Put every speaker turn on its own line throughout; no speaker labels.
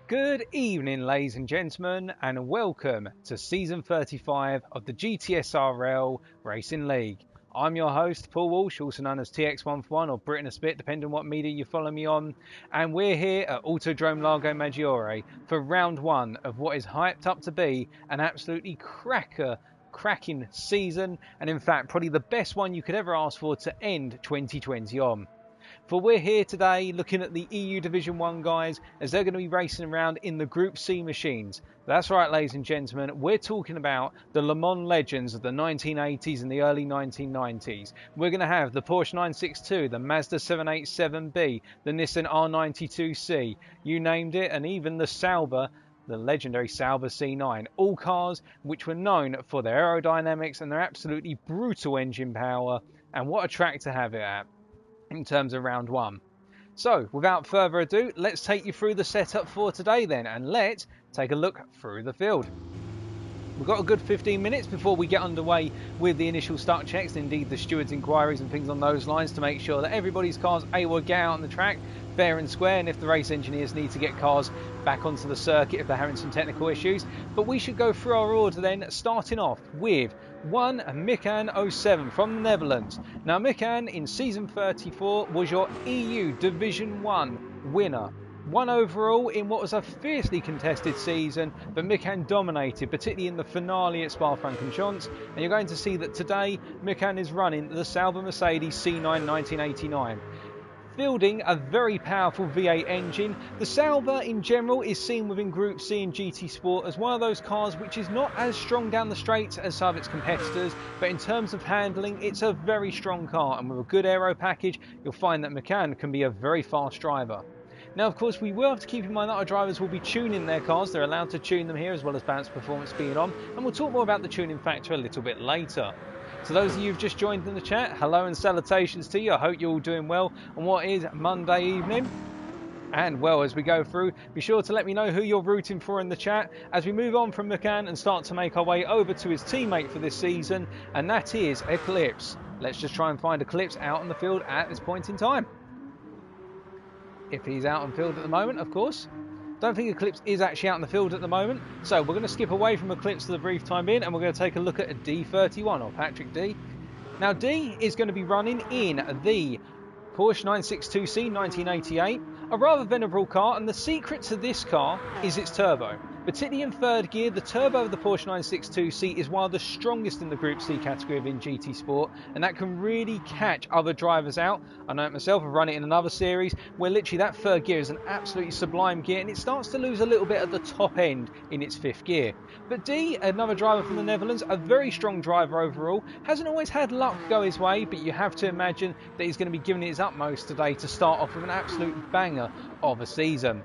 Good evening, ladies and gentlemen, and welcome to Season 35 of the GTSRL Racing League. I'm your host, Paul Walsh, also known as TX141 or Britain a Spit, depending on what media you follow me on. And we're here at Autodrome Largo Maggiore for round one of what is hyped up to be an absolutely cracking season, and in fact, probably the best one you could ever ask for to end 2020 on. For we're here today looking at the EU Division 1 guys as they're going to be racing around in the Group C machines. That's right, ladies and gentlemen, we're talking about the Le Mans legends of the 1980s and the early 1990s. We're going to have the Porsche 962, the Mazda 787B, the Nissan R92C, you named it, and even the Sauber, the legendary Sauber C9. All cars which were known for their aerodynamics and their absolutely brutal engine power, and what a track to have it at in terms of round one. So without further ado, let's take you through the setup for today then, and let's take a look through the field. We've got a good 15 minutes before we get underway with the initial start checks, and indeed the stewards' inquiries and things on those lines, to make sure that everybody's cars able to get out on the track fair and square, and if the race engineers need to get cars back onto the circuit if they're having some technical issues. But we should go through our order then, starting off with one Mikan 07 from the Netherlands. Now Mikan in season 34 was your EU Division 1 winner. One overall in what was a fiercely contested season, but Mikan dominated, particularly in the finale at Spa-Francorchamps, and you're going to see that today Mikan is running the Sauber Mercedes C9 1989. Fielding a very powerful V8 engine. The Sauber in general is seen within Group C and GT Sport as one of those cars which is not as strong down the straights as some of its competitors, but in terms of handling it's a very strong car, and with a good aero package you'll find that Mikan can be a very fast driver. Now of course we will have to keep in mind that our drivers will be tuning their cars. They're allowed to tune them here as well as balance performance speed on, and we'll talk more about the tuning factor a little bit later. So those of you who've just joined in the chat, hello and salutations to you. I hope you're all doing well on what is Monday evening. And well, as we go through, be sure to let me know who you're rooting for in the chat as we move on from Mikan and start to make our way over to his teammate for this season, and that is Eclipse. Let's just try and find Eclipse out on the field at this point in time. If he's out on field at the moment, of course. Don't think Eclipse is actually out in the field at the moment, so we're going to skip away from Eclipse for the brief time being, and we're going to take a look at a D31, or Patrick D. Now D is going to be running in the Porsche 962C 1988, a rather venerable car, and the secret to this car is its turbo. Particularly in third gear, the turbo of the Porsche 962C is one of the strongest in the Group C category within GT Sport, and that can really catch other drivers out. I know it myself, I've run it in another series where literally that third gear is an absolutely sublime gear, and it starts to lose a little bit at the top end in its fifth gear. But D, another driver from the Netherlands, a very strong driver overall, hasn't always had luck go his way, but you have to imagine that he's going to be giving it his utmost today to start off with an absolute banger of a season.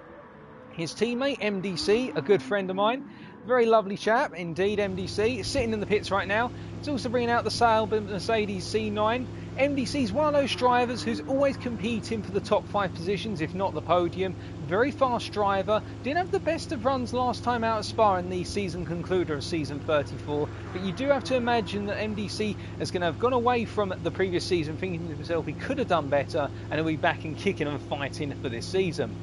His teammate MDC, a good friend of mine, very lovely chap indeed, MDC, sitting in the pits right now. He's also bringing out the Sauber Mercedes C9. MDC's one of those drivers who's always competing for the top 5 positions, if not the podium. Very fast driver, didn't have the best of runs last time out at Spa in the season concluder of season 34, but you do have to imagine that MDC is going to have gone away from the previous season thinking to himself he could have done better, and he'll be back and kicking and fighting for this season.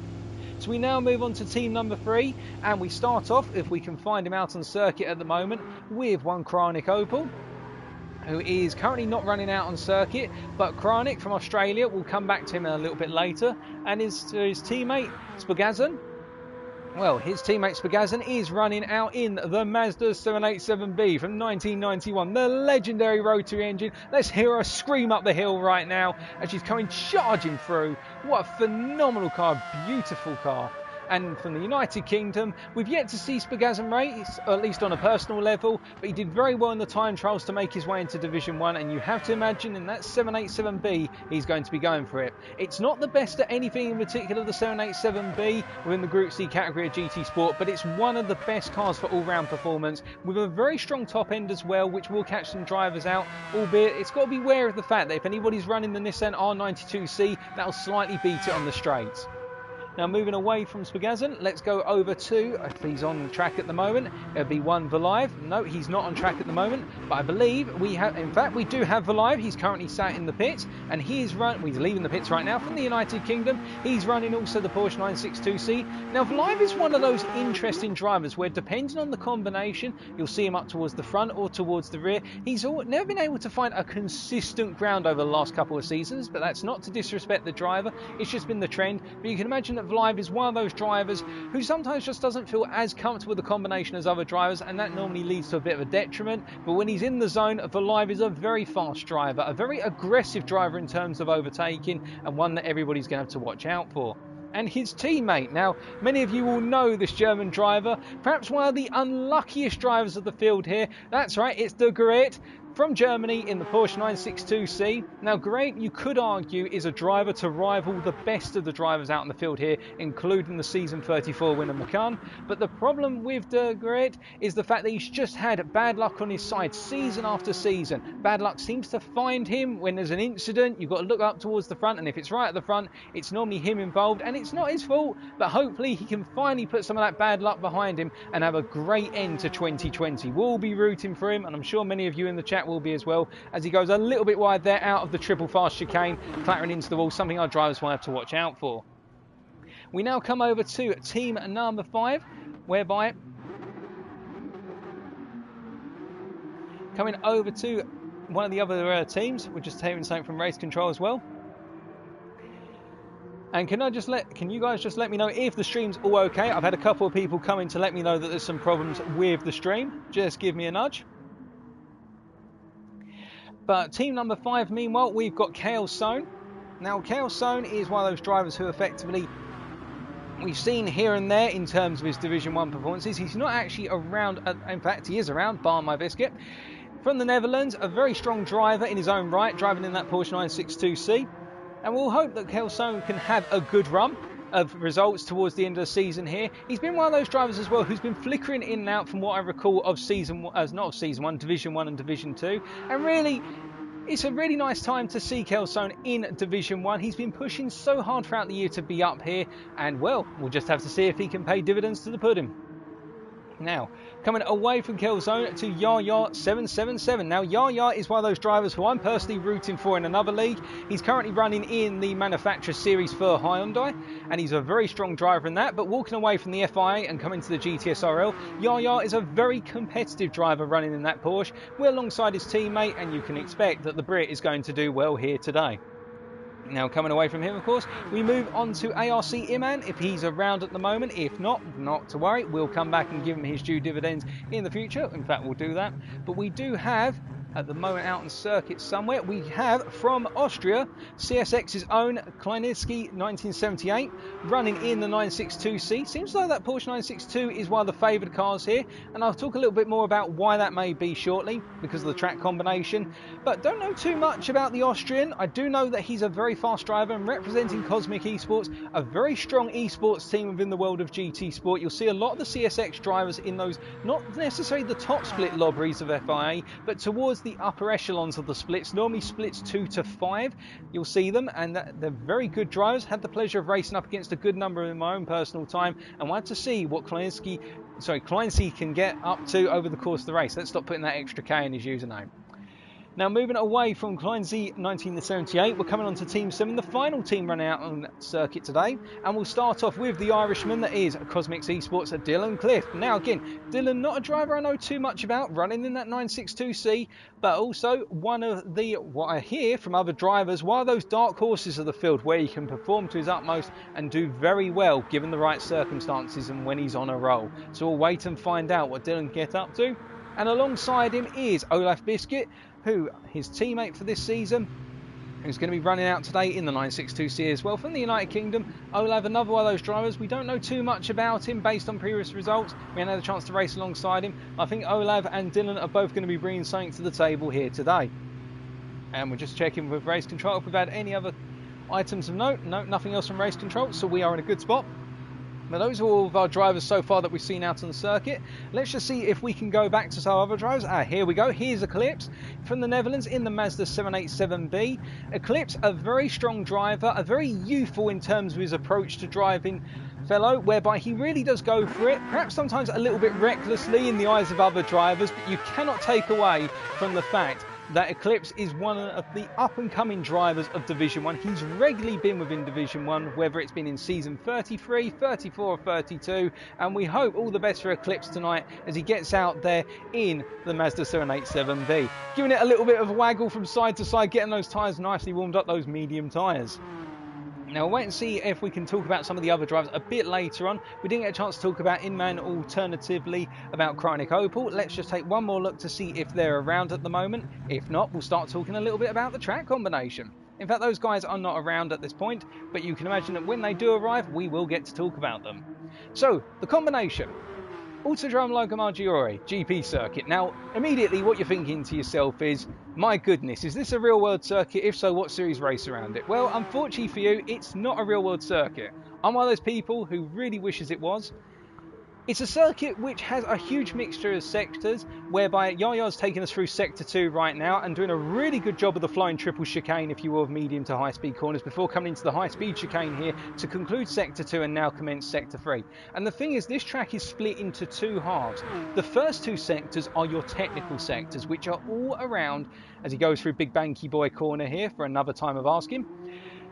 So we now move on to team number 3, and we start off, if we can find him out on circuit at the moment, with one Kranik Opel, who is currently not running out on circuit, but Kranik from Australia, will come back to him a little bit later, and his teammate Spagazan. Well, his teammate Spagazan is running out in the Mazda 787B from 1991, the legendary rotary engine. Let's hear her scream up the hill right now as she's coming charging through. What a phenomenal car, beautiful car. And from the United Kingdom, we've yet to see Spagazan race, or at least on a personal level, but he did very well in the time trials to make his way into Division 1, and you have to imagine in that 787B, he's going to be going for it. It's not the best at anything in particular, the 787B, within the Group C category of GT Sport, but it's one of the best cars for all-round performance, with a very strong top end as well, which will catch some drivers out, albeit it's got to be aware of the fact that if anybody's running the Nissan R92C, that'll slightly beat it on the straights. Now moving away from Spagazin, let's go over to, if he's on track at the moment, it'll be one Valive. No, he's not on track at the moment, but I believe we have, in fact we do have Valive. He's currently sat in the pits, and he's leaving the pits right now from the United Kingdom. He's running also the Porsche 962C. Now Valive is one of those interesting drivers where, depending on the combination, you'll see him up towards the front or towards the rear. He's never been able to find a consistent ground over the last couple of seasons, but that's not to disrespect the driver, it's just been the trend. But you can imagine that Valive is one of those drivers who sometimes just doesn't feel as comfortable with the combination as other drivers, and that normally leads to a bit of a detriment. But when he's in the zone, Valive is a very fast driver, a very aggressive driver in terms of overtaking, and one that everybody's going to have to watch out for. And his teammate. Now, many of you will know this German driver, perhaps one of the unluckiest drivers of the field here. That's right, it's De Great from Germany in the Porsche 962C. Now, Great, you could argue, is a driver to rival the best of the drivers out in the field here, including the Season 34 winner McCann. But the problem with De Great is the fact that he's just had bad luck on his side season after season. Bad luck seems to find him when there's an incident. You've got to look up towards the front, and if it's right at the front, it's normally him involved, and it's not his fault, but hopefully he can finally put some of that bad luck behind him and have a great end to 2020. We'll be rooting for him, and I'm sure many of you in the chat will be as well, as he goes a little bit wide there out of the triple fast chicane, clattering into the wall, something our drivers will have to watch out for. We now come over to team number 5, whereby coming over to one of the other teams, we're just hearing something from race control as well. And can you guys just let me know if the stream's all okay? I've had a couple of people come in to let me know that there's some problems with the stream. Just give me a nudge. But team number 5, meanwhile, we've got Kale Sohn. Now, Kale Sohn is one of those drivers who effectively we've seen here and there in terms of his Division 1 performances. He's not actually around, in fact, he is around, bar my biscuit. From the Netherlands, a very strong driver in his own right, driving in that Porsche 962C. And we'll hope that Kale Sohn can have a good run of results towards the end of the season here. He's been one of those drivers as well who's been flickering in and out from what I recall of Division 1 and Division 2. And really, it's a really nice time to see Kale Sohn in Division 1. He's been pushing so hard throughout the year to be up here, and well, we'll just have to see if he can pay dividends to the pudding. Now, coming away from Kale Sohn to Yaya777. Now, Yaya is one of those drivers who I'm personally rooting for in another league. He's currently running in the Manufacturer Series for Hyundai, and he's a very strong driver in that. But walking away from the FIA and coming to the GTSRL, Yaya is a very competitive driver running in that Porsche. We're alongside his teammate, and you can expect that the Brit is going to do well here today. Now, coming away from him, of course, we move on to ARC Iman, if he's around at the moment. If not, not to worry, we'll come back and give him his due dividends in the future. In fact, we'll do that. But we do have, at the moment out in circuit somewhere, we have from Austria, CSX's own Kleinitsky 1978, running in the 962C. Seems like that Porsche 962 is one of the favoured cars here, and I'll talk a little bit more about why that may be shortly, because of the track combination. But don't know too much about the Austrian. I do know that he's a very fast driver and representing Cosmic Esports, a very strong esports team within the world of GT Sport. You'll see a lot of the CSX drivers in those, not necessarily the top split lobbies of FIA, but towards the upper echelons of the splits, normally splits 2 to 5. You'll see them, and they're very good drivers. Had the pleasure of racing up against a good number in my own personal time, and wanted to see what Kleinski can get up to over the course of the race. Let's stop putting that extra K in his username. Now, moving away from Kleinzy 1978, we're coming on to Team 7, the final team running out on circuit today. And we'll start off with the Irishman that is Cosmic Esports at Dylan Cliff. Now, again, Dylan, not a driver I know too much about, running in that 962C, but also one of the, what I hear from other drivers, one of those dark horses of the field where he can perform to his utmost and do very well given the right circumstances and when he's on a roll. So we'll wait and find out what Dylan can get up to. And alongside him is Olaf Biscuit, who his teammate for this season, who's going to be running out today in the 962C as well from the United Kingdom. Olaf, another one of those drivers. We don't know too much about him based on previous results. We haven't had a chance to race alongside him. I think Olaf and Dylan are both going to be bringing something to the table here today. And we're just checking with race control if we've had any other items of note. No, nothing else from race control, so we are in a good spot. Now those are all of our drivers so far that we've seen out on the circuit. Let's just see if we can go back to some other drivers. Here we go. Here's Eclipse from the Netherlands in the Mazda 787B. Eclipse, a very strong driver, a very youthful in terms of his approach to driving fellow, whereby he really does go for it, perhaps sometimes a little bit recklessly in the eyes of other drivers, but you cannot take away from the fact that Eclipse is one of the up-and-coming drivers of Division 1. He's regularly been within Division 1, whether it's been in Season 33, 34 or 32, and we hope all the best for Eclipse tonight as he gets out there in the Mazda 787B. Giving it a little bit of a waggle from side to side, getting those tyres nicely warmed up, those medium tyres. Now we'll wait and see if we can talk about some of the other drivers a bit later on. We didn't get a chance to talk about Inman, alternatively about Chronic Opal. Let's just take one more look to see if they're around at the moment. If not, we'll start talking a little bit about the track combination. In fact, those guys are not around at this point, but you can imagine that when they do arrive, we will get to talk about them. So, the combination. Autodrome Logo Maggiore GP circuit. Now, immediately what you're thinking to yourself is, my goodness, is this a real world circuit? If so, what series race around it? Well, unfortunately for you, it's not a real world circuit. I'm one of those people who really wishes it was. It's a circuit which has a huge mixture of sectors, whereby Yaya's taking us through Sector 2 right now and doing a really good job of the flying triple chicane, if you will, of medium to high speed corners before coming into the high speed chicane here to conclude Sector 2 and now commence Sector 3. And the thing is, this track is split into two halves. The first two sectors are your technical sectors, which are all around as he goes through Big Banky Boy corner here for another time of asking.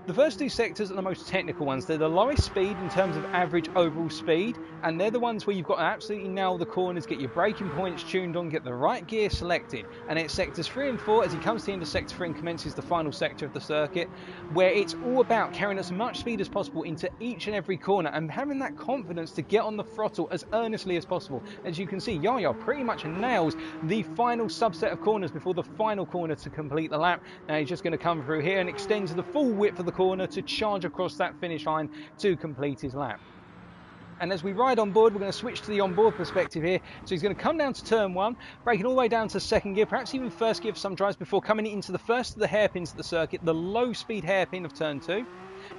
The first two sectors are the most technical ones. They're the lowest speed in terms of average overall speed, and they're the ones where you've got to absolutely nail the corners, get your braking points tuned on, get the right gear selected. And it's sectors 3 and 4 as he comes to the end of sector 3 and commences the final sector of the circuit, where it's all about carrying as much speed as possible into each and every corner and having that confidence to get on the throttle as earnestly as possible. As you can see, Yaya pretty much nails the final subset of corners before the final corner to complete the lap. Now he's just going to come through here and extend to the full width of the corner to charge across that finish line to complete his lap. And as we ride on board, we're going to switch to the onboard perspective here. So he's going to come down to turn 1, braking all the way down to second gear, perhaps even first gear for some drives before coming into the first of the hairpins of the circuit, the low speed hairpin of turn 2.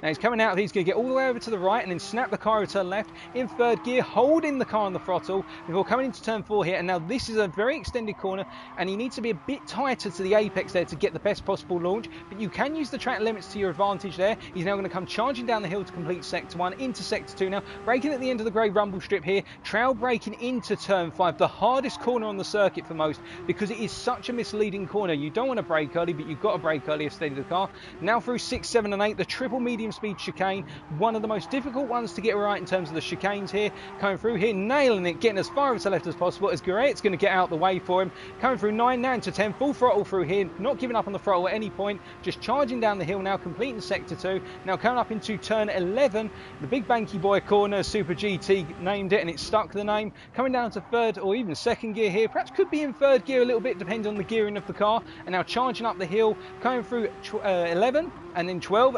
Now he's coming out of here, he's going to get all the way over to the right and then snap the car over to the left in third gear, holding the car on the throttle before coming into turn 4 here. And now this is a very extended corner and he needs to be a bit tighter to the apex there to get the best possible launch, but you can use the track limits to your advantage there. He's now going to come charging down the hill to complete sector 1 into sector 2 now, braking at the end of the grey rumble strip here, trail braking into turn 5, the hardest corner on the circuit for most because it is such a misleading corner. You don't want to brake early, but you've got to brake early to steady the car. Now through 6, 7 and 8, the triple medium speed chicane, one of the most difficult ones to get right in terms of the chicanes here, coming through here, nailing it, getting as far to the left as possible as Guerrett's going to get out the way for him, coming through 9 now into 10, full throttle through here, not giving up on the throttle at any point, just charging down the hill now, completing sector 2, now coming up into turn 11, the Big Banky Boy corner, Super GT named it and it stuck the name, coming down to third or even second gear here, perhaps could be in third gear a little bit depending on the gearing of the car, and now charging up the hill, coming through 11 and then 12,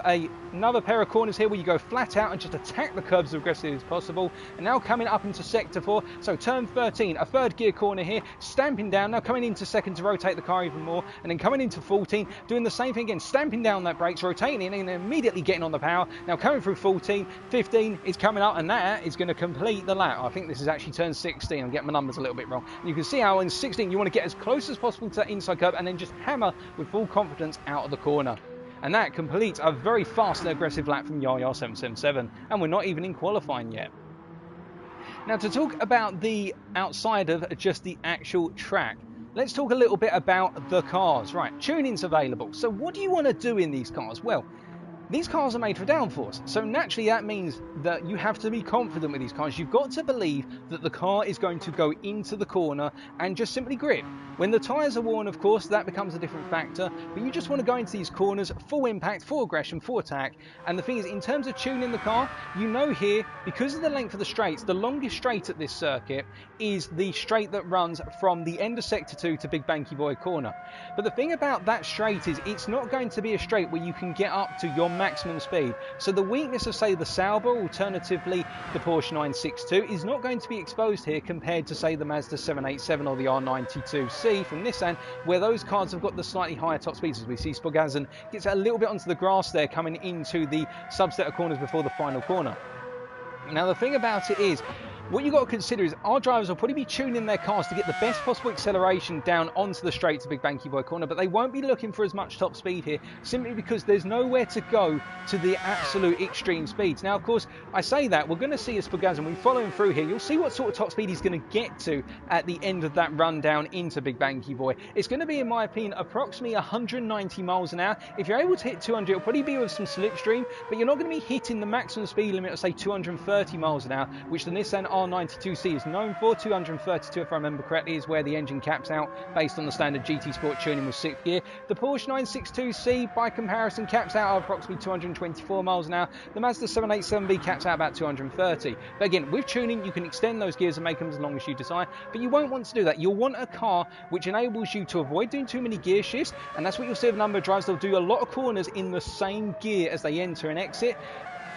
another pair of corners here where you go flat out and just attack the curbs as aggressively as possible, and now coming up into sector 4, so turn 13, a third gear corner here, stamping down, now coming into second to rotate the car even more, and then coming into 14, doing the same thing again, stamping down that brakes, rotating in and immediately getting on the power, now coming through 14, 15 is coming up and that is going to complete the lap. I think this is actually turn 16, I'm getting my numbers a little bit wrong. And you can see how in 16 you want to get as close as possible to that inside curb and then just hammer with full confidence out of the corner. And that completes a very fast and aggressive lap from Yaya 777, and we're not even in qualifying yet. Now to talk about the outside of just the actual track, let's talk a little bit about the cars. Right, tuning's available. So what do you want to do in these cars? Well, these cars are made for downforce, so naturally that means that you have to be confident with these cars. You've got to believe that the car is going to go into the corner and just simply grip. When the tyres are worn, of course, that becomes a different factor, but you just want to go into these corners, full impact, full aggression, full attack. And the thing is, in terms of tuning the car, you know here, because of the length of the straights, the longest straight at this circuit is the straight that runs from the end of sector 2 to Big Banky Boy corner. But the thing about that straight is it's not going to be a straight where you can get up to your maximum speed. So the weakness of, say, the Sauber, alternatively the Porsche 962, is not going to be exposed here compared to, say, the Mazda 787 or the R92C from Nissan, where those cars have got the slightly higher top speeds. As we see, Spogazin gets a little bit onto the grass there coming into the subset of corners before the final corner. Now, the thing about it is, what you've got to consider is our drivers will probably be tuning their cars to get the best possible acceleration down onto the straight to Big Banky Boy corner, but they won't be looking for as much top speed here, simply because there's nowhere to go to the absolute extreme speeds. Now, of course, I say that, we're going to see as Pagazan, we follow him through here, you'll see what sort of top speed he's going to get to at the end of that run down into Big Banky Boy. It's going to be, in my opinion, approximately 190 miles an hour. If you're able to hit 200, it'll probably be with some slipstream, but you're not going to be hitting the maximum speed limit of, say, 230 miles an hour, which the Nissan R92C is known for. 232, if I remember correctly, is where the engine caps out based on the standard GT Sport tuning with 6th gear. The Porsche 962C, by comparison, caps out at approximately 224 miles an hour. The Mazda 787B caps out about 230. But again, with tuning, you can extend those gears and make them as long as you desire, but you won't want to do that. You'll want a car which enables you to avoid doing too many gear shifts, and that's what you'll see with a number of drivers. They'll do a lot of corners in the same gear as they enter and exit,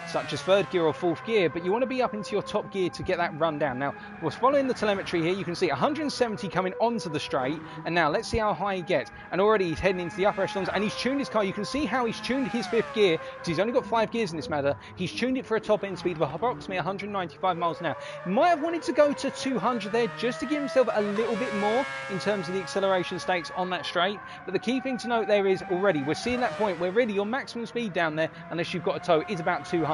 such as 3rd gear or 4th gear, but you want to be up into your top gear to get that run down. Now, we're following the telemetry here. You can see 170 coming onto the straight, and now let's see how high he gets. And already he's heading into the upper echelons, and he's tuned his car. You can see how he's tuned his 5th gear, because he's only got 5 gears in this matter. He's tuned it for a top end speed of approximately 195 miles an hour. He might have wanted to go to 200 there just to give himself a little bit more in terms of the acceleration stakes on that straight, but the key thing to note there is already we're seeing that point where really your maximum speed down there, unless you've got a tow, is about 200.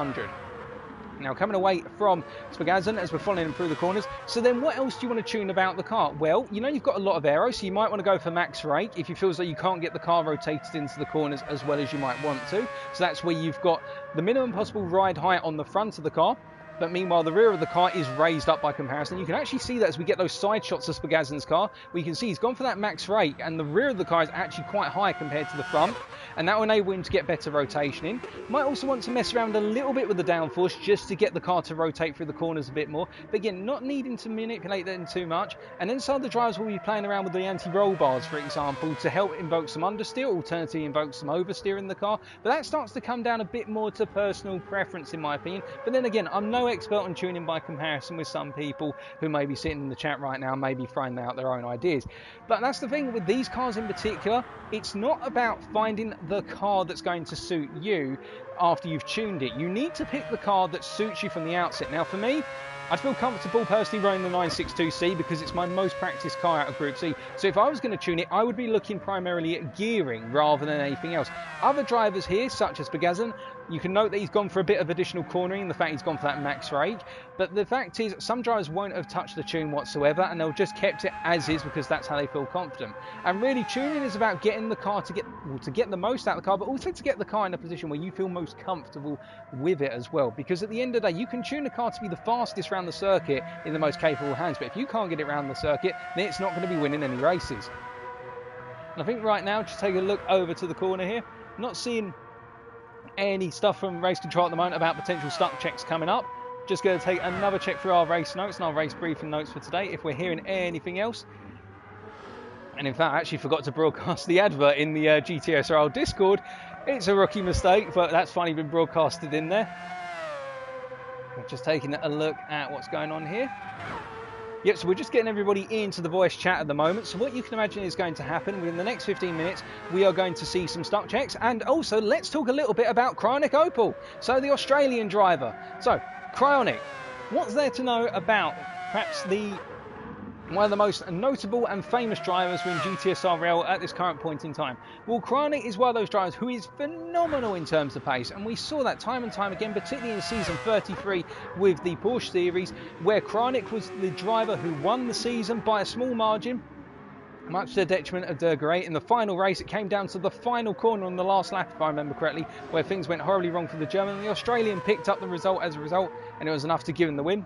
Now, coming away from Spagazan as we're following him through the corners. So then what else do you want to tune about the car? Well, you know you've got a lot of aero, so you might want to go for max rake if you feel as though you can't get the car rotated into the corners as well as you might want to. So that's where you've got the minimum possible ride height on the front of the car, but meanwhile the rear of the car is raised up by comparison. You can actually see that as we get those side shots of Spagazan's car, where you can see he's gone for that max rake, and the rear of the car is actually quite high compared to the front, and that will enable him to get better rotation in. Might also want to mess around a little bit with the downforce just to get the car to rotate through the corners a bit more, but again, not needing to manipulate them too much. And then some of the drivers will be playing around with the anti-roll bars, for example, to help invoke some understeer, alternatively invoke some oversteer in the car, but that starts to come down a bit more to personal preference in my opinion. But then again, I'm no expert on tuning by comparison with some people who may be sitting in the chat right now, maybe throwing out their own ideas. But that's the thing with these cars in particular, it's not about finding the car that's going to suit you after you've tuned it. You need to pick the car that suits you from the outset. Now for me, I'd feel comfortable personally running the 962C because it's my most practiced car out of Group C. So if I was going to tune it, I would be looking primarily at gearing rather than anything else. Other drivers here, such as Pagazan, you can note that he's gone for a bit of additional cornering, the fact he's gone for that max rake. But the fact is, some drivers won't have touched the tune whatsoever, and they'll just kept it as is because that's how they feel confident. And really, tuning is about getting the car to get the most out of the car, but also to get the car in a position where you feel most comfortable with it as well. Because at the end of the day, you can tune the car to be the fastest around the circuit in the most capable hands, but if you can't get it around the circuit, then it's not going to be winning any races. And I think right now, just take a look over to the corner here, not seeing any stuff from race control at the moment about potential stuck checks coming up. Just going to take another check through our race notes and our race briefing notes for today if we're hearing anything else. And in fact, I actually forgot to broadcast the advert in the GTSRL Discord. It's a rookie mistake, but that's finally been broadcasted in there. We're just taking a look at what's going on here. Yep, so we're just getting everybody into the voice chat at the moment. So what you can imagine is going to happen within the next 15 minutes, we are going to see some stuck checks. And also, let's talk a little bit about Cryonic Opel. So the Australian driver. So, Cryonic, what's there to know about perhaps one of the most notable and famous drivers within GTSRL at this current point in time? Well, Cryonic is one of those drivers who is phenomenal in terms of pace, and we saw that time and time again, particularly in season 33 with the Porsche series, where Cryonic was the driver who won the season by a small margin, much to the detriment of Dergaray. In the final race, it came down to the final corner on the last lap, if I remember correctly, where things went horribly wrong for the German. The Australian picked up the result as a result, and it was enough to give him the win.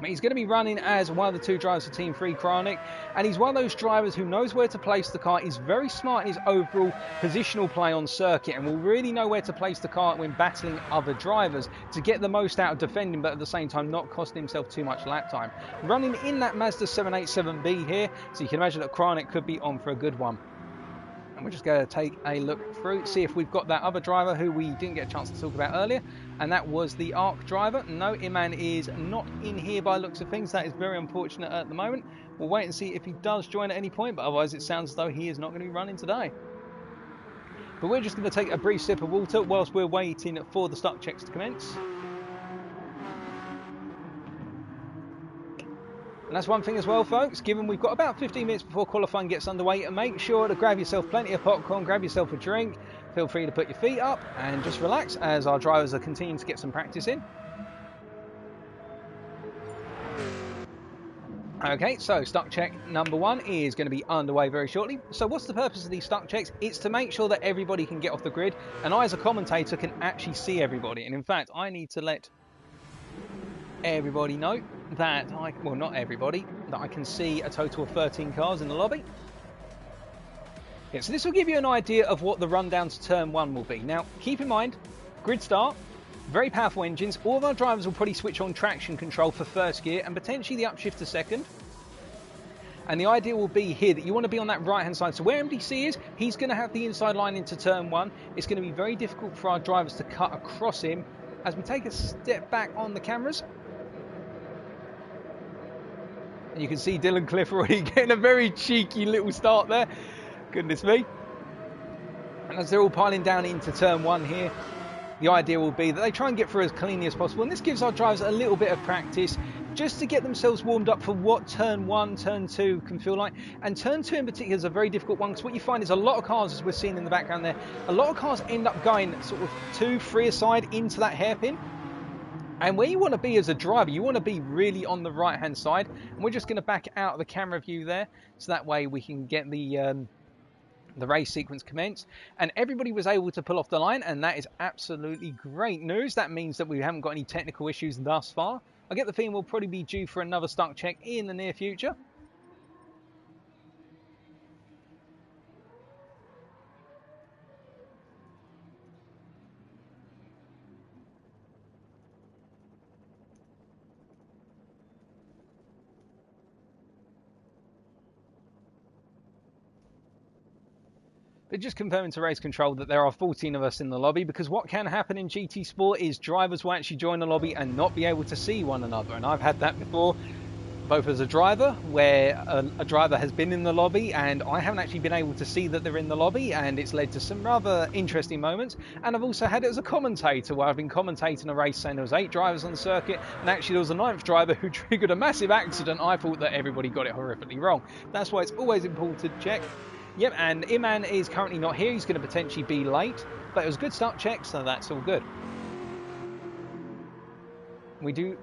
He's going to be running as one of the two drivers for Team 3 Cryonic, and he's one of those drivers who knows where to place the car. He's very smart in his overall positional play on circuit, and will really know where to place the car when battling other drivers to get the most out of defending, but at the same time not costing himself too much lap time. Running in that Mazda 787B here, so you can imagine that Cryonic could be on for a good one. And we're just going to take a look through, see if we've got that other driver who we didn't get a chance to talk about earlier, and that was the ARC driver. No, Iman is not in here by looks of things. That is very unfortunate at the moment. We'll wait and see if he does join at any point, but otherwise it sounds as though he is not going to be running today. But we're just going to take a brief sip of water whilst we're waiting for the stuck checks to commence. And that's one thing as well, folks, given we've got about 15 minutes before qualifying gets underway, and make sure to grab yourself plenty of popcorn, grab yourself a drink, feel free to put your feet up and just relax as our drivers are continuing to get some practice in. Okay, so stuck check number 1 is going to be underway very shortly. So what's the purpose of these stuck checks? It's to make sure that everybody can get off the grid, and I as a commentator can actually see everybody. And in fact, I need to let everybody know that well, not everybody, that I can see a total of 13 cars in the lobby. Yeah, so this will give you an idea of what the rundown to turn 1 will be. Now, keep in mind, grid start, very powerful engines. All of our drivers will probably switch on traction control for first gear and potentially the upshift to second. And the idea will be here that you want to be on that right hand side. So where MDC is, he's going to have the inside line into turn 1. It's going to be very difficult for our drivers to cut across him. As we take a step back on the cameras, and you can see Dylan Cliff already getting a very cheeky little start there. Goodness me. And as they're all piling down into turn 1 here, the idea will be that they try and get through as cleanly as possible. And this gives our drivers a little bit of practice just to get themselves warmed up for what turn 1, turn 2 can feel like. And turn 2 in particular is a very difficult one, because what you find is a lot of cars, as we're seeing in the background there, a lot of cars end up going sort of 2, 3 aside into that hairpin. And where you want to be as a driver, you want to be really on the right hand side. And we're just going to back out of the camera view there, so that way we can get the race sequence commenced. And everybody was able to pull off the line, and that is absolutely great news. That means that we haven't got any technical issues thus far. I get the feeling we'll probably be due for another stuck check in the near future. But just confirming to race control that there are 14 of us in the lobby, because what can happen in GT Sport is drivers will actually join the lobby and not be able to see one another. And I've had that before, both as a driver, where a driver has been in the lobby and I haven't actually been able to see that they're in the lobby, and it's led to some rather interesting moments. And I've also had it as a commentator, where I've been commentating a race saying there was 8 drivers on the circuit, and actually there was a 9th driver who triggered a massive accident. I thought that everybody got it horrifically wrong. That's why it's always important to check. Yep, and Iman is currently not here. He's going to potentially be late, but it was a good start check, so that's all good. We do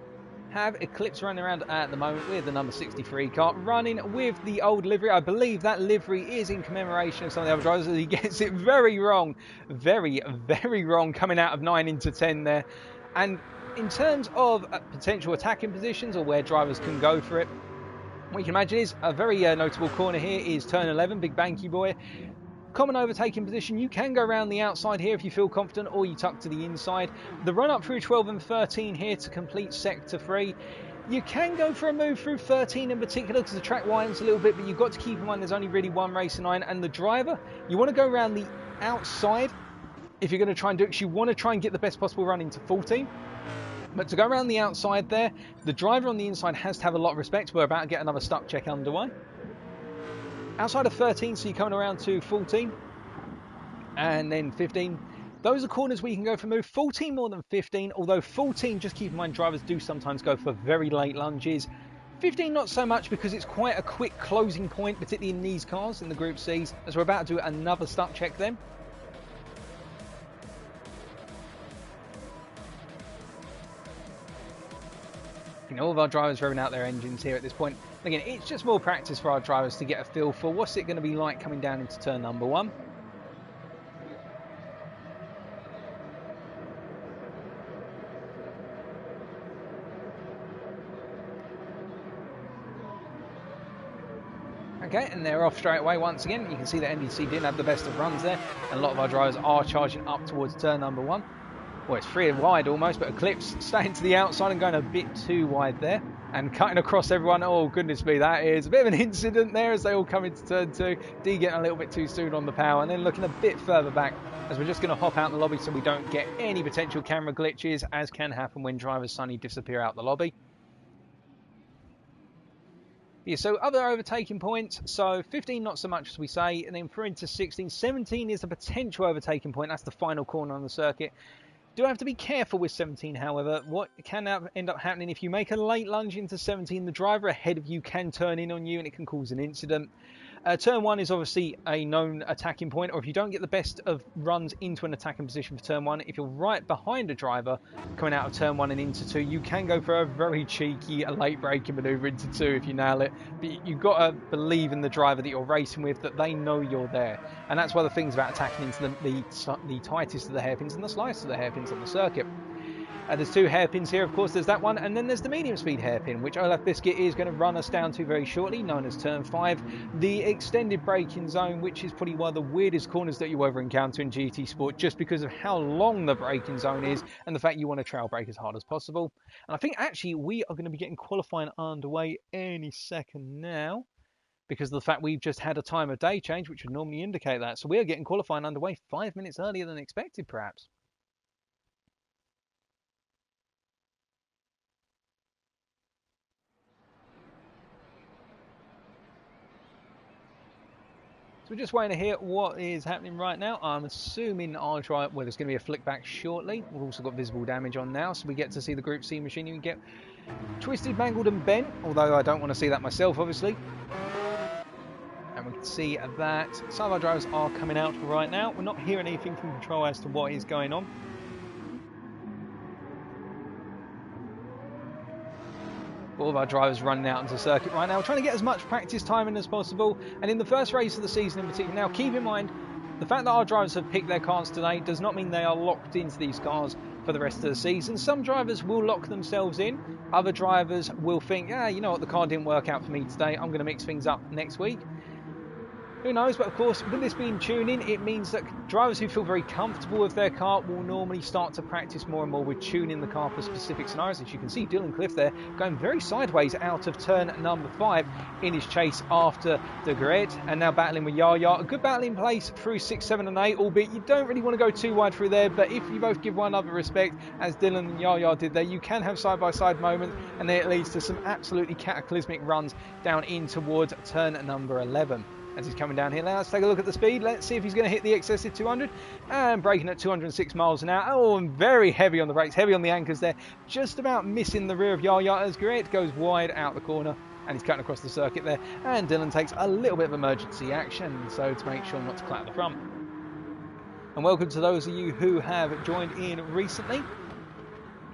have Eclipse running around at the moment with the number 63 car, running with the old livery. I believe that livery is in commemoration of some of the other drivers. He gets it very wrong, very, very wrong, coming out of 9 into 10 there. And in terms of potential attacking positions, or where drivers can go for it, what you can imagine is a very notable corner here is turn 11, Big Banky Boy. Common overtaking position. You can go around the outside here if you feel confident, or you tuck to the inside. The run up through 12 and 13 here to complete sector 3. You can go for a move through 13 in particular, because the track widens a little bit, but you've got to keep in mind there's only really one race in 9, and the driver, you want to go around the outside if you're going to try and do it, because you want to try and get the best possible run into 14. But to go around the outside there, the driver on the inside has to have a lot of respect. We're about to get another stuck check underway. Outside of 13, so you're coming around to 14 and then 15. Those are corners where you can go for a move. 14 more than 15, although 14, just keep in mind, drivers do sometimes go for very late lunges. 15 not so much, because it's quite a quick closing point, particularly in these cars in the Group C's, as we're about to do another stuck check then. All of our drivers revving out their engines here at this point. Again, it's just more practice for our drivers to get a feel for what's it going to be like coming down into turn number 1. Okay, and they're off straight away once again. You can see that NBC didn't have the best of runs there, and a lot of our drivers are charging up towards turn number 1. Well, it's 3 wide almost, but Eclipse staying to the outside and going a bit too wide there and cutting across everyone. Oh, goodness me, that is a bit of an incident there as they all come into turn 2. D getting a little bit too soon on the power, and then looking a bit further back as we're just going to hop out the lobby so we don't get any potential camera glitches, as can happen when drivers suddenly disappear out the lobby. Yeah, so other overtaking points, so 15 not so much as we say, and then through into 16. 17 is a potential overtaking point. That's the final corner on the circuit. Do have to be careful with 17, however. What can end up happening if you make a late lunge into 17, the driver ahead of you can turn in on you and it can cause an incident. Turn 1 is obviously a known attacking point, or if you don't get the best of runs into an attacking position for turn 1, if you're right behind a driver coming out of turn 1 and into 2, you can go for a very cheeky late braking manoeuvre into 2 if you nail it. But you've got to believe in the driver that you're racing with, that they know you're there. And that's one of the things about attacking into the tightest of the hairpins and the slightest of the hairpins on the circuit. There's 2 hairpins here, of course, there's that one, and then there's the medium speed hairpin, which Olaf Biscuit is going to run us down to very shortly, known as turn 5, the extended braking zone, which is probably one of the weirdest corners that you ever encounter in GT Sport, just because of how long the braking zone is and the fact you want to trail brake as hard as possible. And I think actually we are going to be getting qualifying underway any second now, because of the fact we've just had a time of day change, which would normally indicate that. So we are getting qualifying underway 5 minutes earlier than expected, perhaps. So we're just waiting to hear what is happening right now. I'm assuming our drive, well, there's going to be a flick back shortly. We've also got visible damage on now, so we get to see the Group C machinery get twisted, mangled and bent, although I don't want to see that myself, obviously. And we can see that some of our drivers are coming out right now. We're not hearing anything from control as to what is going on. All of our drivers running out onto the circuit right now, trying to get as much practice time in as possible. And in the first race of the season in particular, now keep in mind, the fact that our drivers have picked their cars today does not mean they are locked into these cars for the rest of the season. Some drivers will lock themselves in. Other drivers will think, yeah, you know what, the car didn't work out for me today. I'm going to mix things up next week. Who knows, but of course, with this being tuning, it means that drivers who feel very comfortable with their car will normally start to practice more and more with tuning the car for specific scenarios. As you can see, Dylan Cliff there going very sideways out of turn number 5 in his chase after De Gret, and now battling with Yaya. A good battle in place through 6, 7 and 8, albeit you don't really want to go too wide through there, but if you both give one another respect, as Dylan and Yaya did there, you can have side-by-side moments, and then it leads to some absolutely cataclysmic runs down in towards turn number 11. As he's coming down here now, let's take a look at the speed. Let's see if he's going to hit the excessive 200. And braking at 206 miles an hour. Oh, and very heavy on the brakes, heavy on the anchors there. Just about missing the rear of Yaya as Gret goes wide out the corner. And he's cutting across the circuit there. And Dylan takes a little bit of emergency action, so to make sure not to clatter the front. And welcome to those of you who have joined in recently.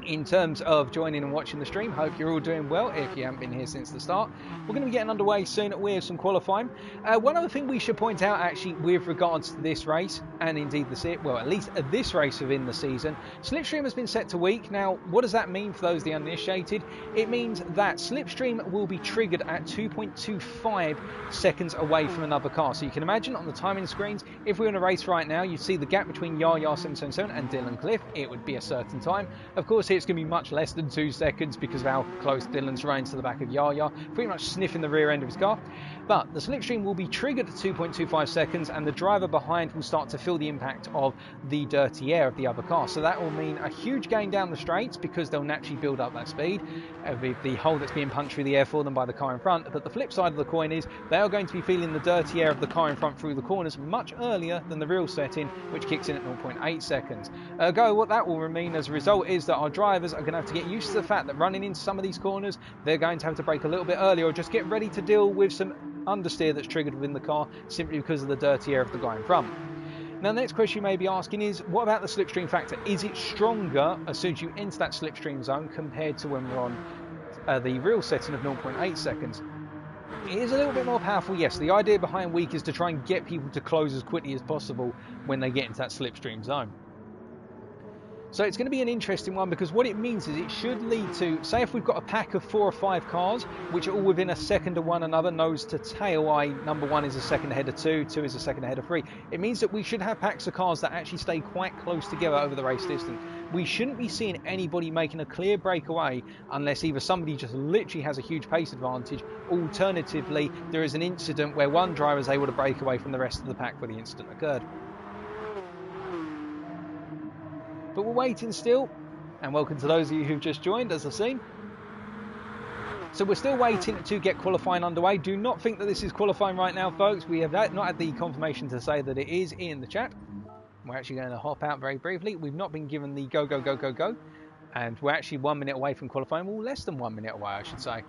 In terms of joining and watching the stream, hope you're all doing well if you haven't been here since the start. We're going to be getting underway soon with some qualifying. One other thing we should point out actually with regards to this race, and indeed at least this race within the season, Slipstream has been set to weak. Now, what does that mean for those the uninitiated? It means that Slipstream will be triggered at 2.25 seconds away from another car. So you can imagine on the timing screens, if we were in a race right now, you'd see the gap between Yaya 777 and Dylan Cliff. It would be a certain time. Of course, it's going to be much less than 2 seconds because of how close Dylan's running to the back of Yaya, pretty much sniffing the rear end of his car. But the slipstream will be triggered at 2.25 seconds and the driver behind will start to feel the impact of the dirty air of the other car. So that will mean a huge gain down the straights because they'll naturally build up that speed, the hole that's being punched through the air for them by the car in front. But the flip side of the coin is they are going to be feeling the dirty air of the car in front through the corners much earlier than the real setting, which kicks in at 0.8 seconds. What that will mean as a result is that our drivers are going to have to get used to the fact that running into some of these corners, they're going to have to brake a little bit earlier or just get ready to deal with some understeer that's triggered within the car simply because of the dirty air of the guy in front. Now, the next question you may be asking is, what about the slipstream factor? Is it stronger as soon as you enter that slipstream zone compared to when we're on the real setting of 0.8 seconds? It is a little bit more powerful, yes. The idea behind weak is to try and get people to close as quickly as possible when they get into that slipstream zone. So it's going to be an interesting one because what it means is it should lead to, say if we've got a pack of 4 or 5 cars which are all within a second of one another, nose to tail, i.e. number 1 is a second ahead of 2, 2 is a second ahead of 3. It means that we should have packs of cars that actually stay quite close together over the race distance. We shouldn't be seeing anybody making a clear breakaway unless either somebody just literally has a huge pace advantage, alternatively there is an incident where one driver is able to break away from the rest of the pack where the incident occurred. But we're waiting still, and welcome to those of you who've just joined, as I've seen. So we're still waiting to get qualifying underway. Do not think that this is qualifying right now, folks. We have not had the confirmation to say that it is in the chat. We're actually going to hop out very briefly. We've not been given the go, go, go, go, go. And we're actually 1 minute away from qualifying. Well, less than 1 minute away, I should say.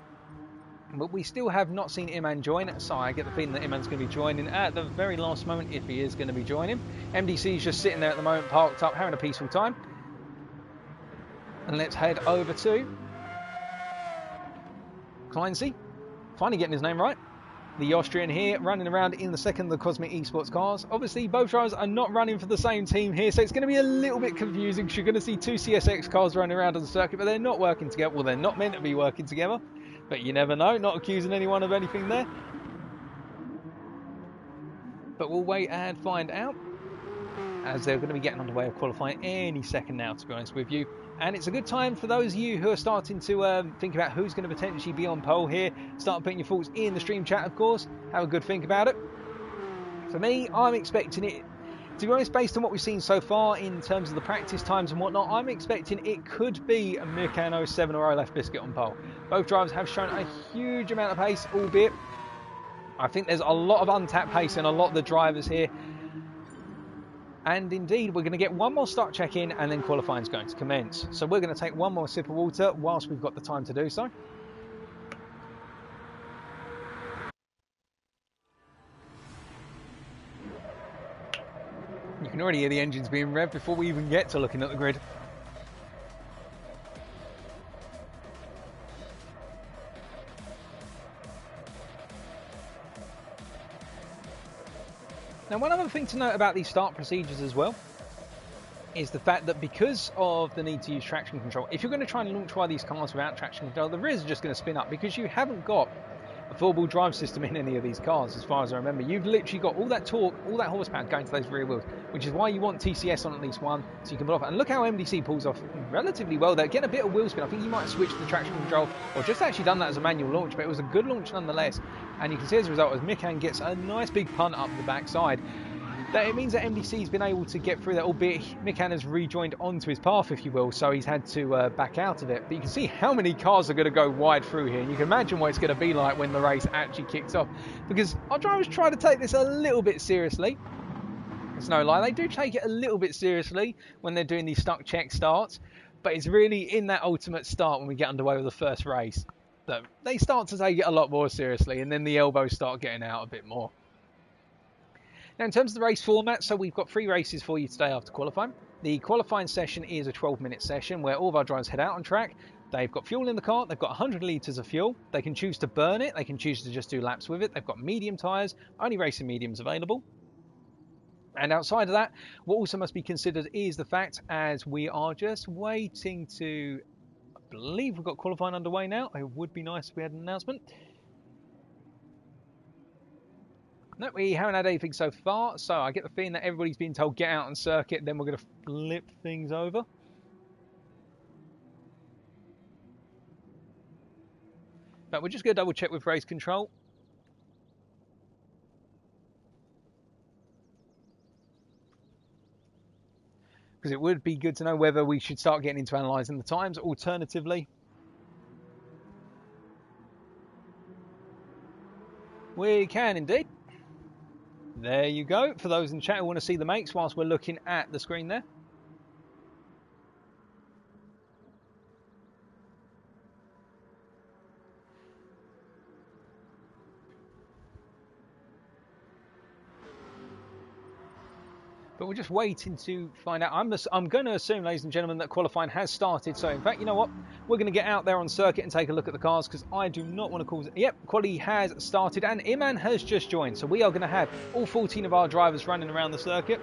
But we still have not seen Iman join, so I get the feeling that Iman's going to be joining at the very last moment, if he is going to be joining. MDC is just sitting there at the moment, parked up, having a peaceful time. And let's head over to Kleinsee, finally getting his name right. The Austrian here, running around in the second of the Cosmic Esports cars. Obviously, both drivers are not running for the same team here, so it's going to be a little bit confusing because you're going to see two CSX cars running around on the circuit, but they're not working together. Well, they're not meant to be working together. But you never know, not accusing anyone of anything there. But we'll wait and find out, as they're going to be getting on the way of qualifying any second now, to be honest with you. And it's a good time for those of you who are starting to think about who's going to potentially be on pole here. Start putting your thoughts in the stream chat, of course. Have a good think about it. For me, I'm expecting it, to be honest, based on what we've seen so far in terms of the practice times and whatnot, I'm expecting it could be a Mirkan 07 or Olaf Biscuit on pole. Both drivers have shown a huge amount of pace, albeit I think there's a lot of untapped pace in a lot of the drivers here. And indeed, we're going to get one more start check in and then qualifying is going to commence. So we're going to take one more sip of water whilst we've got the time to do so. You can already hear the engines being revved before we even get to looking at the grid. Now, one other thing to note about these start procedures as well is the fact that because of the need to use traction control, if you're going to try and launch one of these cars without traction control, the rears are just going to spin up because you haven't got a four-wheel drive system in any of these cars, as far as I remember. You've literally got all that torque, all that horsepower going to those rear wheels, which is why you want TCS on at least one, so you can pull off. And look how MDC pulls off relatively well there. Getting a bit of wheel spin. I think he might have switched the traction control, or just actually done that as a manual launch, but it was a good launch nonetheless. And you can see as a result, as Mirkan gets a nice big punt up the backside, that it means that MDC's been able to get through that, albeit Mirkan has rejoined onto his path, if you will, so he's had to back out of it. But you can see how many cars are going to go wide through here, and you can imagine what it's going to be like when the race actually kicks off, because our drivers try to take this a little bit seriously. It's no lie, they do take it a little bit seriously when they're doing these stuck check starts, but it's really in that ultimate start when we get underway with the first race that they start to take it a lot more seriously, and then the elbows start getting out a bit more. Now, in terms of the race format, so we've got 3 races for you today after qualifying. The qualifying session is a 12-minute session where all of our drivers head out on track. They've got fuel in the car. They've got 100 litres of fuel. They can choose to burn it. They can choose to just do laps with it. They've got medium tyres, only racing mediums available. And outside of that, what also must be considered is the fact, as we are just waiting to, I believe we've got qualifying underway now. It would be nice if we had an announcement. No, we haven't had anything so far, so I get the feeling that everybody's been told get out on circuit, then we're going to flip things over. But we're just going to double check with race control. Because it would be good to know whether we should start getting into analysing the times. Alternatively, we can indeed. There you go. For those in chat who want to see the makes whilst we're looking at the screen there. But we're just waiting to find out. I'm going to assume, ladies and gentlemen, that qualifying has started. So, in fact, you know what? We're going to get out there on circuit and take a look at the cars because I do not want to cause... Yep, quali has started and Iman has just joined. So we are going to have all 14 of our drivers running around the circuit.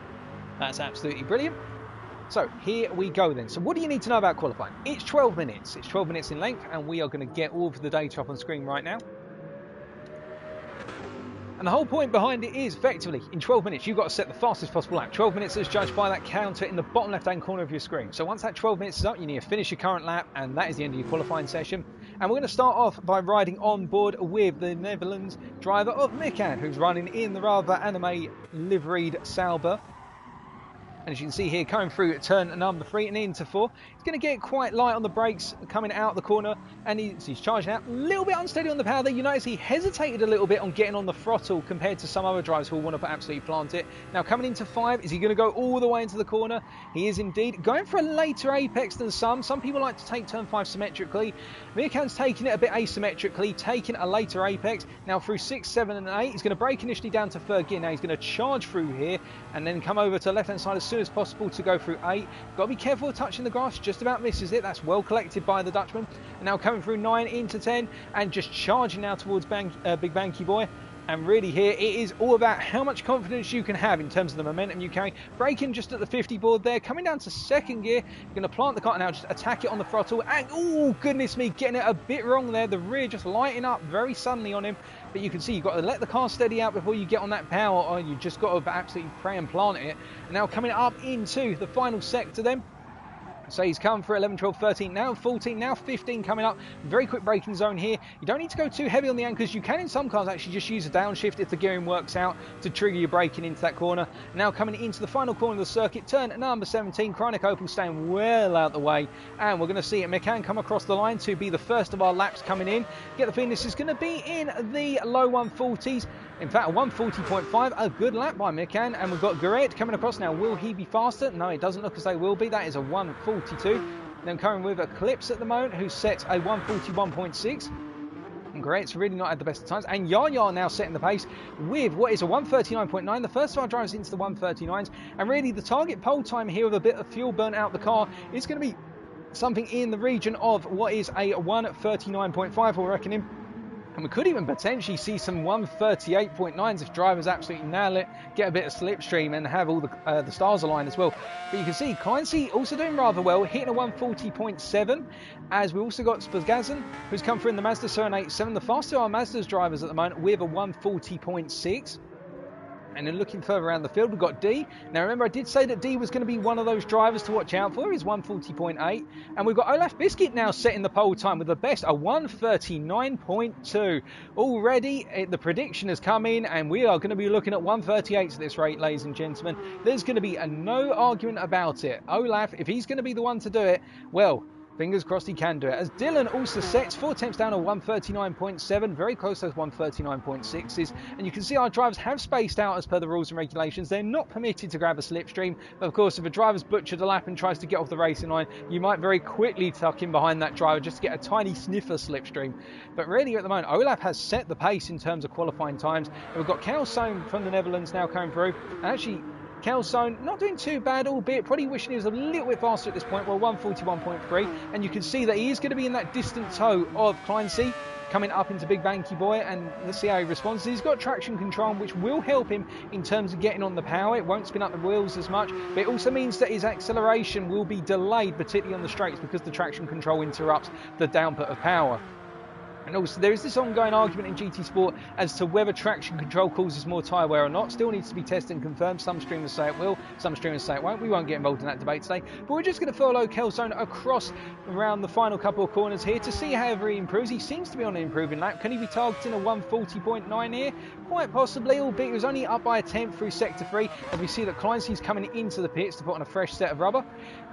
That's absolutely brilliant. So, here we go then. So, what do you need to know about qualifying? It's 12 minutes. It's 12 minutes in length, and we are going to get all of the data up on screen right now. And the whole point behind it is, effectively, in 12 minutes, you've got to set the fastest possible lap. 12 minutes is judged by that counter in the bottom left-hand corner of your screen. So once that 12 minutes is up, you need to finish your current lap, and that is the end of your qualifying session. And we're going to start off by riding on board with the Netherlands driver of Mirkan, who's running in the rather anime liveried Sauber. And as you can see here, coming through turn number 3 and into 4, he's going to get quite light on the brakes coming out the corner, and he's charging out. A little bit unsteady on the power there. You notice he hesitated a little bit on getting on the throttle compared to some other drivers who will want to absolutely plant it. Now coming into 5, is he going to go all the way into the corner? He is indeed. Going for a later apex than some. Some people like to take turn 5 symmetrically. Mirkan's taking it a bit asymmetrically, taking a later apex. Now through 6, 7 and 8, he's going to brake initially down to 3rd gear. Now he's going to charge through here and then come over to the left hand side as soon as possible to go through 8. Got to be careful of touching the grass, just about misses it. That's well collected by the Dutchman. And now coming through 9 into 10 and just charging now towards Big Banky Boy. And really here, it is all about how much confidence you can have in terms of the momentum you carry. Braking just at the 50 board there, coming down to 2nd gear. You're going to plant the car now, just attack it on the throttle. And, oh, goodness me, getting it a bit wrong there. The rear just lighting up very suddenly on him. But you can see you've got to let the car steady out before you get on that power, or you just got to absolutely pray and plant it. And now coming up into the final sector then. So he's come for 11, 12, 13, now 14, now 15 coming up. Very quick braking zone here. You don't need to go too heavy on the anchors. You can in some cars actually just use a downshift if the gearing works out to trigger your braking into that corner. Now coming into the final corner of the circuit, turn number 17, Chronic Opel staying well out the way. And we're going to see it. Mekan come across the line to be the first of our laps coming in. Get the feeling this is going to be in the low 140s. In fact, a 140.5, a good lap by Mekan. And we've got Garrett coming across now. Will he be faster? No, it doesn't look as they will be. That is a 142. Then coming with Eclipse at the moment, who sets a 141.6. And Garrett's really not had the best of times. And Yaya now setting the pace with what is a 139.9. The first of our drivers into the 139s. And really the target pole time here with a bit of fuel burnt out the car is going to be something in the region of what is a 139.5, we're reckoning. And we could even potentially see some 138.9s if drivers absolutely nail it, get a bit of slipstream and have all the stars aligned as well. But you can see Clancy also doing rather well, hitting a 140.7, as we also got Spazgazan, who's come through in the Mazda 787, the fastest of our Mazda's drivers at the moment, with a 140.6. And then looking further around the field, we've got D. Now remember, I did say that D was going to be one of those drivers to watch out for. He's 140.8. And we've got Olaf Biscuit now setting the pole time with the best, a 139.2. Already, the prediction has come in, and we are going to be looking at 138s at this rate, ladies and gentlemen. There's going to be no argument about it. Olaf, if he's going to be the one to do it, well, fingers crossed he can do it. As Dylan also sets 4 attempts down on 139.7, very close to those 139.6s. And you can see our drivers have spaced out as per the rules and regulations. They're not permitted to grab a slipstream. But of course, if a driver's butchered a lap and tries to get off the racing line, you might very quickly tuck in behind that driver just to get a tiny sniffer slipstream. But really at the moment, Olaf has set the pace in terms of qualifying times. And we've got Cal Sohn from the Netherlands now coming through. And actually, Kelsohn not doing too bad, albeit probably wishing he was a little bit faster at this point. Well, 141.3, and you can see that he is going to be in that distant tow of Clancy coming up into Big Banky Boy, and let's see how he responds. He's got traction control, which will help him in terms of getting on the power. It won't spin up the wheels as much, but it also means that his acceleration will be delayed, particularly on the straights, because the traction control interrupts the downput of power. And also, there is this ongoing argument in GT Sport as to whether traction control causes more tyre wear or not. Still needs to be tested and confirmed. Some streamers say it will, some streamers say it won't. We won't get involved in that debate today. But we're just going to follow Kelsohn across around the final couple of corners here to see how he improves. He seems to be on an improving lap. Can he be targeting a 140.9 here? Quite possibly, albeit he was only up by a tenth through Sector 3. And we see that Clancy's coming into the pits to put on a fresh set of rubber.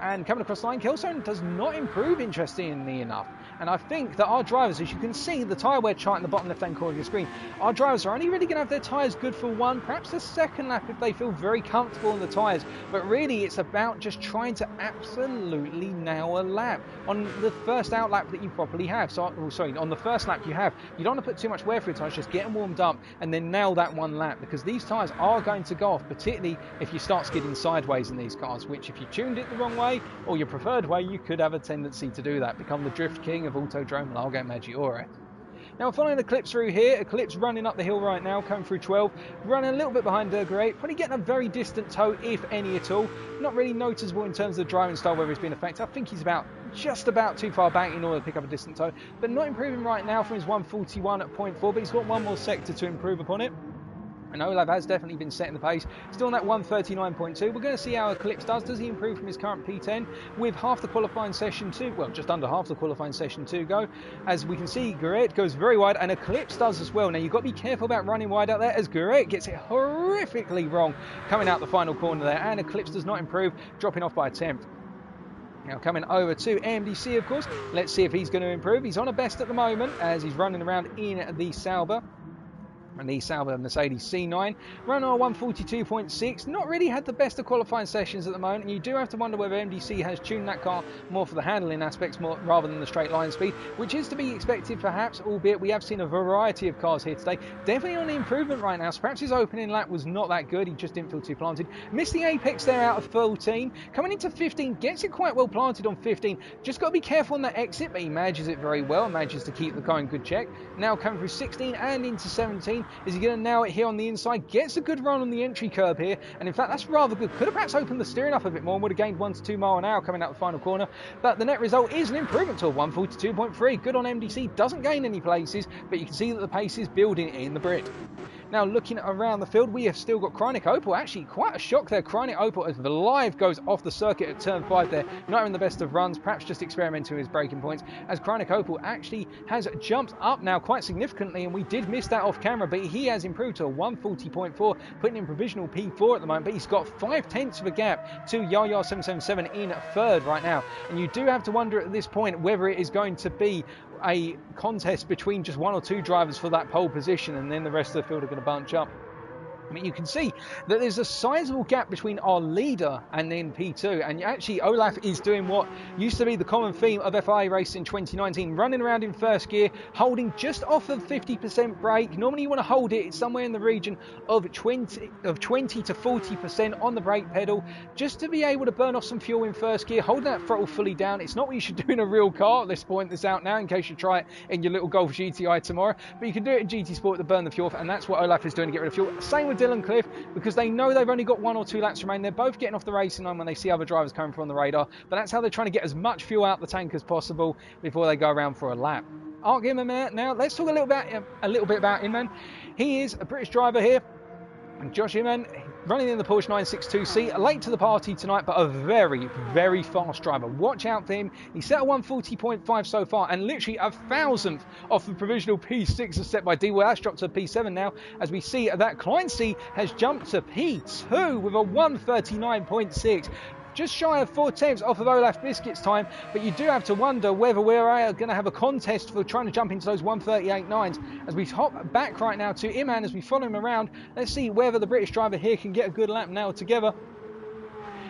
And coming across the line, Kelsohn does not improve, interestingly enough. And I think that our drivers, as you can see the tyre wear chart in the bottom left-hand corner of your screen, our drivers are only really going to have their tyres good for one, perhaps the second lap if they feel very comfortable in the tyres. But really, it's about just trying to absolutely nail a lap on the first out lap that you properly have. So, on the first lap you have, you don't want to put too much wear through tyres, just get them warmed up and then nail that one lap, because these tyres are going to go off, particularly if you start skidding sideways in these cars, which if you tuned it the wrong way or your preferred way, you could have a tendency to do that, become the drift king of Autodrome Largo Maggiore. Now we're following Eclipse through here. Eclipse running up the hill right now, coming through 12, running a little bit behind Great, probably getting a very distant tow, if any at all. Not really noticeable in terms of the driving style, whether it's been affected. I think he's just about too far back in order to pick up a distant tow, but not improving right now from his 141.4, but he's got one more sector to improve upon it. And Olaf has definitely been setting the pace, still on that 139.2. We're going to see how Eclipse does. Does he improve from his current P10 with half the qualifying session to, well, just under half the qualifying session to go? As we can see, Gueret goes very wide, and Eclipse does as well. Now, you've got to be careful about running wide out there, as Gueret gets it horrifically wrong coming out the final corner there, and Eclipse does not improve, dropping off by a tenth. Now coming over to AMDC, of course. Let's see if he's going to improve. He's on a best at the moment as he's running around in the Sauber. And the Sauber Mercedes C9, run on 142.6, not really had the best of qualifying sessions at the moment, and you do have to wonder whether MDC has tuned that car more for the handling aspects more rather than the straight line speed, which is to be expected perhaps, albeit we have seen a variety of cars here today. Definitely on the improvement right now, so perhaps his opening lap was not that good, he just didn't feel too planted. Missed the apex there out of 14, coming into 15, gets it quite well planted on 15, just got to be careful on that exit, but he manages it very well, manages to keep the car in good check. Now coming through 16 and into 17, is he going to nail it here on the inside? Gets a good run on the entry curb here, and in fact that's rather good. Could have perhaps opened the steering up a bit more and would have gained 1 to 2 miles an hour coming out the final corner, but the net result is an improvement to a 142.3. Good on MDC, doesn't gain any places, but you can see that the pace is building in the Brit. Now looking around the field, we have still got Krynik Opel. Actually quite a shock there. Krynik Opel as the live goes off the circuit at turn 5 there, not having the best of runs, perhaps just experimenting with his braking points, as Krynik Opel actually has jumped up now quite significantly, and we did miss that off camera, but he has improved to a 140.4, putting in provisional P4 at the moment, but he's got 5/10 of a gap to Yaya 777 in third right now, and you do have to wonder at this point whether it is going to be a contest between just 1 or 2 drivers for that pole position, and then the rest of the field are going to bunch up. I mean, you can see that there's a sizable gap between our leader and then P2, and actually Olaf is doing what used to be the common theme of FIA race in 2019, running around in first gear, holding just off of 50% brake. Normally you want to hold it somewhere in the region of 20 to 40% on the brake pedal, just to be able to burn off some fuel in first gear, holding that throttle fully down. It's not what you should do in a real car at this point that's out now, in case you try it in your little Golf GTI tomorrow, but you can do it in GT Sport to burn the fuel off, and that's what Olaf is doing to get rid of fuel. Same with Dylan Cliff, because they know they've only got 1 or 2 laps remaining. They're both getting off the racing line when they see other drivers coming from the radar, but that's how they're trying to get as much fuel out the tank as possible before they go around for a lap. Ark Imman now, let's talk a little bit about Imman. He is a British driver here, and Josh Imman, running in the Porsche 962C, late to the party tonight, but a very, very fast driver. Watch out for him. He's set a 140.5 so far, and literally a 1,000th off the provisional P6 as set by D. Well, that's dropped to P7 now, as we see that Kleinse has jumped to P2 with a 139.6. Just shy of 4/10 off of Olaf Biscuit's time, but you do have to wonder whether we're going to have a contest for trying to jump into those 138.9s. As we hop back right now to Imman as we follow him around, let's see whether the British driver here can get a good lap now together.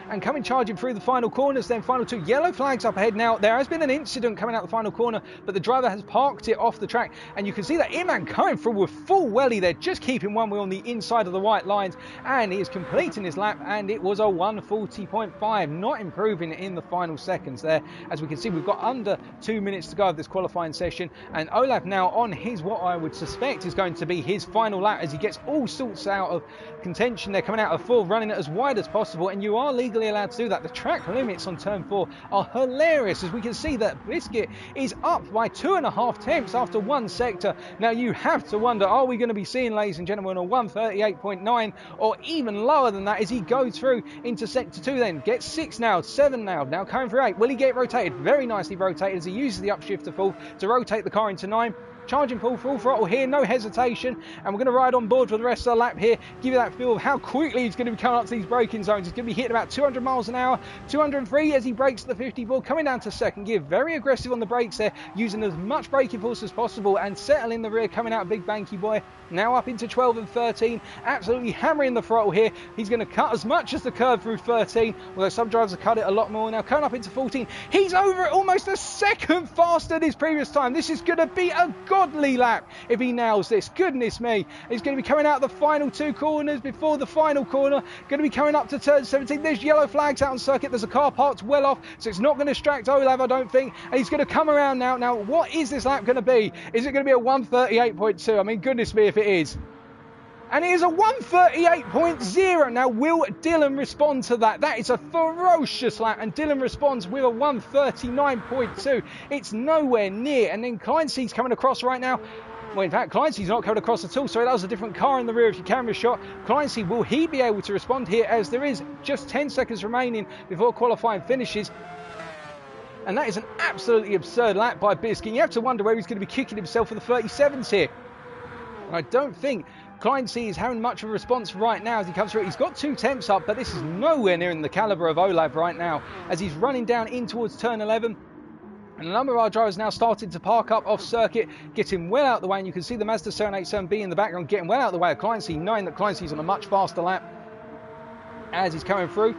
And coming charging through the final corners, then final 2 yellow flags up ahead. Now there has been an incident coming out the final corner, but the driver has parked it off the track, and you can see that Imman coming through with full welly there, just keeping one wheel on the inside of the white lines, and he is completing his lap, and it was a 140.5, not improving in the final seconds there. As we can see, we've got under 2 minutes to go of this qualifying session, and Olaf now on his, what I would suspect is going to be his final lap, as he gets all sorts out of contention. They're coming out of 4, running it as wide as possible, and you are legally allowed to do that. The track limits on turn 4 are hilarious, as we can see that Biscuit is up by 2.5 tenths after 1 sector. Now you have to wonder, are we going to be seeing, ladies and gentlemen, a 138.9 or even lower than that as he goes through into sector 2, then gets 6 now, 7 now coming through 8. Will he get rotated? Very nicely rotated as he uses the upshifter full to rotate the car into 9. Charging full throttle here, no hesitation, and we're going to ride on board for the rest of the lap here, give you that feel of how quickly he's going to be coming up to these braking zones. He's going to be hitting about 200 miles an hour, 203 as he brakes the 54, coming down to second gear, very aggressive on the brakes there, using as much braking force as possible, and settling the rear, coming out big banky boy, now up into 12 and 13, absolutely hammering the throttle here. He's going to cut as much as the curve through 13, although some drivers have cut it a lot more. Now coming up into 14, he's over it almost a second faster than his previous time. This is going to be a godly lap if he nails this. Goodness me. He's going to be coming out the final 2 corners before the final corner, going to be coming up to turn 17. There's yellow flags out on circuit. There's a car parked well off, so it's not going to distract Olaf, I don't think, and he's going to come around now. Now what is this lap going to be? Is it going to be a 138.2? I mean, goodness me if it is. And it is a 138.0. Now, will Dylan respond to that? That is a ferocious lap, and Dylan responds with a 139.2. It's nowhere near. And then Kleinse's coming across right now. Well, in fact, Clancy's not coming across at all, so that was a different car in the rear of your camera shot. Clancy, will he be able to respond here, as there is just 10 seconds remaining before qualifying finishes? And that is an absolutely absurd lap by Biskin. You have to wonder where he's going to be kicking himself for the 37s here. I don't think Clancy is having much of a response right now as he comes through. He's got 2 temps up, but this is nowhere near in the calibre of Olav right now, as he's running down in towards turn 11. And a number of our drivers now started to park up off circuit, getting well out the way. And you can see the Mazda 787B in the background getting well out of the way of Clancy, knowing that Clancy's on a much faster lap as he's coming through.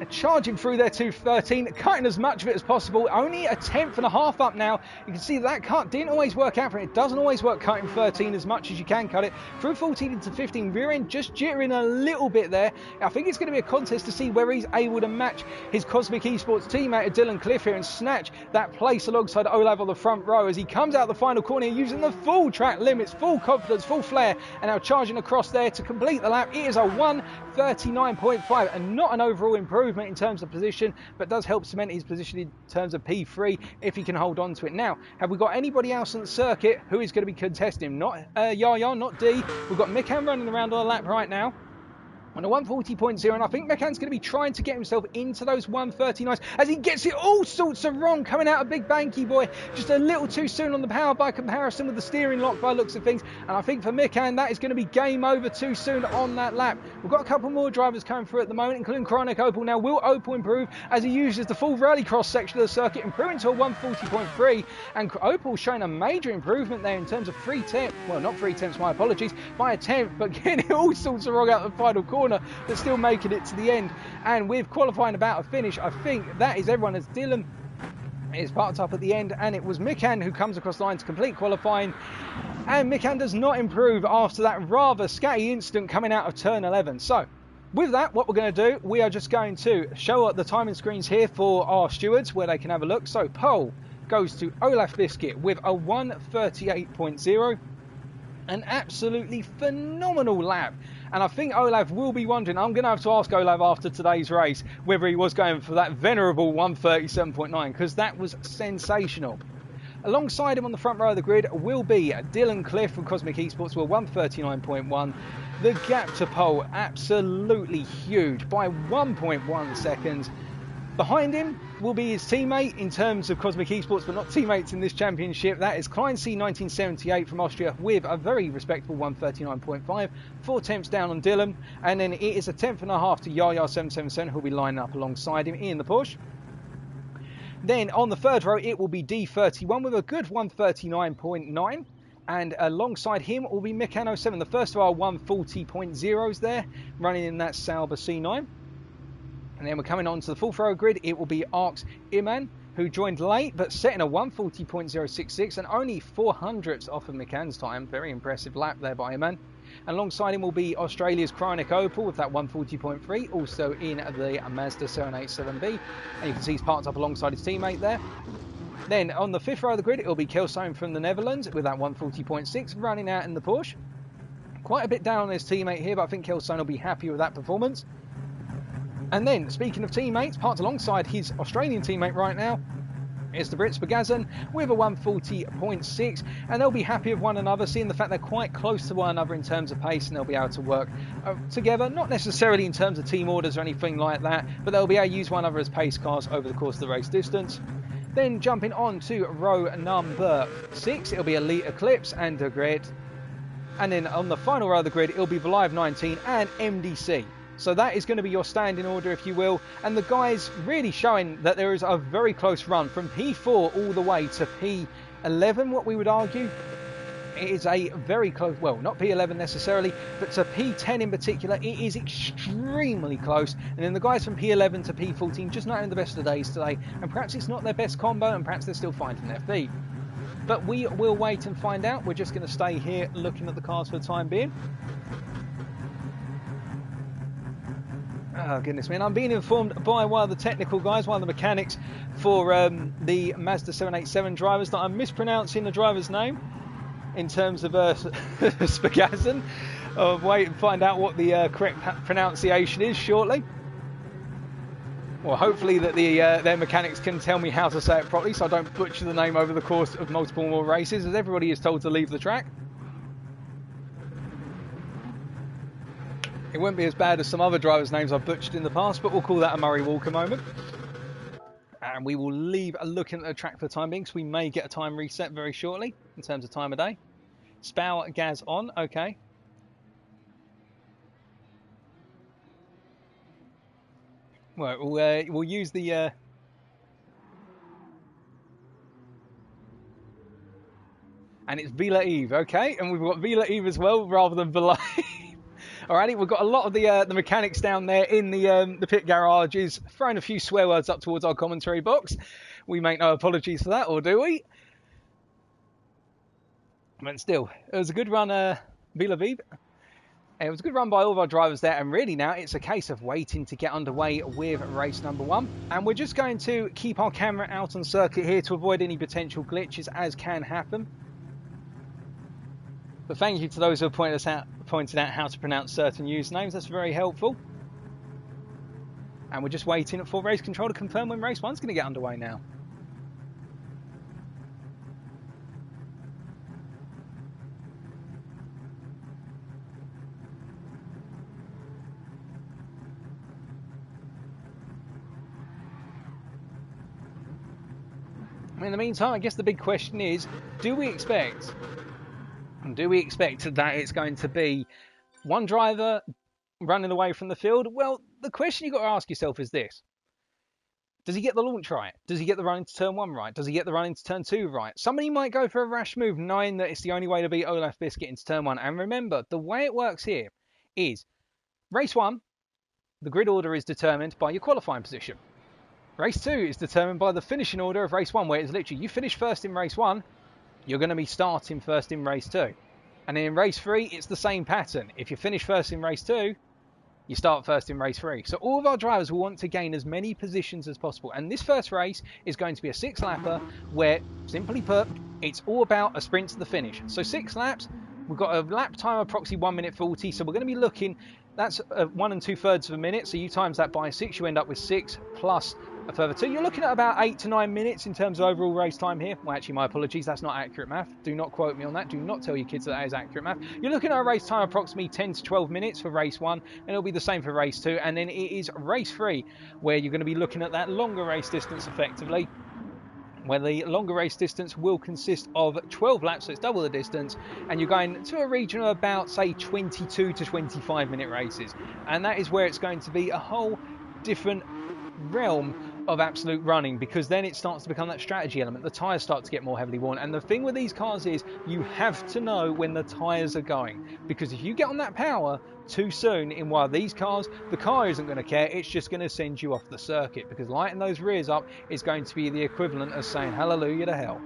Charging through there to 13, cutting as much of it as possible. Only a 10th and a half up now. You can see that cut didn't always work out for him. It doesn't always work cutting 13 as much as you can cut it. Through 14 into 15, rear end just jittering a little bit there. I think it's going to be a contest to see whether he's able to match his Cosmic Esports teammate Dylan Cliff here and snatch that place alongside Olav on the front row as he comes out the final corner using the full track limits, full confidence, full flair, and now charging across there to complete the lap. It is a 1:39.5 and not an overall improvement in terms of position, but does help cement his position in terms of P3 if he can hold on to it. Now, have we got anybody else on the circuit who is going to be contesting him? Not Yaya, not D. We've got Mikan running around on a lap right now on a 140.0, and I think Mekan's going to be trying to get himself into those 139s as he gets it all sorts of wrong coming out of Big Banky Boy. Just a little too soon on the power by comparison with the steering lock by looks of things, and I think for Mekan that is going to be game over too soon on that lap. We've got a couple more drivers coming through at the moment, including Chronic Opal. Now, will Opal improve as he uses the full rallycross section of the circuit, improving to a 140.3, and Opal showing a major improvement there in terms of 3 tenths, well, not 3 tenths, my apologies, by a tenth, but getting it all sorts of wrong out the final corner, but still making it to the end. And with qualifying about to finish, I think that is everyone, as Dylan is parked up at the end, and it was Mikan who comes across the line to complete qualifying, and Mikan does not improve after that rather scatty incident coming out of turn 11. So with that, what we're going to do, we are just going to show up the timing screens here for our stewards where they can have a look. So pole goes to Olaf Biscuit with a 1:38.0, an absolutely phenomenal lap. And I think Olav will be wondering, I'm going to have to ask Olav after today's race whether he was going for that venerable 1:37.9, because that was sensational. Alongside him on the front row of the grid will be Dylan Cliff from Cosmic Esports with 1:39.1. The gap to pole absolutely huge by 1.1 seconds. Behind him will be his teammate in terms of Cosmic Esports, but not teammates in this championship. That is Klein C 1978 from Austria with a very respectable 1:39.5. 4 tenths down on Dylan, and then it is a 10th and a half to Yaya 777, who'll be lining up alongside him in the Porsche. Then on the third row, it will be D31 with a good 1:39.9. And alongside him will be Mikano 7, the first of our 1:40.0s there, running in that Sauber C9. And then we're coming on to the full throw grid. It will be Arx Iman, who joined late, but setting a 1:40.066 and only 400ths off of McCann's time. Very impressive lap there by Iman. And alongside him will be Australia's Chronic Opal with that 1:40.3, also in the Mazda 787B. And you can see he's parked up alongside his teammate there. Then on the fifth row of the grid, it will be Kelsohn from the Netherlands with that 1:40.6, running out in the Porsche. Quite a bit down on his teammate here, but I think Kelsohn will be happy with that performance. And then, speaking of teammates, parked alongside his Australian teammate right now is the Brits Bagazan with a 1:40.6, and they'll be happy with one another, seeing the fact they're quite close to one another in terms of pace, and they'll be able to work together, not necessarily in terms of team orders or anything like that, but they'll be able to use one another as pace cars over the course of the race distance. Then jumping on to row number 6, it'll be Elite Eclipse and De Grid. And then on the final row of the grid, it'll be Valive 19 and MDC. So that is going to be your standing order, if you will. And the guys really showing that there is a very close run from P4 all the way to P11, what we would argue. It is a very close, well, not P11 necessarily, but to P10 in particular, it is extremely close. And then the guys from P11 to P14 just not having the best of days today. And perhaps it's not their best combo, and perhaps they're still finding their feet. But we will wait and find out. We're just going to stay here looking at the cars for the time being. Oh, goodness me. And I'm being informed by one of the technical guys, one of the mechanics for the Mazda 787 drivers, that I'm mispronouncing the driver's name in terms of Spagazan. I'll wait and find out what the correct pronunciation is shortly. Well, hopefully that their mechanics can tell me how to say it properly so I don't butcher the name over the course of multiple more races, as everybody is told to leave the track. It won't be as bad as some other drivers' names I've butchered in the past, but we'll call that a Murray Walker moment. And we will leave a look at the track for the time being, because we may get a time reset very shortly in terms of time of day. Spow gas on, okay. Well, we'll use the... And it's Vila Eve, okay? And we've got Vila Eve as well, rather than Vila Eve. Alrighty, we've got a lot of the mechanics down there in the pit garages, throwing a few swear words up towards our commentary box. We make no apologies for that, or do we? But still, it was a good run, Vila Eve. It was a good run by all of our drivers there, and really now it's a case of waiting to get underway with race number 1. And we're just going to keep our camera out on circuit here to avoid any potential glitches, as can happen. But thank you to those who have pointed out how to pronounce certain usernames. That's very helpful. And we're just waiting for race control to confirm when race 1's going to get underway now. In the meantime, I guess the big question is, do we expect that it's going to be one driver running away from the field? Well, the question you've got to ask yourself is this. Does he get the launch right? Does he get the run into turn 1 right? Does he get the run into turn 2 right? Somebody might go for a rash move, knowing that it's the only way to beat Olaf Biscuit into turn 1. And remember, the way it works here is race 1, the grid order is determined by your qualifying position. Race 2 is determined by the finishing order of race 1, where it's literally you finish first in race 1, you're going to be starting first in race 2. And in race 3, it's the same pattern. If you finish first in race 2, you start first in race 3. So all of our drivers will want to gain as many positions as possible. And this first race is going to be a 6-lapper where, simply put, it's all about a sprint to the finish. So 6 laps, we've got a lap time of approximately 1 minute 40. So we're going to be looking, that's 1 2/3 of a minute. So you times that by 6, you end up with 6 plus a further 2. You're looking at about 8 to 9 minutes in terms of overall race time here. Well, actually, my apologies, that's not accurate math. Do not quote me on that. Do not tell your kids that is accurate math. You're looking at a race time of approximately 10 to 12 minutes for race 1, and it'll be the same for race 2. And then it is race 3, where you're going to be looking at that longer race distance effectively, where the longer race distance will consist of 12 laps, so it's double the distance, and you're going to a region of about, say, 22 to 25 minute races. And that is where it's going to be a whole different realm of absolute running, because then it starts to become that strategy element. The tyres start to get more heavily worn, and the thing with these cars is you have to know when the tyres are going, because if you get on that power too soon in one of these cars, the car isn't going to care. It's just going to send you off the circuit, because lighting those rears up is going to be the equivalent of saying hallelujah to hell.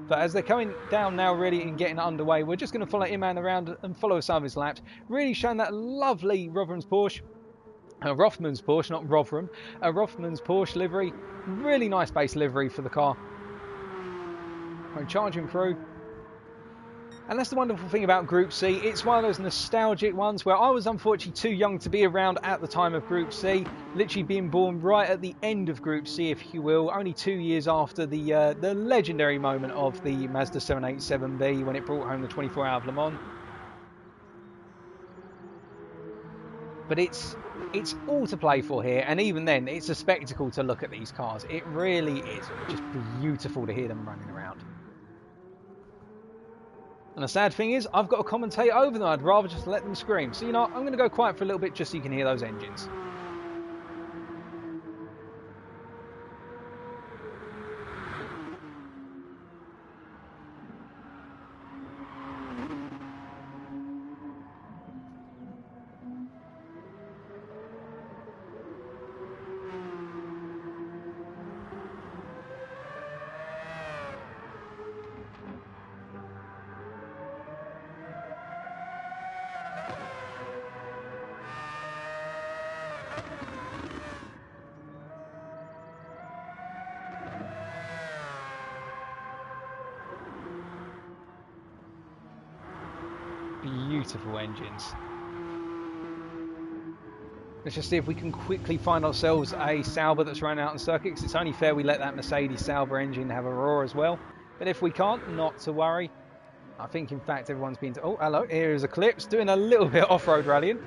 But as they're coming down now really and getting underway, we're just going to follow Iman around and follow some of his laps, really showing that lovely Rotherham's Porsche. Rothmans Porsche, not Rotherham. Rothmans Porsche livery. Really nice base livery for the car. I'm charging through. And that's the wonderful thing about Group C. It's one of those nostalgic ones where I was unfortunately too young to be around at the time of Group C. Literally being born right at the end of Group C, if you will. Only 2 years after the legendary moment of the Mazda 787B when it brought home the 24 Hour of Le Mans. But it's all to play for here, and even then, it's a spectacle to look at these cars. It really is just beautiful to hear them running around. And the sad thing is, I've got to commentate over them. I'd rather just let them scream. So, you know, I'm going to go quiet for a little bit just so you can hear those engines. Beautiful engines. Let's just see if we can quickly find ourselves a Sauber that's running out on circuit, because it's only fair we let that Mercedes Sauber engine have a roar as well. But if we can't, not to worry. I think, in fact, everyone's been... Oh, hello, here is Eclipse doing a little bit of off-road rallying.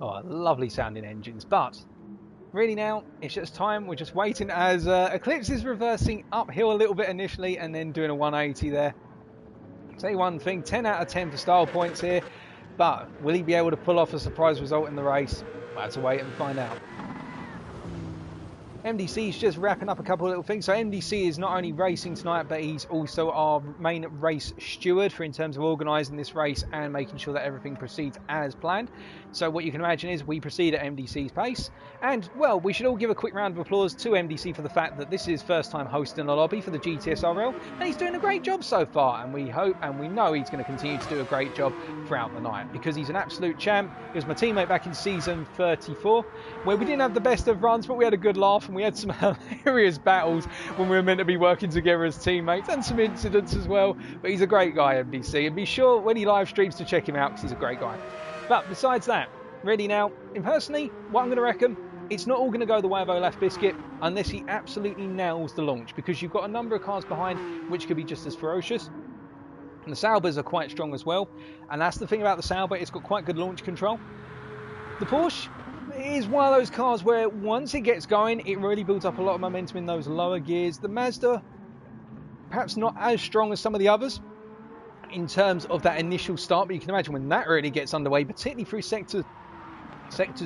Oh, lovely sounding engines, but really now it's just time. We're just waiting as Eclipse is reversing uphill a little bit initially and then doing a 180 there. I'll tell you one thing, 10 out of 10 for style points here, but will he be able to pull off a surprise result in the race? We'll have to wait and find out. MDC is just wrapping up a couple of little things. So MDC is not only racing tonight, but he's also our main race steward in terms of organising this race and making sure that everything proceeds as planned. So what you can imagine is we proceed at MDC's pace. And, well, we should all give a quick round of applause to MDC for the fact that this is his first time hosting a lobby for the GTSRL. And he's doing a great job so far. And we hope and we know he's going to continue to do a great job throughout the night, because he's an absolute champ. He was my teammate back in season 34, where we didn't have the best of runs, but we had a good laugh. And we had some hilarious battles when we were meant to be working together as teammates, and some incidents as well. But he's a great guy, MDC, and be sure when he live streams to check him out, because he's a great guy. But besides that, really now, personally, what I'm going to reckon, it's not all going to go the way of Olaf Biscuit unless he absolutely nails the launch, because you've got a number of cars behind which could be just as ferocious. And the Saubers are quite strong as well, and that's the thing about the Sauber, it's got quite good launch control. The Porsche is one of those cars where once it gets going, it really builds up a lot of momentum in those lower gears. The Mazda, perhaps not as strong as some of the others in terms of that initial start, but you can imagine when that really gets underway, particularly through sectors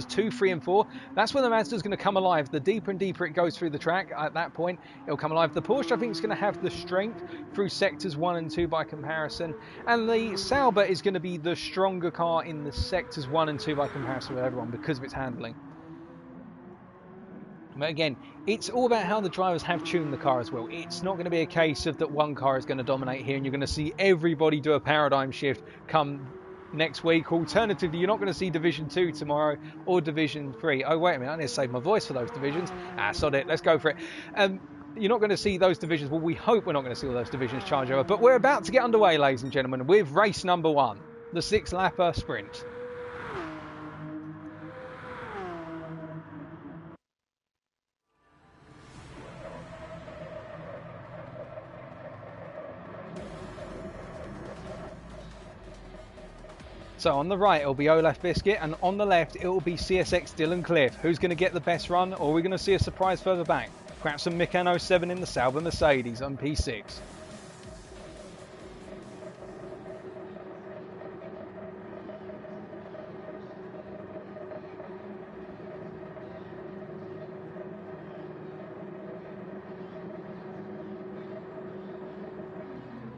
2, 3 and 4, that's when the Mazda's going to come alive. The deeper and deeper it goes through the track, at that point it'll come alive. The Porsche, I think, is going to have the strength through sectors 1 and 2 by comparison, and the Sauber is going to be the stronger car in the sectors 1 and 2 by comparison with everyone because of its handling. But again, it's all about how the drivers have tuned the car as well. It's not going to be a case of that one car is going to dominate here and you're going to see everybody do a paradigm shift come next week. Alternatively, you're not going to see Division 2 tomorrow or Division 3. Oh, wait a minute, I need to save my voice for those divisions. Sod it, let's go for it. You're not going to see those divisions. Well, we hope we're not going to see all those divisions charge over. But we're about to get underway, ladies and gentlemen, with race number 1, the 6-lapper sprint. So on the right, it'll be Olaf Biscuit, and on the left, it will be CSX Dylan Cliff. Who's going to get the best run, or are we going to see a surprise further back? Perhaps some Mikan 07 in the Sauber Mercedes on P6.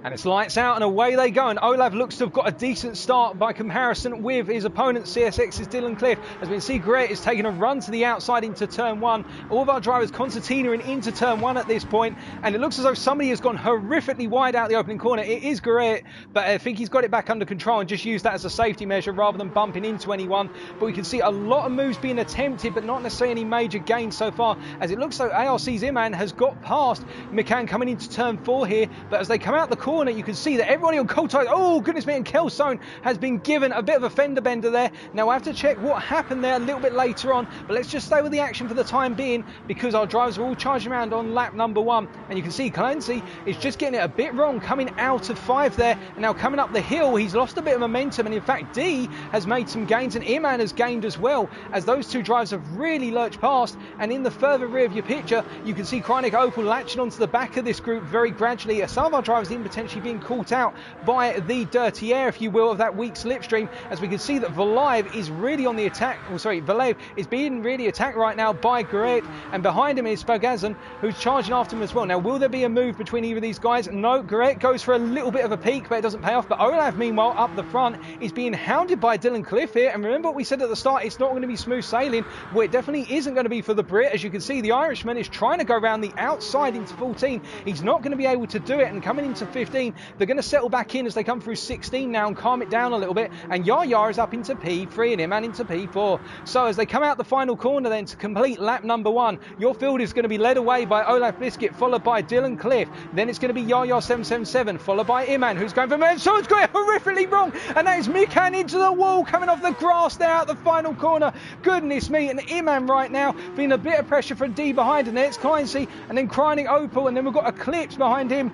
And it's lights out and away they go, and Olaf looks to have got a decent start by comparison with his opponent CSX's Dylan Cliff. As we can see, Gret is taking a run to the outside into turn 1. All of our drivers concertinaing into turn 1 at this point, and it looks as though somebody has gone horrifically wide out the opening corner. It is Gret, but I think he's got it back under control and just used that as a safety measure rather than bumping into anyone. But we can see a lot of moves being attempted, but not necessarily any major gains so far, as it looks like ARC's Iman has got past Mikan coming into turn 4 here. But as they come out the corner, you can see that everybody on cold tires, oh goodness me, and Kelsohn has been given a bit of a fender bender there. Now I have to check what happened there a little bit later on, but let's just stay with the action for the time being, because our drivers are all charging around on lap number 1, and you can see Clancy is just getting it a bit wrong coming out of 5 there, and now coming up the hill he's lost a bit of momentum, and in fact D has made some gains and Iman has gained as well, as those two drivers have really lurched past. And in the further rear of your picture you can see Krynik Opel latching onto the back of this group very gradually, as some of our drivers even potentially being caught out by the dirty air, if you will, of that weak slipstream, as we can see that Valive is really on the attack. Valive is being really attacked right now by Gret, and behind him is Spagazan, who's charging after him as well. Now, will there be a move between either of these guys? No, Gret goes for a little bit of a peak, but it doesn't pay off. But Olaf, meanwhile, up the front, is being hounded by Dylan Cliff here. And remember what we said at the start, it's not going to be smooth sailing. Well, it definitely isn't going to be for the Brit. As you can see, the Irishman is trying to go around the outside into 14. He's not going to be able to do it, and coming into 15, 15. They're going to settle back in as they come through 16 now and calm it down a little bit. And Yaya is up into P3 and Iman into P4. So as they come out the final corner then to complete lap number 1, your field is going to be led away by Olaf Biscuit, followed by Dylan Cliff. Then it's going to be Yaya 777, followed by Iman, who's going for so it's got it horrifically wrong. And that is Mikan into the wall, coming off the grass there out the final corner. Goodness me. And Iman right now feeling a bit of pressure from D behind, and then it's Kleinsee, and then Crying Opal, and then we've got Eclipse behind him.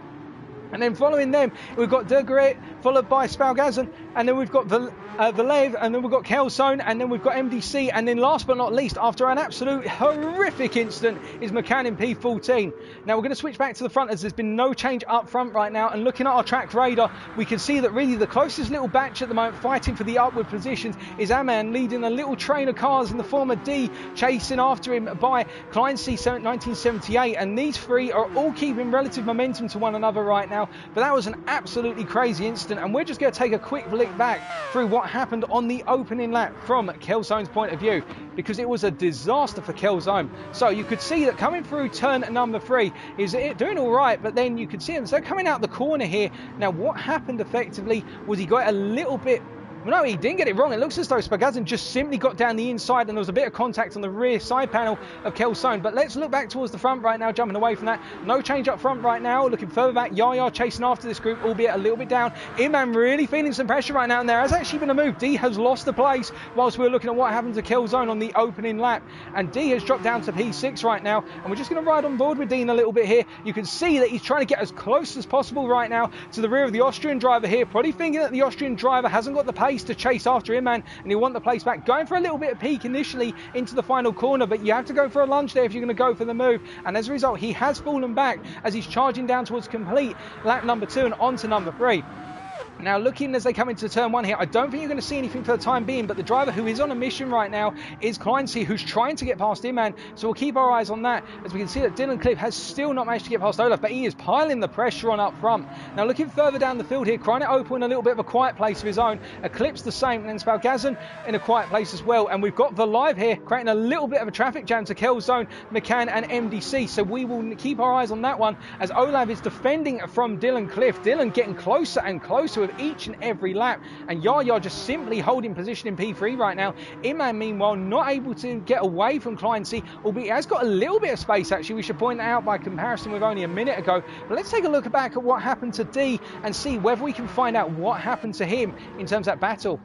And then following them, we've got De Gret, followed by Spalgazan, and then we've got Valev, and then we've got Kelzone, and then we've got MDC, and then last but not least, after an absolute horrific incident, is McCann in P14. Now we're going to switch back to the front as there's been no change up front right now, and looking at our track radar, we can see that really the closest little batch at the moment fighting for the upward positions is Aman, leading a little train of cars in the form of D, chasing after him by Kleinsee 1978, and these three are all keeping relative momentum to one another right now. But that was an absolutely crazy incident, and we're just going to take a quick look back through what happened on the opening lap from Kelzone's point of view, because it was a disaster for Kelzone. So you could see that coming through turn number 3 is doing all right, but then you could see him coming out the corner here. Now what happened effectively was he got a little bit... No, he didn't get it wrong. It looks as though Spagazin just simply got down the inside and there was a bit of contact on the rear side panel of Kelzone. But let's look back towards the front right now, jumping away from that. No change up front right now. Looking further back, Yaya chasing after this group, albeit a little bit down. Iman really feeling some pressure right now, and there has actually been a move. D has lost the place whilst we're looking at what happened to Kelzone on the opening lap. And D has dropped down to P6 right now. And we're just going to ride on board with Dean a little bit here. You can see that he's trying to get as close as possible right now to the rear of the Austrian driver here. Probably thinking that the Austrian driver hasn't got the pace to chase after him, and he'll want the place back. Going for a little bit of peak initially into the final corner, but you have to go for a lunge there if you're going to go for the move. And as a result, he has fallen back as he's charging down towards complete lap number 2 and on to number 3. Now looking as they come into turn 1 here, I don't think you're going to see anything for the time being, but the driver who is on a mission right now is Kleinsee, who's trying to get past Iman, so we'll keep our eyes on that, as we can see that Dylan Cliff has still not managed to get past Olaf, but he is piling the pressure on up front. Now looking further down the field here, Crying Opal in a little bit of a quiet place of his own, Eclipse the same, and then Spalgazan in a quiet place as well, and we've got Valive here creating a little bit of a traffic jam to Kelzone, McCann and MDC, so we will keep our eyes on that one as Olaf is defending from Dylan Cliff. Dylan getting closer and closer with each and every lap, and Yaya just simply holding position in P3 right now. Iman meanwhile not able to get away from Kleinsee, albeit he has got a little bit of space actually, we should point that out by comparison with only a minute ago. But let's take a look back at what happened to D and see whether we can find out what happened to him in terms of that battle.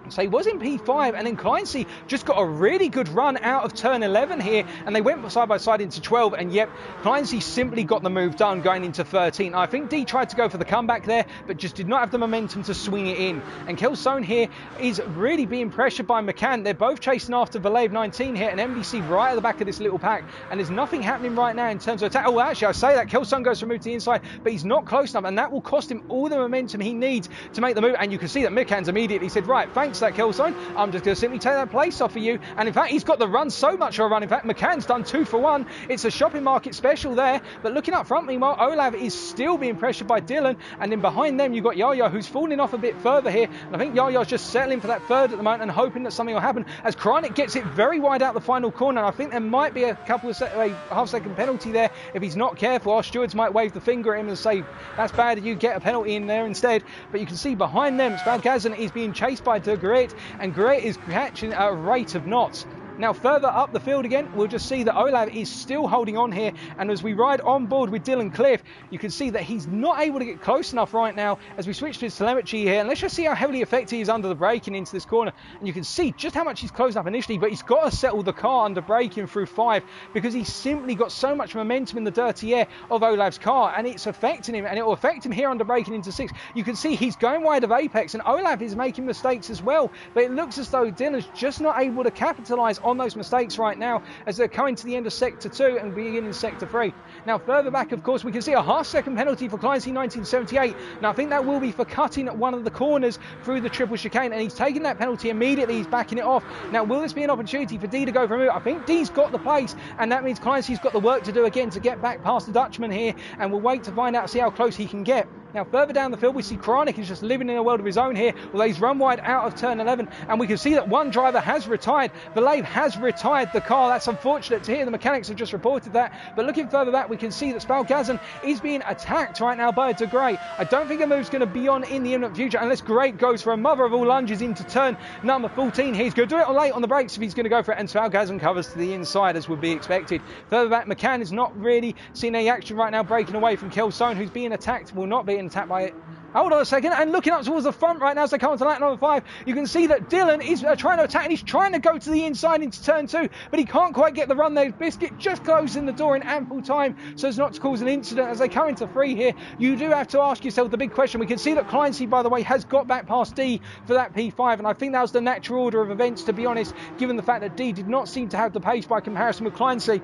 So he was in P5, and then Kleinsee just got a really good run out of turn 11 here, and they went side by side into 12, and yep, Kleinsee simply got the move done going into 13. I think D tried to go for the comeback there, but just did not have the momentum to swing it in. And Kelzone here is really being pressured by McCann. They're both chasing after Valev 19 here, and MDC right at the back of this little pack, and there's nothing happening right now in terms of attack. Oh, actually, I say that Kelzone goes for a move to the inside, but he's not close enough, and that will cost him all the momentum he needs to make the move. And you can see that McCann's immediately said, right, thanks that Kelzone, I'm just going to simply take that place off of you. And in fact, he's got the run, so much of a run. In fact, McCann's done 2 for 1. It's a shopping market special there. But looking up front, meanwhile, Olav is still being pressured by Dylan. And then behind them, you've got Yaya, who's falling off a bit further here. And I think Yaya's just settling for that third at the moment and hoping that something will happen as Krynik gets it very wide out the final corner. And I think there might be a couple of half-second penalty there if he's not careful. Our stewards might wave the finger at him and say, that's bad, you get a penalty in there instead. But you can see behind them, Spalgazan is being chased by De Gret, and Gret is catching at a rate of knots. Now further up the field again, we'll just see that Olav is still holding on here, and as we ride on board with Dylan Cliff, you can see that he's not able to get close enough right now as we switch to his telemetry here. And let's just see how heavily affected he is under the braking into this corner, and you can see just how much he's closed up initially, but he's got to settle the car under braking through 5 because he's simply got so much momentum in the dirty air of Olav's car, and it's affecting him, and it will affect him here under braking into 6. You can see he's going wide of apex, and Olav is making mistakes as well, but it looks as though Dylan's just not able to capitalise on those mistakes right now as they're coming to the end of sector 2 and beginning sector 3. Now further back, of course, we can see a half-second penalty for Kleinsee 1978. Now I think that will be for cutting one of the corners through the triple chicane, and he's taking that penalty immediately. He's backing it off. Now will this be an opportunity for D to go for a move? I think D's got the place, and that means Kleinsee's got the work to do again to get back past the Dutchman here, and we'll wait to find out, see how close he can get. Now, further down the field, we see Chronic is just living in a world of his own here, although he's run wide out of turn 11, and we can see that one driver has retired. Valave has retired the car. That's unfortunate to hear. The mechanics have just reported that. But looking further back, we can see that Spalgazan is being attacked right now by De Grey. I don't think a move's going to be on in the imminent future unless Great goes for a mother of all lunges into turn number 14. He's going to do it late on the brakes if he's going to go for it, and Spalgazan covers to the inside as would be expected. Further back, McCann is not really seeing any action right now, breaking away from Kelsohn, who's being attacked. Will not be attacked by it. Hold on a second, and looking up towards the front right now as they come onto lap number 5, you can see that Dylan is trying to attack, and he's trying to go to the inside into turn 2, but he can't quite get the run there. Biscuit just closing the door in ample time so as not to cause an incident as they come into 3 here. You do have to ask yourself the big question. We can see that Kleinsee, by the way, has got back past D for that P5, and I think that was the natural order of events, to be honest, given the fact that D did not seem to have the pace by comparison with Kleinsee.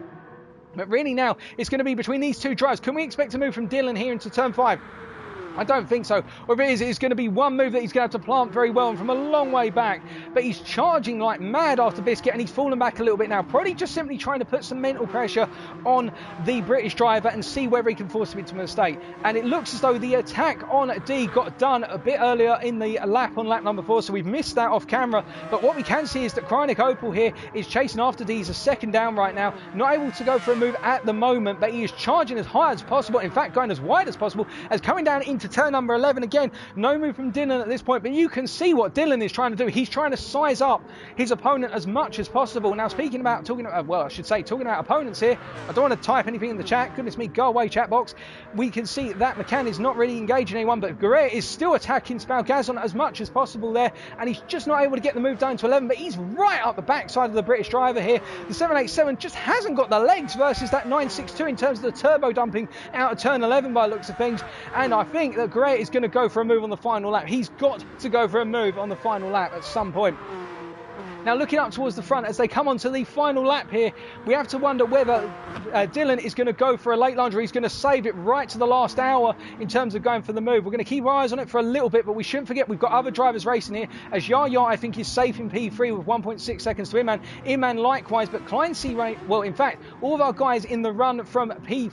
But really now, it's going to be between these two drivers. Can we expect a move from Dylan here into turn 5? I don't think so. Or if it is, it's going to be one move that he's going to have to plant very well and from a long way back. But he's charging like mad after Biscuit, and he's fallen back a little bit now. Probably just simply trying to put some mental pressure on the British driver and see whether he can force him into a mistake. And it looks as though the attack on D got done a bit earlier in the lap on lap number 4, so we've missed that off camera. But what we can see is that Chronic Opel here is chasing after D. He's a second down right now. Not able to go for a move at the moment, but he is charging as high as possible. In fact, going as wide as possible, as coming down into turn number 11 again. No move from Dylan at this point, but you can see what Dylan is trying to do. He's trying to size up his opponent as much as possible. Now, talking about opponents here, I don't want to type anything in the chat. Goodness me, go away, chat box. We can see that McCann is not really engaging anyone, but Guerrero is still attacking Spalgazan as much as possible there, and he's just not able to get the move down to 11, but he's right up the backside of the British driver here. The 787 just hasn't got the legs versus that 962 in terms of the turbo dumping out of turn 11 by the looks of things, and I think that Guerrero is going to go for a move on the final lap. He's got to go for a move on the final lap at some point. Now, looking up towards the front as they come onto the final lap here, we have to wonder whether Dylan is going to go for a late lunge or he's going to save it right to the last hour in terms of going for the move. We're going to keep our eyes on it for a little bit, but we shouldn't forget we've got other drivers racing here, as Yaya, I think, is safe in P3 with 1.6 seconds to Inman. Inman likewise, but Kleinsee, well, in fact, all of our guys in the run from P3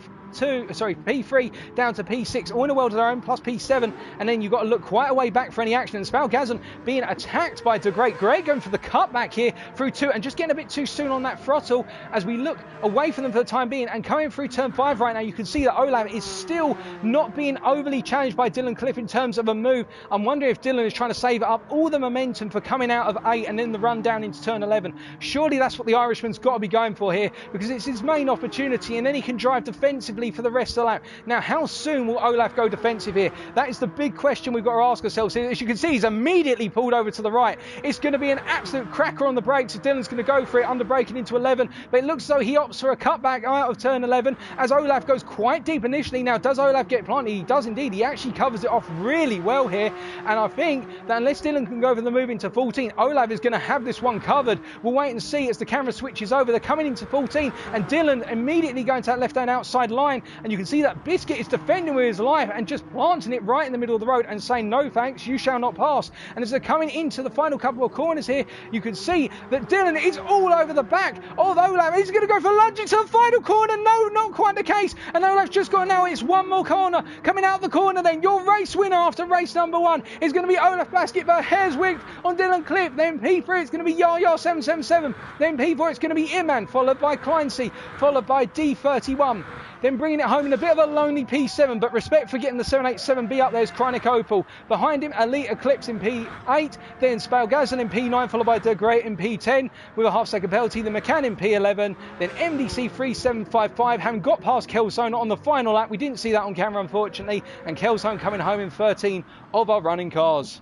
down to P6, all in a world of their own, plus P7, and then you've got to look quite a way back for any action. And Spalgazan being attacked by De Grey. Grey going for the cutback here through 2 and just getting a bit too soon on that throttle as we look away from them for the time being. And coming through turn 5 right now, you can see that Olav is still not being overly challenged by Dylan Cliff in terms of a move. I'm wondering if Dylan is trying to save up all the momentum for coming out of 8 and then the run down into turn 11. Surely that's what the Irishman's got to be going for here, because it's his main opportunity, and then he can drive defensively for the rest of the lap. Now, how soon will Olaf go defensive here? That is the big question we've got to ask ourselves here. As you can see, he's immediately pulled over to the right. It's going to be an absolute cracker on the brakes. Dylan's going to go for it, under braking into 11, but it looks as though he opts for a cutback out of turn 11 as Olaf goes quite deep initially. Now, does Olaf get planted? He does indeed. He actually covers it off really well here, and I think that unless Dylan can go for the move into 14, Olaf is going to have this one covered. We'll wait and see as the camera switches over. They're coming into 14, and Dylan immediately going to that left-hand outside line, and you can see that Biscuit is defending with his life and just planting it right in the middle of the road and saying, no thanks, you shall not pass. And as they're coming into the final couple of corners here, you can see that Dylan is all over the back of Olaf. He's going to go for lunge into the final corner. No, not quite the case. And Olaf's just got now, it's one more corner. Coming out the corner then, your race winner after race number 1 is going to be Olaf Basket, but hair's wigged on Dylan Cliff. Then P3, it's going to be Yaya 777. Then P4, it's going to be Iman, followed by Kleinsee, followed by D31. Then bringing it home in a bit of a lonely P7, but respect for getting the 787B up there is Chronic Opel. Behind him, Elite Eclipse in P8, then Spalgazan in P9, followed by De Grey in P10 with a half-second penalty. The McCann in P11, then MDC 3755, having got past Kelsohn on the final lap. We didn't see that on camera, unfortunately, and Kelsohn coming home in 13 of our running cars.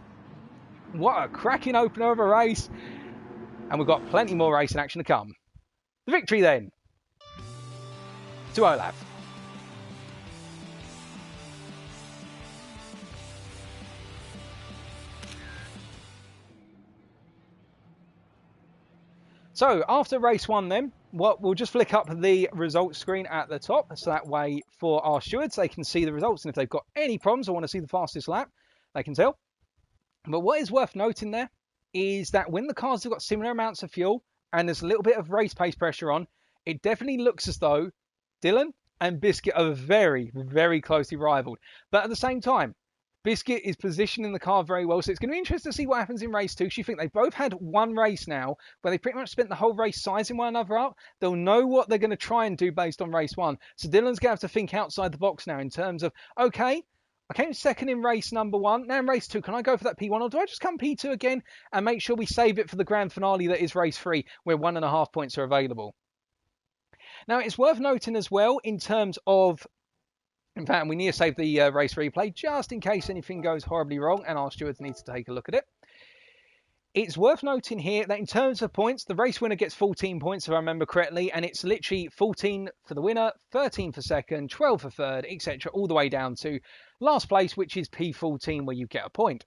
What a cracking opener of a race, and we've got plenty more racing action to come. The victory then to Olaf. So after race 1 then, we'll just flick up the results screen at the top, so that way for our stewards they can see the results, and if they've got any problems or want to see the fastest lap, they can tell. But what is worth noting there is that when the cars have got similar amounts of fuel and there's a little bit of race pace pressure on, it definitely looks as though Dylan and Biscuit are very, very closely rivaled. But at the same time, Biscuit is positioning the car very well, so it's going to be interesting to see what happens in race 2. You think they've both had one race now where they pretty much spent the whole race sizing one another up. They'll know what they're going to try and do based on race 1. So Dylan's going to have to think outside the box now in terms of, okay, I came second in race number 1. Now in race 2, can I go for that P1 or do I just come P2 again and make sure we save it for the grand finale that is race 3 where 1.5 points are available? Now it's worth noting as well in terms of, in fact, we need to save the race replay just in case anything goes horribly wrong and our stewards need to take a look at it. It's worth noting here that in terms of points, the race winner gets 14 points, if I remember correctly, and it's literally 14 for the winner, 13 for second, 12 for third, etc., all the way down to last place, which is P14, where you get a point.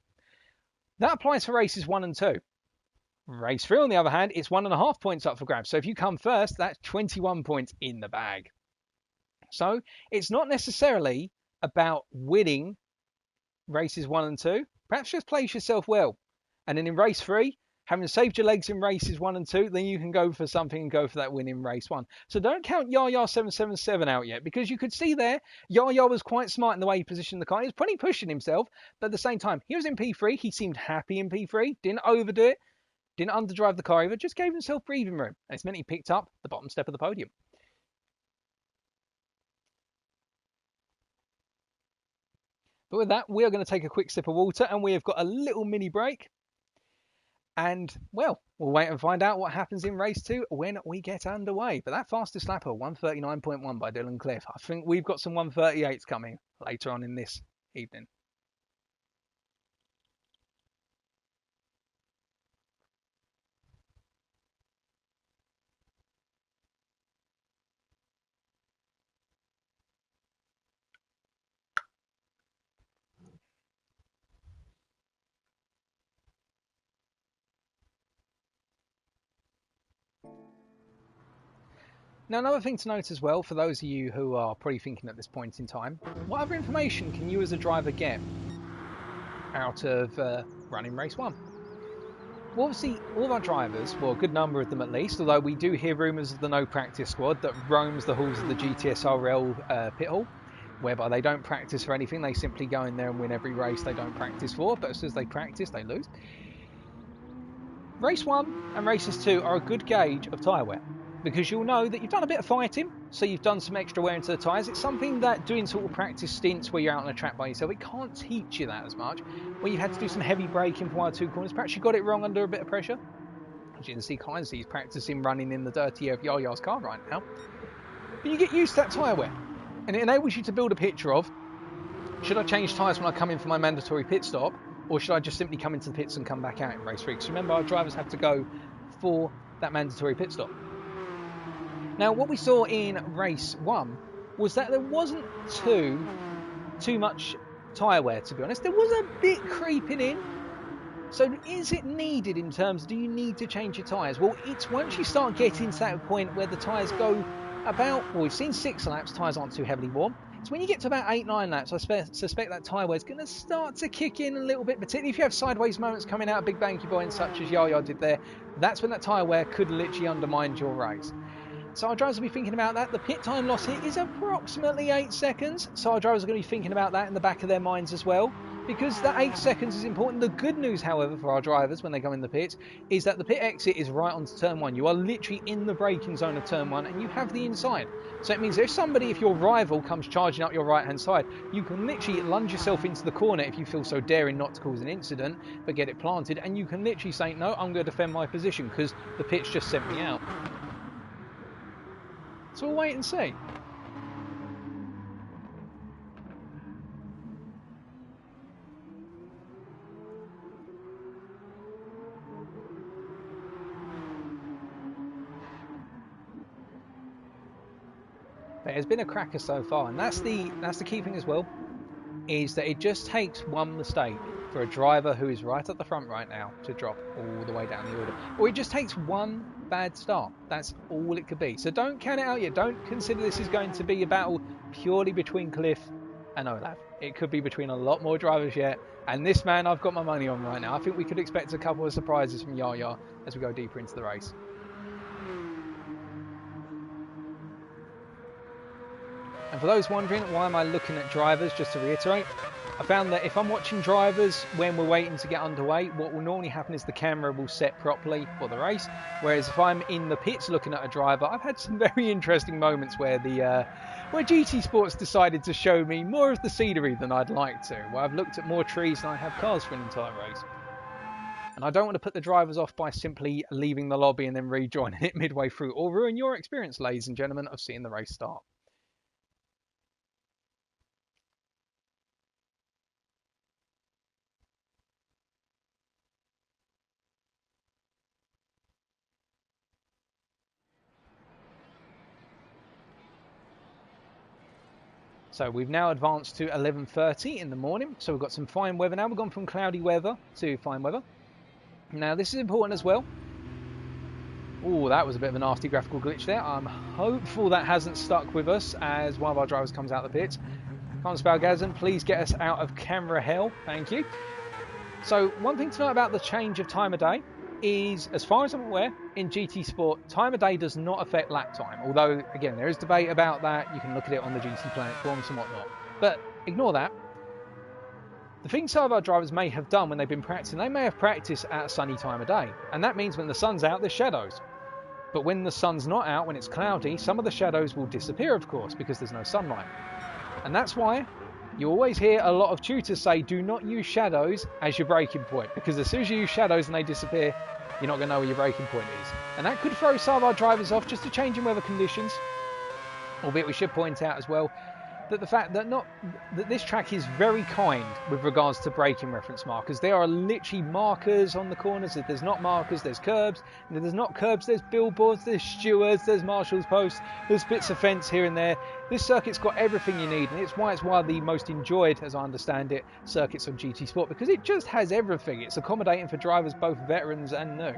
That applies for races 1 and 2. Race 3, on the other hand, it's 1.5 points up for grabs. So if you come first, that's 21 points in the bag. So it's not necessarily about winning races 1 and 2. Perhaps just place yourself well. And then in race 3, having saved your legs in races 1 and 2, then you can go for something and go for that win in race 1. So don't count Yaya777 out yet, because you could see there, Yaya was quite smart in the way he positioned the car. He was pretty pushing himself, but at the same time, he was in P3. He seemed happy in P3, didn't overdo it, didn't underdrive the car either, just gave himself breathing room. And it's meant he picked up the bottom step of the podium. But with that, we are going to take a quick sip of water, and we have got a little mini break. And, well, we'll wait and find out what happens in race 2 when we get underway. But that fastest lapper, 139.1 by Dylan Cliff. I think we've got some 138s coming later on in this evening. Now, another thing to note as well, for those of you who are probably thinking at this point in time, what other information can you as a driver get out of running race 1? Well, obviously, all of our drivers, well, a good number of them at least, although we do hear rumours of the no practice squad that roams the halls of the GTSRL pit hall, whereby they don't practice for anything, they simply go in there and win every race they don't practice for, but as soon as they practice, they lose. Race 1 and races 2 are a good gauge of tyre wear, because you'll know that you've done a bit of fighting, so you've done some extra wear into the tyres. It's something that doing sort of practice stints where you're out on a track by yourself, it can't teach you that as much. Where you've had to do some heavy braking for 1 or 2 corners, perhaps you got it wrong under a bit of pressure. As you can see, Clancy's practicing running in the dirty air of Yaya's car right now. But you get used to that tyre wear, and it enables you to build a picture of, should I change tyres when I come in for my mandatory pit stop, or should I just simply come into the pits and come back out in race 3? Because remember, our drivers have to go for that mandatory pit stop. Now, what we saw in race 1 was that there wasn't too much tyre wear, to be honest. There was a bit creeping in. So is it needed in terms, do you need to change your tyres? Well, it's once you start getting to that point where the tyres go about, well, we've seen 6 laps, tyres aren't too heavily warm. So when you get to about 8-9 laps, I suspect that tyre wear is going to start to kick in a little bit, particularly if you have sideways moments coming out of Big Banky Boy, such as Yaya did there. That's when that tyre wear could literally undermine your race. So our drivers will be thinking about that. The pit time loss here is approximately 8 seconds. So our drivers are going to be thinking about that in the back of their minds as well, because that 8 seconds is important. The good news, however, for our drivers when they go in the pits is that the pit exit is right onto turn 1. You are literally in the braking zone of turn 1 and you have the inside. So it means if your rival comes charging up your right hand side, you can literally lunge yourself into the corner if you feel so daring not to cause an incident, but get it planted, and you can literally say, no, I'm going to defend my position because the pit's just sent me out. So we'll wait and see. There's been a cracker so far, and that's the key thing as well, is that it just takes one mistake for a driver who is right at the front right now to drop all the way down the order. Or it just takes one bad start. That's all it could be. So don't count it out yet. Don't consider this is going to be a battle purely between Cliff and Olaf. It could be between a lot more drivers yet. And this man I've got my money on right now. I think we could expect a couple of surprises from Yaya as we go deeper into the race. And for those wondering, why am I looking at drivers, just to reiterate, I found that if I'm watching drivers when we're waiting to get underway, what will normally happen is the camera will set properly for the race. Whereas if I'm in the pits looking at a driver, I've had some very interesting moments where where GT Sports decided to show me more of the scenery than I'd like to. Where I've looked at more trees than I have cars for an entire race. And I don't want to put the drivers off by simply leaving the lobby and then rejoining it midway through, or ruin your experience, ladies and gentlemen, of seeing the race start. So we've now advanced to 11:30 in the morning. So we've got some fine weather now. We've gone from cloudy weather to fine weather. Now this is important as well. Oh, that was a bit of a nasty graphical glitch there. I'm hopeful that hasn't stuck with us as one of our drivers comes out the pits. Come on, Spalgazan, please get us out of camera hell. Thank you. So one thing to note about the change of time of day is, as far as I'm aware, in GT Sport, time of day does not affect lap time. Although, again, there is debate about that. You can look at it on the GT Planet forums and whatnot. But ignore that. The thing some of our drivers may have done when they've been practicing, they may have practiced at a sunny time of day. And that means when the sun's out, there's shadows. But when the sun's not out, when it's cloudy, some of the shadows will disappear, of course, because there's no sunlight. And that's why you always hear a lot of tutors say, do not use shadows as your braking point, because as soon as you use shadows and they disappear, you're not going to know where your braking point is. And that could throw some of our drivers off, just a change in weather conditions. Albeit we should point out as well that the fact that this track is very kind with regards to braking reference markers. There are literally markers on the corners. If there's not markers, there's curbs. And if there's not curbs, there's billboards, there's stewards, there's marshal's posts, there's bits of fence here and there. This circuit's got everything you need, and it's why one of the most enjoyed, as I understand it, circuits on GT Sport, because it just has everything. It's accommodating for drivers, both veterans and new.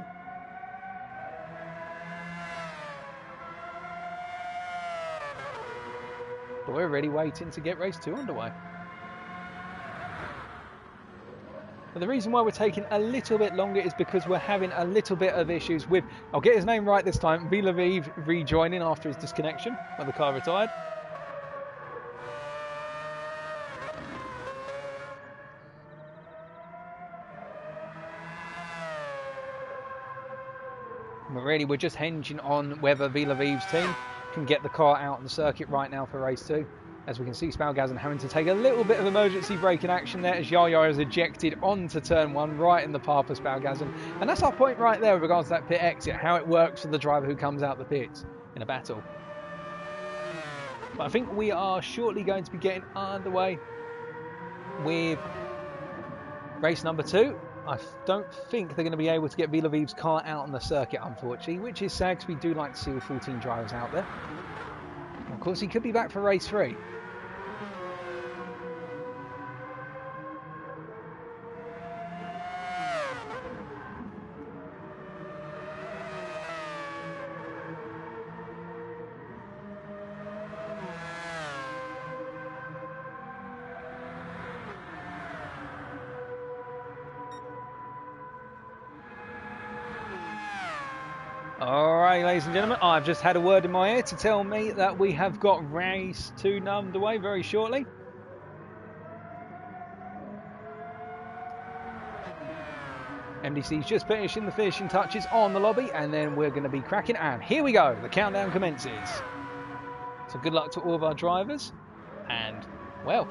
But we're really waiting to get race 2 underway. But the reason why we're taking a little bit longer is because we're having a little bit of issues with, I'll get his name right this time, GTSRL rejoining after his disconnection when the car retired. But really we're just hinging on whether GTSRL's team can get the car out on the circuit right now for race 2. As we can see, Spalgazan having to take a little bit of emergency braking action there as Yaya is ejected onto turn 1 right in the path of Spalgazan. And that's our point right there with regards to that pit exit, how it works for the driver who comes out the pits in a battle. But I think we are shortly going to be getting underway with race number 2. I don't think they're going to be able to get GTSRL's car out on the circuit, unfortunately, which is sad because we do like to see all 14 drivers out there. And of course, he could be back for race 3. Alright, ladies and gentlemen, I've just had a word in my ear to tell me that we have got race 2 underway very shortly. MDC's just finishing the finishing touches on the lobby, and then we're going to be cracking, and here we go, the countdown commences. So good luck to all of our drivers, and well,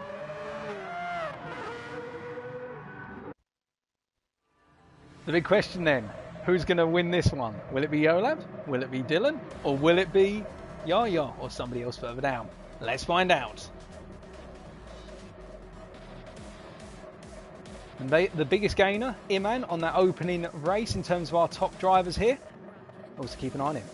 the big question then, who's going to win this one? Will it be Yolab? Will it be Dylan? Or will it be Yaya or somebody else further down? Let's find out. And the biggest gainer, Iman, on that opening race in terms of our top drivers here. Also keep an eye on him.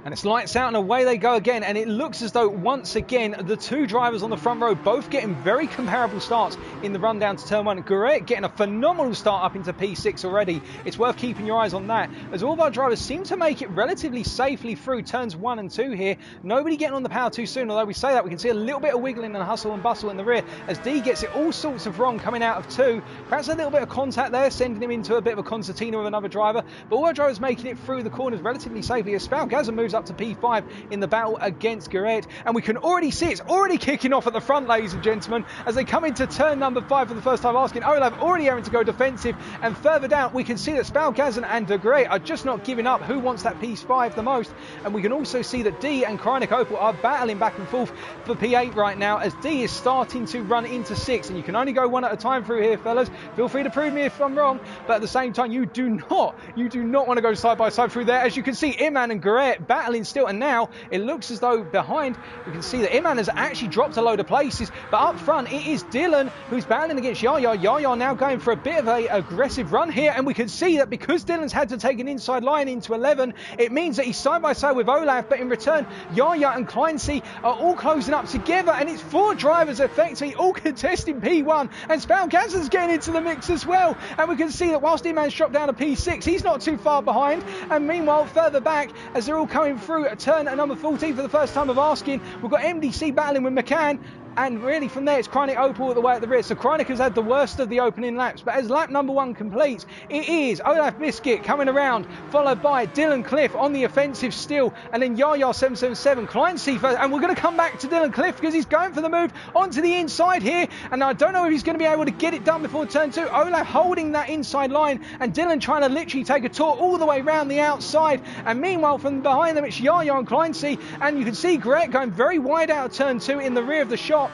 And it's lights out and away they go again, and it looks as though once again the two drivers on the front row both getting very comparable starts in the run down to turn 1. Guret getting a phenomenal start up into P6 already. It's worth keeping your eyes on that, as all of our drivers seem to make it relatively safely through turns 1 and 2 here. Nobody getting on the power too soon, although we say that we can see a little bit of wiggling and hustle and bustle in the rear as D gets it all sorts of wrong coming out of 2. Perhaps a little bit of contact there, sending him into a bit of a concertina with another driver, but all our drivers making it through the corners relatively safely as Spalgazza moves up to P5 in the battle against Guret, and we can already see it's already kicking off at the front, ladies and gentlemen, as they come into turn number 5 for the first time asking. Olaf already having to go defensive, and further down we can see that Spalgazza and De Guret are just not giving up who wants that P5 the most, and we can also see that D and Kreinik Opel are battling back and forth for P8 right now as D is starting to run into 6, and you can only go one at a time through here, fellas. Feel free to prove me if I'm wrong, but at the same time you do not want to go side by side through there, as you can see Iman and Guret battling still, and now it looks as though behind we can see that Iman has actually dropped a load of places, but up front it is Dylan who's battling against Yaya. Yaya now going for a bit of a aggressive run here, and we can see that because Dylan's had to take an inside line into 11, it means that he's side by side with Olaf, but in return Yaya and Kleinsee are all closing up together, and it's 4 drivers effectively all contesting P1, and Spalgazza's getting into the mix as well, and we can see that whilst Iman's dropped down to P6 he's not too far behind, and meanwhile further back as they're all coming through at turn number 14 for the first time of asking, we've got MDC battling with McCann, and really from there it's Kreinik Opel all the way at the rear. So Kreinik has had the worst of the opening laps, but as lap number 1 completes, it is Olaf Biscuit coming around, followed by Dylan Cliff on the offensive still, and then Yaya 777, Kleinsee first, and we're going to come back to Dylan Cliff because he's going for the move onto the inside here, and I don't know if he's going to be able to get it done before turn 2. Olaf holding that inside line, and Dylan trying to literally take a tour all the way around the outside, and meanwhile from behind them it's Yaya and Kleinsee, and you can see Guret going very wide out of turn 2 in the rear of the shop.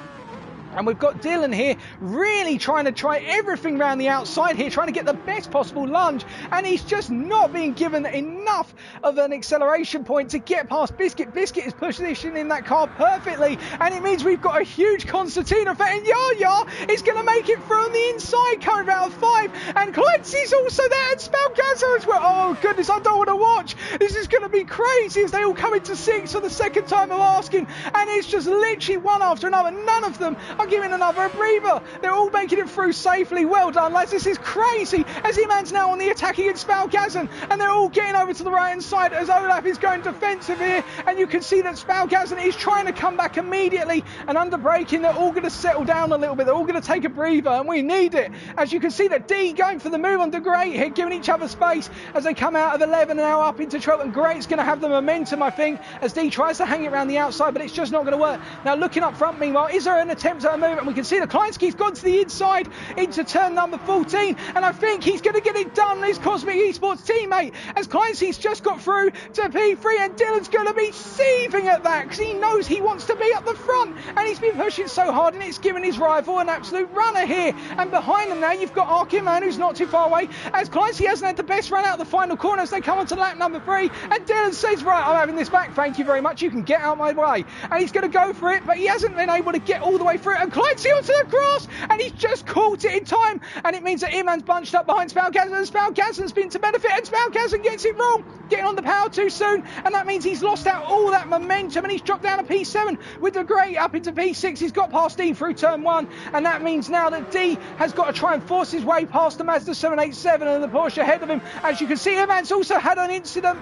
And we've got Dylan here really trying to try everything around the outside here, trying to get the best possible lunge, and he's just not being given enough of an acceleration point to get past Biscuit. Biscuit is positioning that car perfectly, and it means we've got a huge concertina effect, and Yaya is going to make it through on the inside, coming out of 5, and Clancy's also there, and Spalgazza as well. Oh goodness, I don't want to watch. This is going to be crazy as they all come into 6 for the second time of asking, and it's just literally one after another. None of them are giving another a breather. They're all making it through safely. Well done, lads. This is crazy as Iman's now on the attack against Spalgazza, and they're all getting over to the right hand side as Olaf is going defensive here, and you can see that Spalgazza is trying to come back immediately, and under braking they're all going to settle down a little bit. They're all going to take a breather, and we need it. As you can see that D going for the move on De Guret here, giving each other space as they come out of 11 and now up into 12, and Great's going to have the momentum, I think, as D tries to hang it around the outside, but it's just not going to work. Now looking up front meanwhile, is there an attempt at a move? And we can see that Kleinsky's gone to the inside into turn number 14, and I think he's going to get it done, his Cosmic Esports teammate, as Kleinsky's just got through to P3, and Dylan's going to be seething at that because he knows he wants to be up the front, and he's been pushing so hard, and it's given his rival an absolute runner here. And behind them now you've got Arkiman, who's not too far away, as Kleinsky hasn't had the best run out of the final corner as they come onto lap number 3, and Dylan says, right, I'm having this back, thank you very much, you can get out my way, and he's going to go for it, but he hasn't been able to get all the way through it, and Kleinsky onto the grass, and he's just caught it in time, and it means that Iman's bunched up behind Spalgazza, and Spalgazza's been to benefit, and Spalgazza gets it wrong, getting on the power too soon, and that means he's lost out all that momentum, and he's dropped down to P7 with the Grey up into P6. He's got past D through turn 1, and that means now that D has got to try and force his way past the Mazda 787 and the Porsche ahead of him. As you can see, Iman's also had an incident,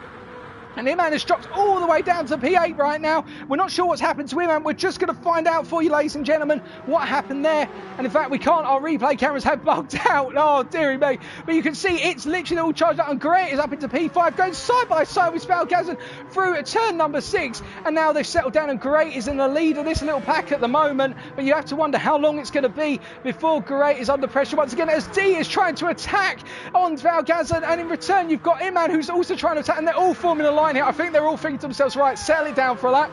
and Iman has dropped all the way down to P8 right now. We're not sure what's happened to Iman. We're just going to find out for you, ladies and gentlemen, what happened there. And in fact, we can't. Our replay cameras have bugged out. Oh, dearie me. But you can see it's literally all charged up. And Grant is up into P5, going side by side with Spalgazza through turn number 6. And now they've settled down, and Grant is in the lead of this little pack at the moment. But you have to wonder how long it's going to be before Grant is under pressure once again, as D is trying to attack on Spalgazza. And in return, you've got Iman, who's also trying to attack. And they're all forming a line here. I think they're all thinking to themselves, right, settle it down for a lap.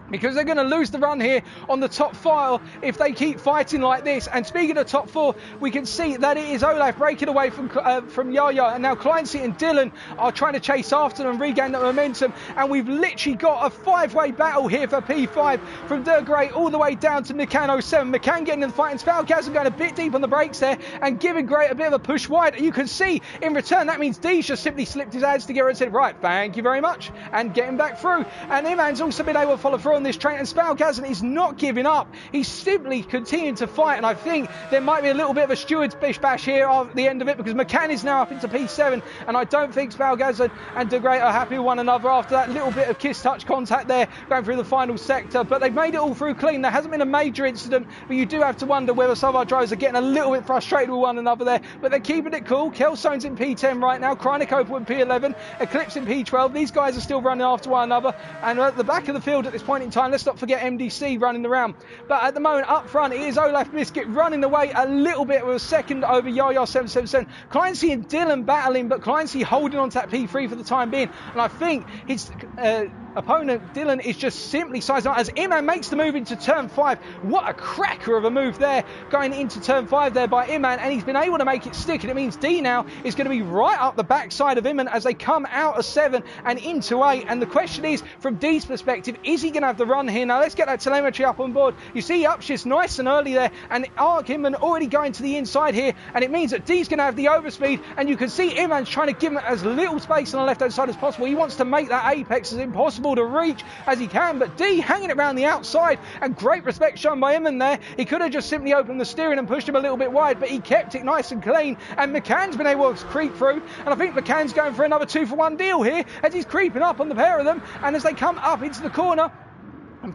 because they're going to lose the run here on the top 4 if they keep fighting like this. And speaking of top 4, we can see that it is Olaf breaking away from Yaya, and now Clancy and Dylan are trying to chase after them and regain that momentum, and we've literally got a 5-way battle here for P5 from De Grey all the way down to McCann 07. McCann getting in the fight, and Spalgasm going a bit deep on the brakes there and giving Gray a bit of a push wide. You can see in return that means D's just simply slipped his hands together and said, right, thank you very much, and getting back through. And Iman's also been able to follow through on this train, and Spalgasm is not giving up. He's simply continuing to fight, and I think there might be a little bit of a steward's bish bash here at the end of it, because McCann is now up into P7, and I don't think Spalgasm and De Grey are happy with one another after that little bit of kiss touch contact there going through the final sector. But they've made it all through clean. There hasn't been a major incident, but you do have to wonder whether some of our drivers are getting a little bit frustrated with one another there, but they're keeping it cool. Kelsone's in P10 right now, Kreinikoper in P11, Eclipse in P12. These guys are still running after one another, and at the back of the field at this point in time, let's not forget MDC running around. But at the moment up front, it is Olaf Biscuit running away a little bit with a second over Yaya 777. Clancy and Dylan battling, but Clancy holding on to that P3 for the time being, and I think his opponent Dylan is just simply sizing up as Iman makes the move into turn 5. What a cracker of a move there going into turn 5 there by Iman, and he's been able to make it stick, and it means D now is going to be right up the backside of Iman as they come out of 7 and into 8. And the question is, from D's perspective, is he going to have the run here? Now let's get that telemetry up on board. You see upshifts nice and early there, and Ark Iman already going to the inside here, and it means that D's going to have the overspeed, and you can see Iman's trying to give him as little space on the left hand side as possible. He wants to make that apex as impossible to reach as he can, but D hanging it around the outside, and great respect shown by Iman there. He could have just simply opened the steering and pushed him a little bit wide, but he kept it nice and clean, and McCann's been able to creep through, and I think McCann's going for another 2-for-1 deal here as he's creeping up on the pair of them. And as they come up into the corner,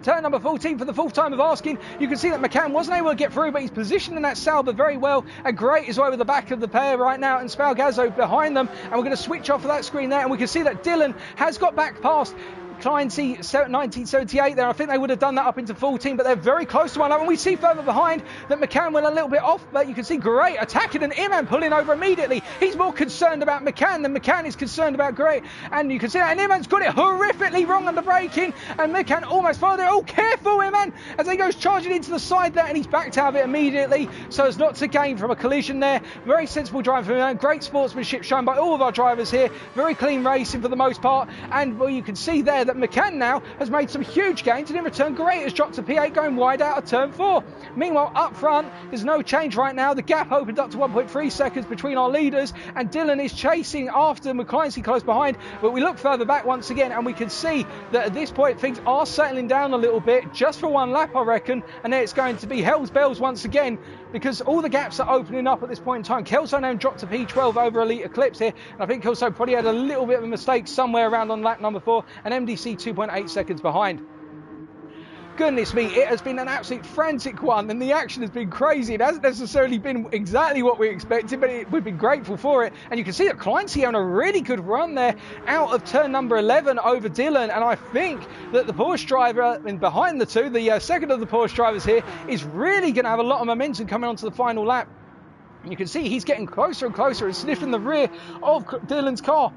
turn number 14 for the 4th time of asking, you can see that McCann wasn't able to get through, but he's positioning that Sauber very well, and Great is over the back of the pair right now, and Spalgazzo behind them, and we're going to switch off of that screen there, and we can see that Dylan has got back past Clancy 1978 there. I think they would have done that up into 14, but they're very close to one another. And we see further behind that McCann went a little bit off, but you can see Gray attacking and Iman pulling over immediately. He's more concerned about McCann than McCann is concerned about Gray, and you can see that, and Iman's got it horrifically wrong on the braking, and McCann almost followed it. Oh, careful Iman, as he goes charging into the side there, and he's backed out of it immediately so as not to gain from a collision there. Very sensible driving from Iman, great sportsmanship shown by all of our drivers here, very clean racing for the most part. And well, you can see there that McCann now has made some huge gains, and in return Gray has dropped to P8 going wide out of turn 4. Meanwhile up front there's no change right now. The gap opened up to 1.3 seconds between our leaders, and Dylan is chasing after McClancy close behind, but we look further back once again and we can see that at this point things are settling down a little bit, just for one lap I reckon, and then it's going to be hell's bells once again because all the gaps are opening up at this point in time. Kelso now dropped to P12 over Elite Eclipse here, and I think Kelso probably had a little bit of a mistake somewhere around on lap number 4, and MDC 2.8 seconds behind. Goodness me, it has been an absolute frantic one, and the action has been crazy. It hasn't necessarily been exactly what we expected, but we've been grateful for it. And you can see that Clancy on a really good run there out of turn number 11 over Dylan, and I think that the Porsche driver in behind the two, the second of the Porsche drivers here, is really going to have a lot of momentum coming onto the final lap. And you can see he's getting closer and closer and sniffing the rear of Dylan's car.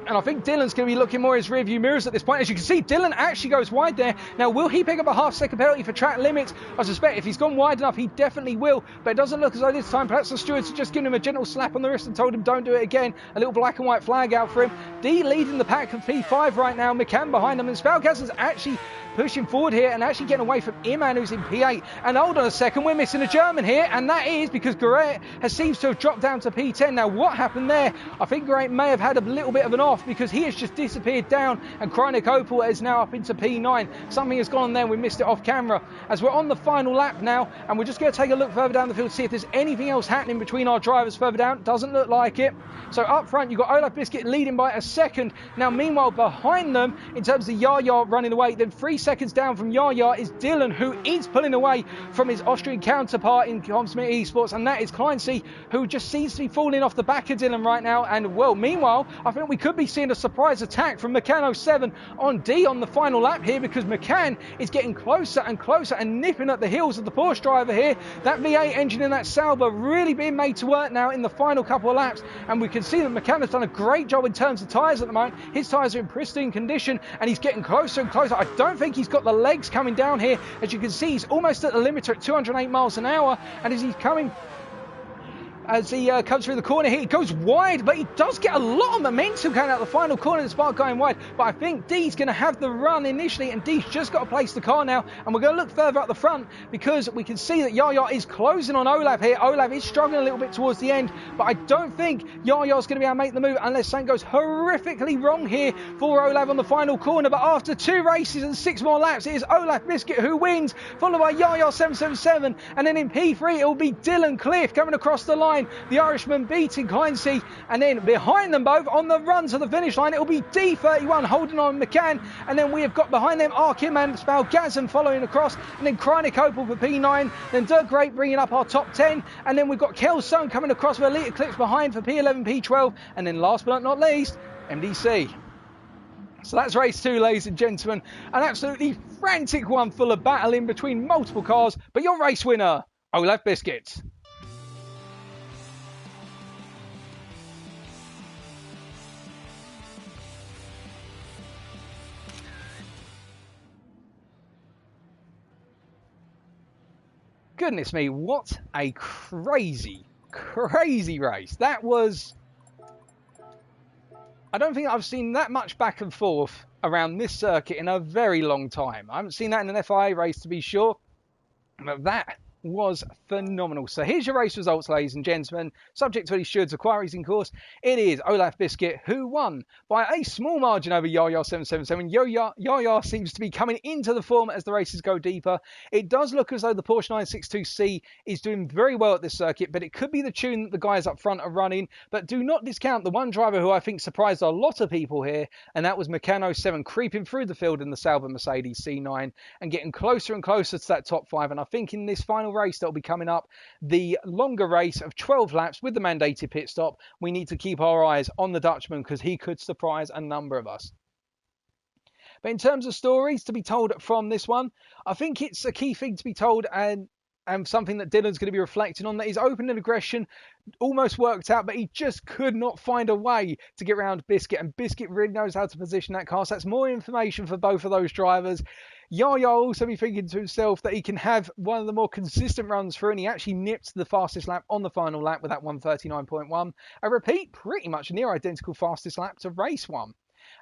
And I think Dylan's going to be looking more at his rear view mirrors at this point. As you can see, Dylan actually goes wide there. Now, will he pick up a half-second penalty for track limits? I suspect if he's gone wide enough, he definitely will. But it doesn't look as though this time. Perhaps the stewards have just given him a gentle slap on the wrist and told him don't do it again. A little black and white flag out for him. D leading the pack of P5 right now. McCann behind him. And Spalgassen's actually pushing forward here and actually getting away from Iman, who's in P8. And hold on a second, we're missing a German here, and that is because Garet seems to have dropped down to P10. Now, what happened there? I think Garet may have had a little bit of an off because he has just disappeared down, and Chronic Opal is now up into P9. Something has gone on there, we missed it off camera. As we're on the final lap now, and we're just going to take a look further down the field to see if there's anything else happening between our drivers further down. Doesn't look like it. So up front, you've got Olaf Biscuit leading by a second. Now, meanwhile, behind them, in terms of Yaya running away, then 3 seconds down from Yaya is Dylan, who is pulling away from his Austrian counterpart in Comsmith Esports, and that is Clancy, who just seems to be falling off the back of Dylan right now. And, well, meanwhile, I think we could be seeing a surprise attack from McCann 07 on D on the final lap here, because McCann is getting closer and closer and nipping at the heels of the Porsche driver here. That V8 engine in that Sauber really being made to work now in the final couple of laps, and we can see that McCann has done a great job in terms of tyres at the moment. His tyres are in pristine condition, and he's getting closer and closer. I don't think think he's got the legs coming down here. As you can see, he's almost at the limiter at 208 miles an hour. And as he comes through the corner here, he goes wide, but he does get a lot of momentum going out the final corner despite going wide. But I think D's going to have the run initially, and D's just got to place the car now. And we're going to look further up the front because we can see that Yaya is closing on Olav here. Olav is struggling a little bit towards the end, but I don't think Yaya's going to be able to make the move unless something goes horrifically wrong here for Olav on the final corner. But after 2 races and 6 more laps, it is Olav Biscuit who wins, followed by Yaya 777, and then in P3 it will be Dylan Cliff coming across the line. The Irishman beating Heinze, and then behind them both on the run to the finish line, it will be D31 holding on McCann, and then we have got behind them Arkim and Spalgazan following across, and then Krynik Opel for P9, then Dirk Great bringing up our top 10, and then we've got Kelson coming across with Elite Eclipse behind for P11, P12, and then last but not least, MDC. So that's race 2, ladies and gentlemen, an absolutely frantic one full of battle in between multiple cars, but your race winner, Olav Biscuit. Goodness me, what a crazy race. That was... I don't think I've seen that much back and forth around this circuit in a very long time. I haven't seen that in an FIA race to be sure, but that was phenomenal. So here's your race results, ladies and gentlemen. Subject to any shoulds or queries, in course. It is Olav Biscuit who won by a small margin over Yaya 777. Yaya seems to be coming into the form as the races go deeper. It does look as though the Porsche 962C is doing very well at this circuit, but it could be the tune that the guys up front are running. But do not discount the one driver who I think surprised a lot of people here, and that was Meccano 7 creeping through the field in the Sauber Mercedes C9 and getting closer and closer to that top 5. And I think in this final race that will be coming up, the longer race of 12 laps with the mandated pit stop, we need to keep our eyes on the Dutchman because he could surprise a number of us. But in terms of stories to be told from this one, I think it's a key thing to be told, and something that Dylan's going to be reflecting on, that his opening aggression almost worked out, but he just could not find a way to get around Biscuit, and Biscuit really knows how to position that car, so that's more information for both of those drivers. Yaya will also be thinking to himself that he can have one of the more consistent runs through, and he actually nipped the fastest lap on the final lap with that 1:39.1. A repeat, pretty much near identical fastest lap to race 1.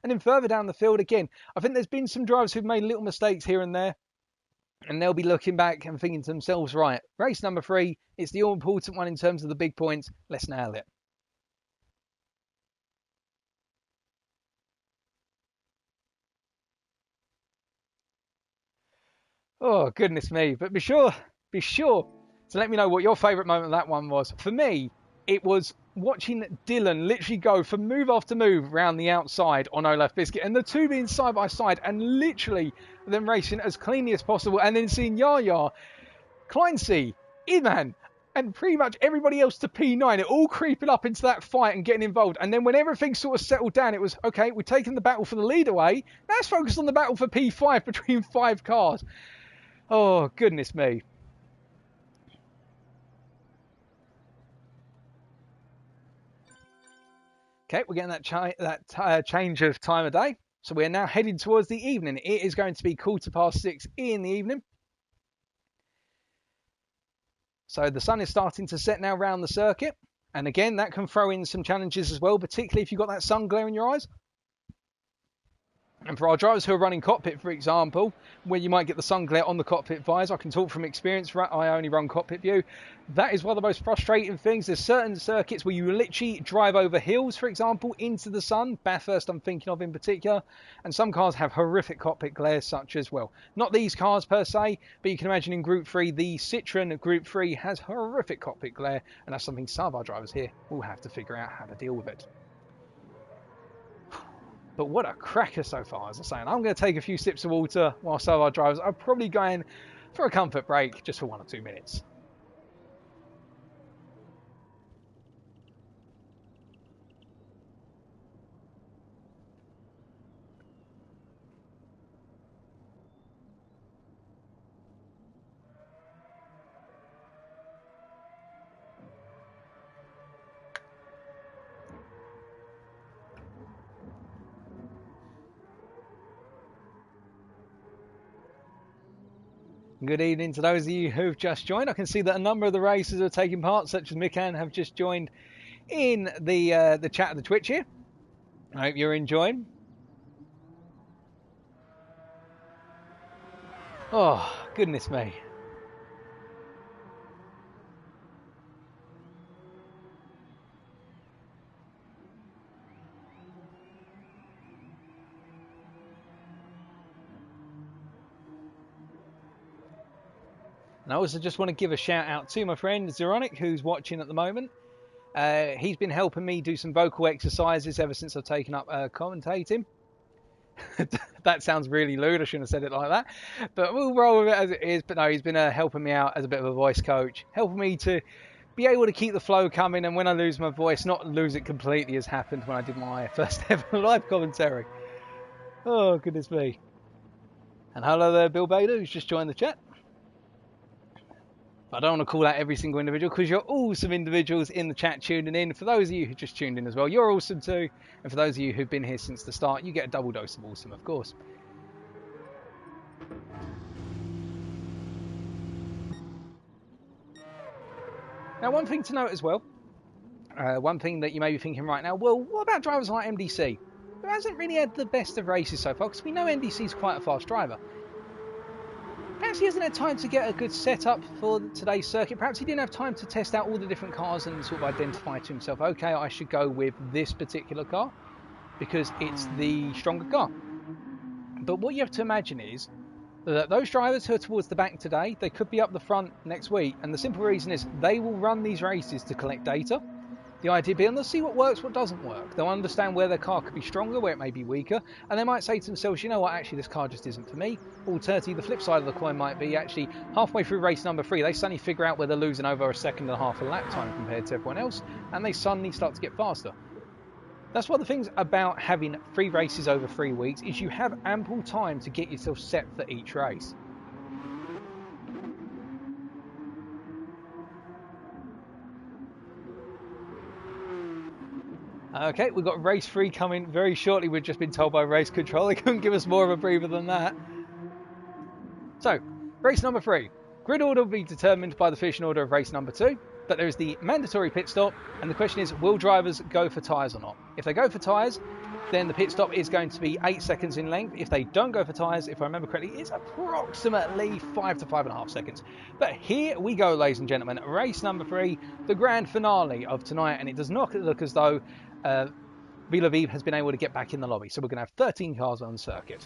And then further down the field, again, I think there's been some drivers who've made little mistakes here and there, and they'll be looking back and thinking to themselves, right, race number 3, it's the all-important one in terms of the big points, let's nail it. Oh, goodness me. But be sure to let me know what your favourite moment of that one was. For me, it was watching Dylan literally go from move after move around the outside on Olav Biscuit, and the two being side by side and literally them racing as cleanly as possible, and then seeing Yaya, Kleinse, Iman, and pretty much everybody else to P9, it all creeping up into that fight and getting involved. And then when everything sort of settled down, it was, okay, we've taken the battle for the lead away, now let's focus on the battle for P5 between 5 cars. Oh, goodness me. Okay, we're getting that change of time of day. So we're now heading towards the evening. It is going to be 6:15 in the evening. So the sun is starting to set now around the circuit. And again, that can throw in some challenges as well, particularly if you've got that sun glare in your eyes. And for our drivers who are running cockpit, for example, where you might get the sun glare on the cockpit visor, I can talk from experience, I only run cockpit view. That is one of the most frustrating things. There's certain circuits where you literally drive over hills, for example, into the sun. Bathurst I'm thinking of in particular. And some cars have horrific cockpit glare such as well. Not these cars per se, but you can imagine in Group 3, the Citroen Group 3 has horrific cockpit glare. And that's something some of our drivers here will have to figure out how to deal with it. But what a cracker so far, as I say. And I'm going to take a few sips of water while some of our drivers are probably going for a comfort break just for 1 or 2 minutes. Good evening to those of you who've just joined. I can see that a number of the racers are taking part, such as Mikan, have just joined in the chat of the Twitch here. I hope you're enjoying. Oh, goodness me. And I also just want to give a shout out to my friend Zeronic, who's watching at the moment. He's been helping me do some vocal exercises ever since I've taken up commentating. That sounds really lewd. I shouldn't have said it like that. But we'll roll with it as it is. But no, he's been helping me out as a bit of a voice coach, helping me to be able to keep the flow coming, and when I lose my voice, not lose it completely, as happened when I did my first ever live commentary. Oh, goodness me. And hello there, Bill Bader, who's just joined the chat. I don't want to call out every single individual because you're awesome individuals in the chat tuning in. For those of you who just tuned in as well, you're awesome too. And for those of you who've been here since the start, you get a double dose of awesome, of course. Now, one thing to note as well, one thing that you may be thinking right now, well, what about drivers like MDC, who hasn't really had the best of races so far? Because we know MDC is quite a fast driver. Perhaps he hasn't had time to get a good setup for today's circuit. Perhaps he didn't have time to test out all the different cars and sort of identify to himself, okay, I should go with this particular car because it's the stronger car. But what you have to imagine is that those drivers who are towards the back today, they could be up the front next week. And the simple reason is they will run these races to collect data. The idea being they'll see what works, what doesn't work. They'll understand where their car could be stronger, where it may be weaker, and they might say to themselves, you know what, actually this car just isn't for me. Alternatively, the flip side of the coin might be actually halfway through race number 3, they suddenly figure out where they're losing over a second and a half a lap time compared to everyone else, and they suddenly start to get faster. That's one of the things about having 3 races over 3 weeks is you have ample time to get yourself set for each race. Okay, we've got race 3 coming very shortly. We've just been told by race control. They couldn't give us more of a breather than that. So, race number 3. Grid order will be determined by the finishing order of race number 2. But there is the mandatory pit stop. And the question is, will drivers go for tyres or not? If they go for tyres, then the pit stop is going to be 8 seconds in length. If they don't go for tyres, if I remember correctly, it's approximately 5 to 5.5 seconds. But here we go, ladies and gentlemen. Race number 3, the grand finale of tonight. And it does not look as though EU-Div has been able to get back in the lobby. So we're going to have 13 cars on circuit.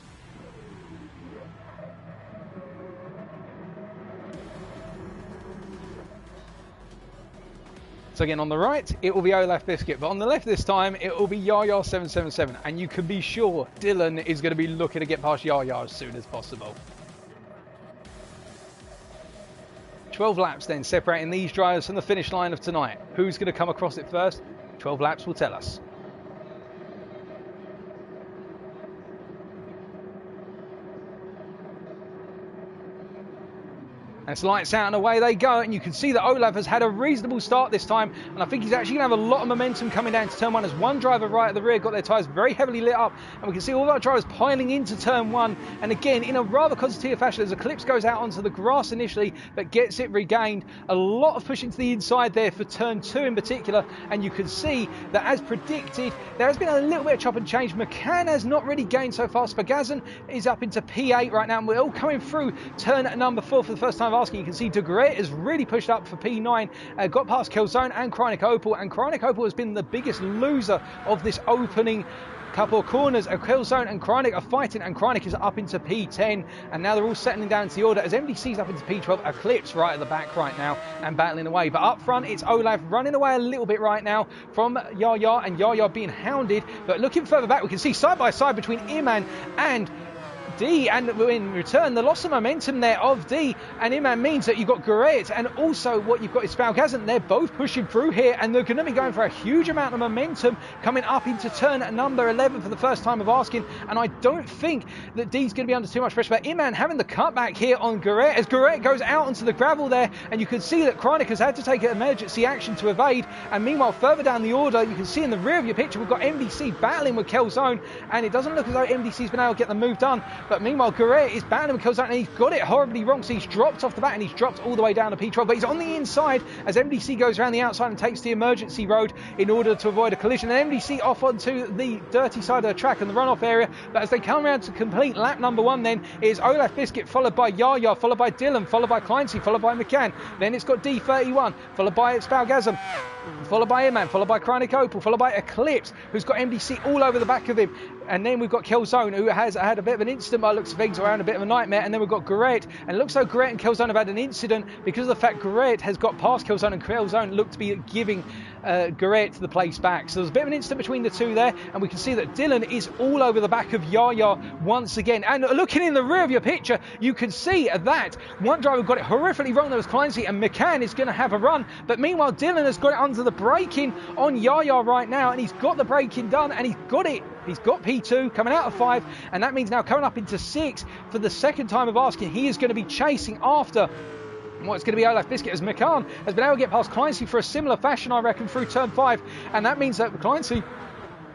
So again, on the right, it will be Olaf Biscuit, but on the left this time, it will be Yaya777. And you can be sure Dylan is going to be looking to get past Yaya as soon as possible. 12 laps then separating these drivers from the finish line of tonight. Who's going to come across it first? 12 laps will tell us. And it's lights out and away they go, and you can see that Olaf has had a reasonable start this time, and I think he's actually going to have a lot of momentum coming down to turn 1 as one driver right at the rear got their tyres very heavily lit up, and we can see all of our drivers piling into turn 1, and again in a rather concerted fashion as Eclipse goes out onto the grass initially but gets it regained. A lot of pushing to the inside there for turn 2 in particular, and you can see that as predicted there has been a little bit of chop and change. McCann has not really gained so far. Spagazan is up into P8 right now, and we're all coming through turn number 4 for the first time asking. You can see De Gret has really pushed up for P9, got past Kelzone and Chronic Opal, and Chronic Opal has been the biggest loser of this opening couple of corners. Kelzone and Chronic are fighting, and Chronic is up into P10, and now they're all settling down to the order as MDC's up into P12. Eclipse right at the back right now and battling away, but up front it's Olaf running away a little bit right now from Yaya, and Yaya being hounded, but looking further back we can see side by side between Iman and D, and in return the loss of momentum there of D and Iman means that you've got Guret, and also what you've got is Spalgazan. They're both pushing through here, and they're going to be going for a huge amount of momentum coming up into turn number 11 for the first time of asking, and I don't think that D's going to be under too much pressure. But Iman having the cutback here on Guret as Guret goes out onto the gravel there, and you can see that Chronic has had to take emergency action to evade, and meanwhile further down the order you can see in the rear of your picture we've got MDC battling with Kelzone, and it doesn't look as though MDC's been able to get the move done. but meanwhile Guerrero is battling with Kilzone and he's got it horribly wrong, so he's dropped off the back and he's dropped all the way down to P12, but he's on the inside as MDC goes around the outside and takes the emergency road in order to avoid a collision, and MDC off onto the dirty side of the track and the runoff area. But as they come around to complete lap number 1, then it is Olaf Biscuit followed by Yaya, followed by Dylan, followed by Kleinsey, followed by McCann, then it's got D31 followed by Spalgasm, followed by Iman, followed by Chronic Opal, followed by Eclipse, who's got MDC all over the back of him. And then we've got Killzone, who has had a bit of an incident by the looks of things, around a bit of a nightmare. And then we've got Garrett, and it looks like Garrett and Killzone have had an incident because of the fact Garrett has got past Killzone, and Killzone looked to be giving Garrett the place back. So there's a bit of an incident between the two there, and we can see that Dylan is all over the back of Yaya once again. And looking in the rear of your picture, you can see that one driver got it horrifically wrong. There was Kleinsey, and McCann is going to have a run. But meanwhile, Dylan has got it under the braking on Yaya right now, and he's got the braking done, and he's got it. He's got P2 coming out of 5, and that means now coming up into 6 for the second time of asking. He is going to be chasing after what's going to be Olaf Biscuit, as McCann has been able to get past Kleinsey for a similar fashion, I reckon, through turn 5, and that means that Kleinsey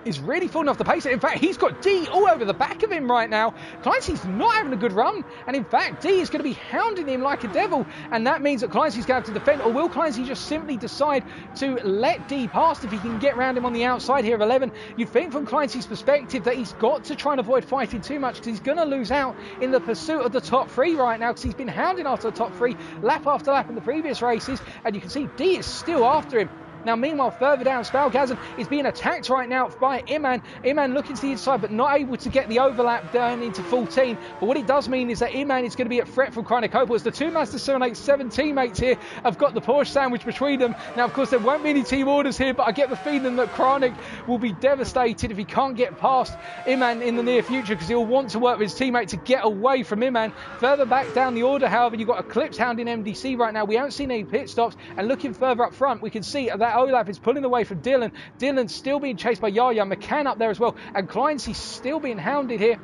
is really falling off the pace. In fact, he's got D all over the back of him right now. Kleinsey's not having a good run, and in fact, D is going to be hounding him like a devil, and that means that Kleinsey's going to have to defend, or will Kleinsey just simply decide to let D past if he can get around him on the outside here of 11? You'd think from Kleinsey's perspective that he's got to try and avoid fighting too much, because he's going to lose out in the pursuit of the top 3 right now, because he's been hounding after the top 3 lap after lap in the previous races, and you can see D is still after him. Now, meanwhile, further down, Spalgasm is being attacked right now by Iman. Iman looking to the inside, but not able to get the overlap down into 14. But what it does mean is that Iman is going to be at threat from Chronic Opal, as the two Mazda 787 teammates here have got the Porsche sandwich between them. Now, of course, there won't be any team orders here, but I get the feeling that Chronic will be devastated if he can't get past Iman in the near future, because he'll want to work with his teammate to get away from Iman. Further back down the order, however, you've got Eclipse hounding MDC right now. We haven't seen any pit stops, and looking further up front, we can see that Olaf is pulling away from Dylan. Dylan's still being chased by Yaya, McCann up there as well, and Kleinsey's still being hounded here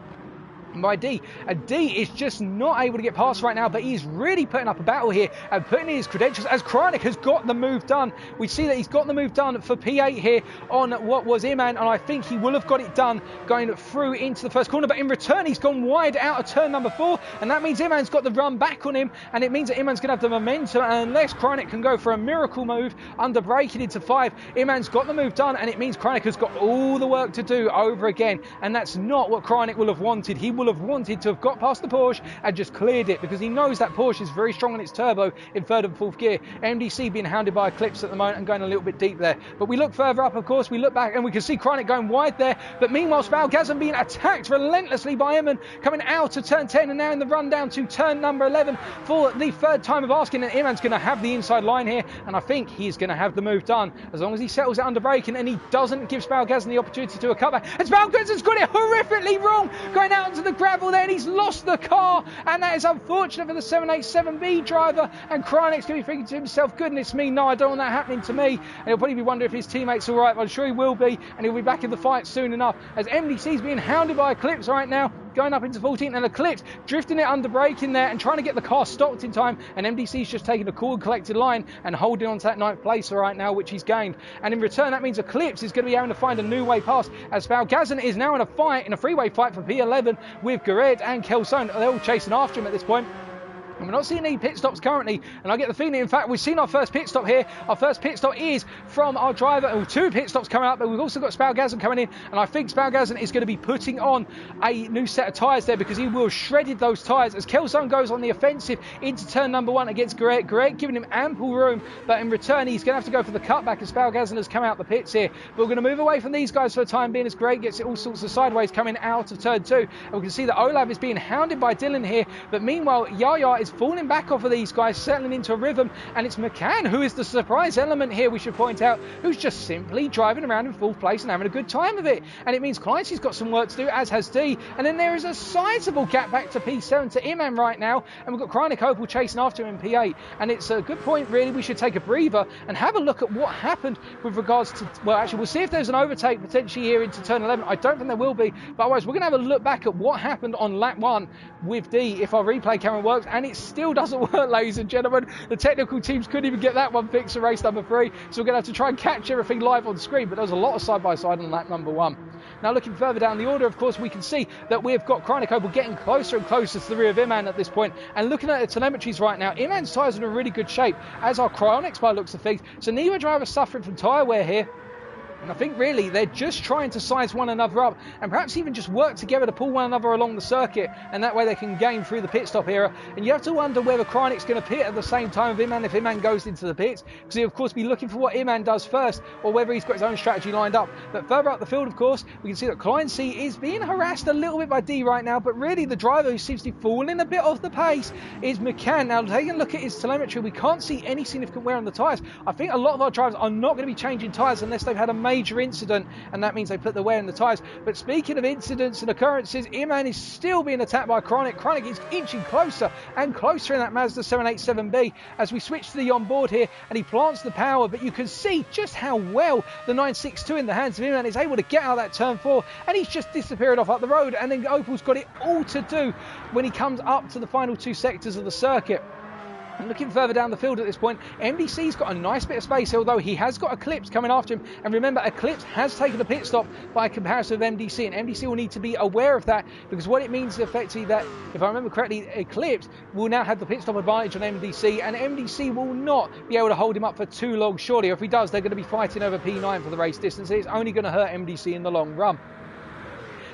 by D, and D is just not able to get past right now, but he's really putting up a battle here and putting in his credentials, as Chronic has got the move done. We see that he's got the move done for P8 here on what was Iman, and I think he will have got it done going through into the first corner, but in return he's gone wide out of turn number 4, and that means Iman's got the run back on him, and it means that Iman's going to have the momentum, and unless Chronic can go for a miracle move under braking into 5, Iman's got the move done, and it means Chronic has got all the work to do over again, and that's not what Chronic will have wanted. He will have wanted to have got past the Porsche and just cleared it, because he knows that Porsche is very strong on its turbo in 3rd and 4th gear. MDC being hounded by Eclipse at the moment and going a little bit deep there. But we look further up, of course, we look back and we can see Chronic going wide there, but meanwhile Spalgasm being attacked relentlessly by Eamon, coming out of turn 10 and now in the run down to turn number 11 for the 3rd time of asking, and Eamon's going to have the inside line here, and I think he's going to have the move done as long as he settles it under braking and he doesn't give Spalgasm the opportunity to a cutback. And Spalgasm's got it horrifically wrong, going out into the gravel there, and he's lost the car, and that is unfortunate for the 787B driver, and Chronic's going to be thinking to himself, goodness me, no, I don't want that happening to me, and he'll probably be wondering if his teammate's alright, but I'm sure he will be, and he'll be back in the fight soon enough, as MDC's being hounded by Eclipse right now, going up into 14, and Eclipse drifting it under braking there and trying to get the car stopped in time, and MDC's just taking a cool and collected line and holding on to that 9th place right now, which he's gained, and in return that means Eclipse is going to be having to find a new way past, as Spalgasm is now in a fight, in a freeway fight for P11 with Garrett and Kelson. They're all chasing after him at this point. And we're not seeing any pit stops currently, and I get the feeling, in fact, we've seen our first pit stop here. Our first pit stop is from our driver, and 2 pit stops coming up, but we've also got Spalgasm coming in, and I think Spalgasm is going to be putting on a new set of tyres there, because he will have shredded those tyres as Kelson goes on the offensive into turn number 1 against Garrett. Garrett giving him ample room, but in return he's going to have to go for the cutback as Spalgasm has come out the pits here. But we're going to move away from these guys for the time being, as Garrett gets it all sorts of sideways coming out of turn 2, and we can see that Olav is being hounded by Dylan here, but meanwhile Yaya is falling back off of these guys, settling into a rhythm, and it's McCann who is the surprise element here, we should point out, who's just simply driving around in 4th place and having a good time of it, and it means Clancy's got some work to do, as has D, and then there is a sizable gap back to P7 to Imam right now, and we've got Chronic Opal chasing after him in P8, and it's a good point really, we should take a breather and have a look at what happened with regards to, well actually we'll see if there's an overtake potentially here into turn 11, I don't think there will be, but otherwise we're going to have a look back at what happened on lap 1 with D if our replay camera works, and it still doesn't work, ladies and gentlemen. The technical teams couldn't even get that one fixed for race number 3, so we're going to have to try and catch everything live on screen, but there's a lot of side-by-side on lap number 1. Now looking further down the order, of course, we can see that we've got Chronic Opal getting closer and closer to the rear of Iman at this point, and looking at the telemetries right now, Iman's tyres are in a really good shape, as are Cryonics by looks of things, so neither driver suffering from tyre wear here. And I think really they're just trying to size one another up and perhaps even just work together to pull one another along the circuit, and that way they can gain through the pit stop era. And you have to wonder whether Chronic's going to pit at the same time of Iman if Iman goes into the pits, because he'll of course be looking for what Iman does first, or whether he's got his own strategy lined up. But further up the field, of course, we can see that Kleinse is being harassed a little bit by D right now, but really the driver who seems to be falling a bit off the pace is McCann. Now taking a look at his telemetry, we can't see any significant wear on the tyres. I think a lot of our drivers are not going to be changing tyres unless they've had a major incident, and that means they put the wear in the tyres. But speaking of incidents and occurrences, Iman is still being attacked by Chronic. Chronic is inching closer and closer in that Mazda 787B as we switch to the onboard here, and he plants the power, but you can see just how well the 962 in the hands of Iman is able to get out of that turn 4, and he's just disappeared off up the road, and then Opal's got it all to do when he comes up to the final 2 sectors of the circuit. And looking further down the field at this point, MDC's got a nice bit of space, although he has got Eclipse coming after him. And remember, Eclipse has taken a pit stop by comparison with MDC, and MDC will need to be aware of that, because what it means is effectively that, if I remember correctly, Eclipse will now have the pit stop advantage on MDC, and MDC will not be able to hold him up for too long, surely. If he does, they're going to be fighting over P9 for the race distance. It's only going to hurt MDC in the long run.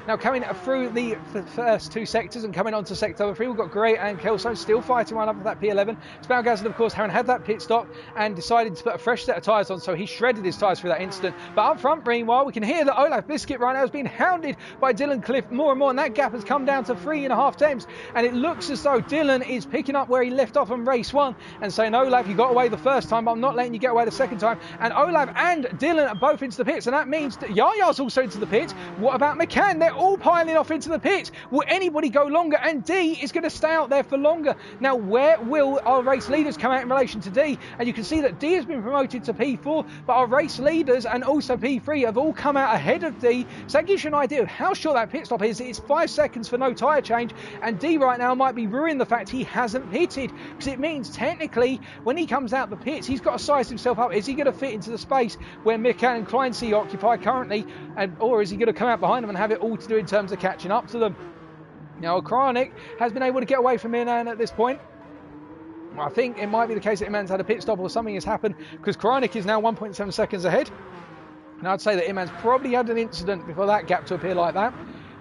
Now coming through the first 2 sectors and coming on to sector number 3, we've got Gray and Kelso still fighting one up for that P11. Spalgazin, of course, having had that pit stop and decided to put a fresh set of tyres on, so he shredded his tyres through that incident. But up front, meanwhile, we can hear that Olaf Biscuit right now is being hounded by Dylan Cliff more and more, and that gap has come down to 3.5 tenths. And it looks as though Dylan is picking up where he left off on race 1 and saying, Olaf, you got away the first time, but I'm not letting you get away the second time. And Olaf and Dylan are both into the pits, and that means that Yaya's also into the pits. What about McCann? They're all piling off into the pits. Will anybody go longer? And D is going to stay out there for longer. Now, where will our race leaders come out in relation to D? And you can see that D has been promoted to P4, but our race leaders and also P3 have all come out ahead of D. So that gives you an idea of how short that pit stop is. It's 5 seconds for no tyre change, and D right now might be ruining the fact he hasn't pitted, because it means technically when he comes out the pits, he's got to size himself up. Is he going to fit into the space where McCann and Kleinse occupy currently, or is he going to come out behind them and have it all to do in terms of catching up to them? Now, Chronic has been able to get away from Iman at this point. I think it might be the case that Iman's had a pit stop or something has happened, because Chronic is now 1.7 seconds ahead. And I'd say that Iman's probably had an incident before that gap to appear like that.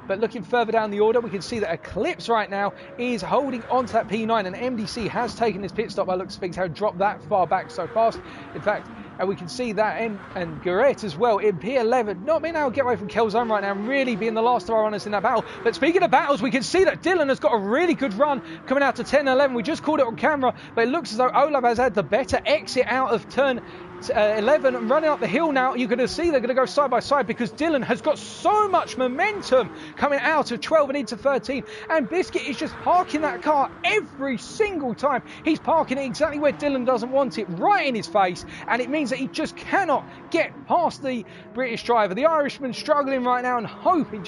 But looking further down the order, we can see that Eclipse right now is holding on to that P9, and MDC has taken his pit stop by looks of things, how dropped that far back so fast. In fact, and we can see that and Garrett as well in P11, not being able to get away from Kelzone right now, and really being the last of our runners in that battle. But speaking of battles, we can see that Dylan has got a really good run coming out to 10-11. We just called it on camera, but it looks as though Olaf has had the better exit out of turn 11 and running up the hill now. You're going to see they're going to go side by side, because Dylan has got so much momentum coming out of 12 and into 13, and Biscuit is just parking that car every single time. He's parking it exactly where Dylan doesn't want it, right in his face, and it means that he just cannot get past the British driver. The Irishman struggling right now and hoping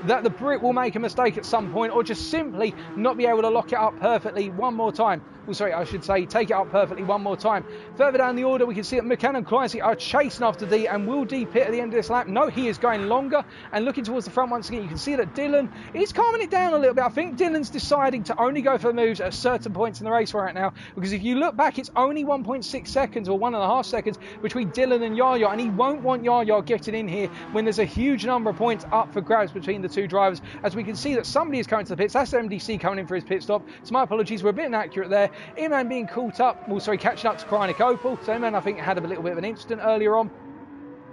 that the Brit will make a mistake at some point, or just simply not be able to lock it up perfectly one more time. Well, sorry, I should say take it up perfectly one more time. Further down the order, we can see that McCann and Kleinse are chasing after D, and will D pit at the end of this lap? No, he is going longer and looking towards the front once again. You can see that Dylan is calming it down a little bit. I think Dylan's deciding to only go for moves at certain points in the race right now, because if you look back, it's only 1.6 seconds or 1.5 seconds between Dylan and Yaya, and he won't want Yaya getting in here when there's a huge number of points up for grabs between the two drivers. As we can see that somebody is coming to the pits. That's MDC coming in for his pit stop. So my apologies, we're a bit inaccurate there. Iman being caught up, catching up to Chronic Opal. So Iman, I think, had a little bit of an incident earlier on.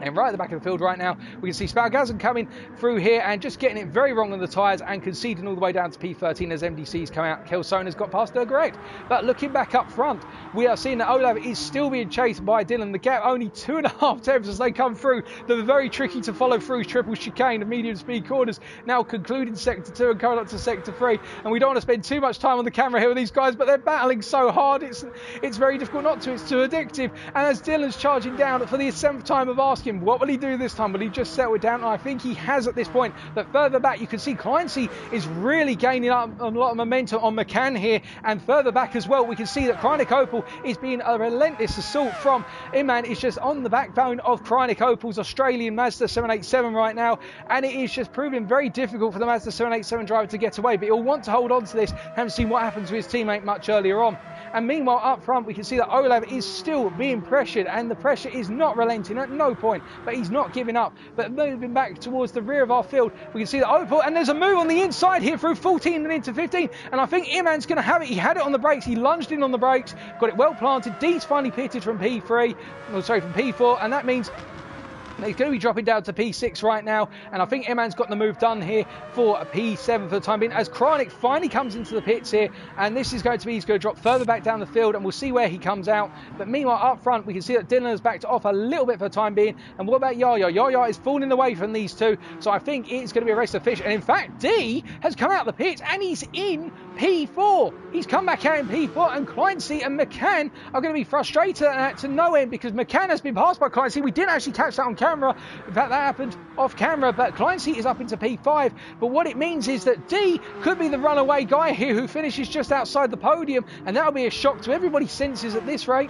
And right at the back of the field right now, we can see Spalgazin coming through here and just getting it very wrong on the tyres and conceding all the way down to P13 as MDC's come out. Kelson has got past her, correct. But looking back up front, we are seeing that Olaf is still being chased by Dylan. The gap only 2.5 tenths as they come through the very tricky to follow through triple chicane of medium speed corners. Now concluding sector 2 and coming up to sector 3. And we don't want to spend too much time on the camera here with these guys, but they're battling so hard. It's very difficult not to. It's too addictive. And as Dylan's charging down for the 7th time of asking, position. What will he do this time? Will he just settle it down? And I think he has at this point. But further back, you can see Clancy is really gaining up a lot of momentum on McCann here. And further back as well, we can see that Krynik Opel is being a relentless assault from Iman. Is just on the backbone of Krynik Opel's Australian Mazda 787 right now. And it is just proving very difficult for the Mazda 787 driver to get away. But he'll want to hold on to this. Haven't seen what happens to his teammate much earlier on. And meanwhile, up front, we can see that Olav is still being pressured, and the pressure is not relenting at no point, but he's not giving up. But moving back towards the rear of our field, we can see that Opel, and there's a move on the inside here through 14 and into 15, and I think Iman's going to have it. He had it on the brakes, he lunged in on the brakes, got it well planted. D's finally pitted from P3, from P4, and that means he's going to be dropping down to P6 right now, and I think Iman's got the move done here for a P7 for the time being, as Krynik finally comes into the pits here, and this is going to be, he's going to drop further back down the field, and we'll see where he comes out. But meanwhile, up front, we can see that Dylan has backed off a little bit for the time being, and what about Yaya? Yaya is falling away from these two, so I think it's going to be a race to finish, and in fact, D has come out of the pits, and he's in P4. He's come back out in P4, and Clancy and McCann are going to be frustrated to no end, because McCann has been passed by Clancy. We didn't actually catch that on camera. In fact, that happened off camera, but Clancy is up into P5. But what it means is that D could be the runaway guy here who finishes just outside the podium, and that'll be a shock to everybody's senses at this rate.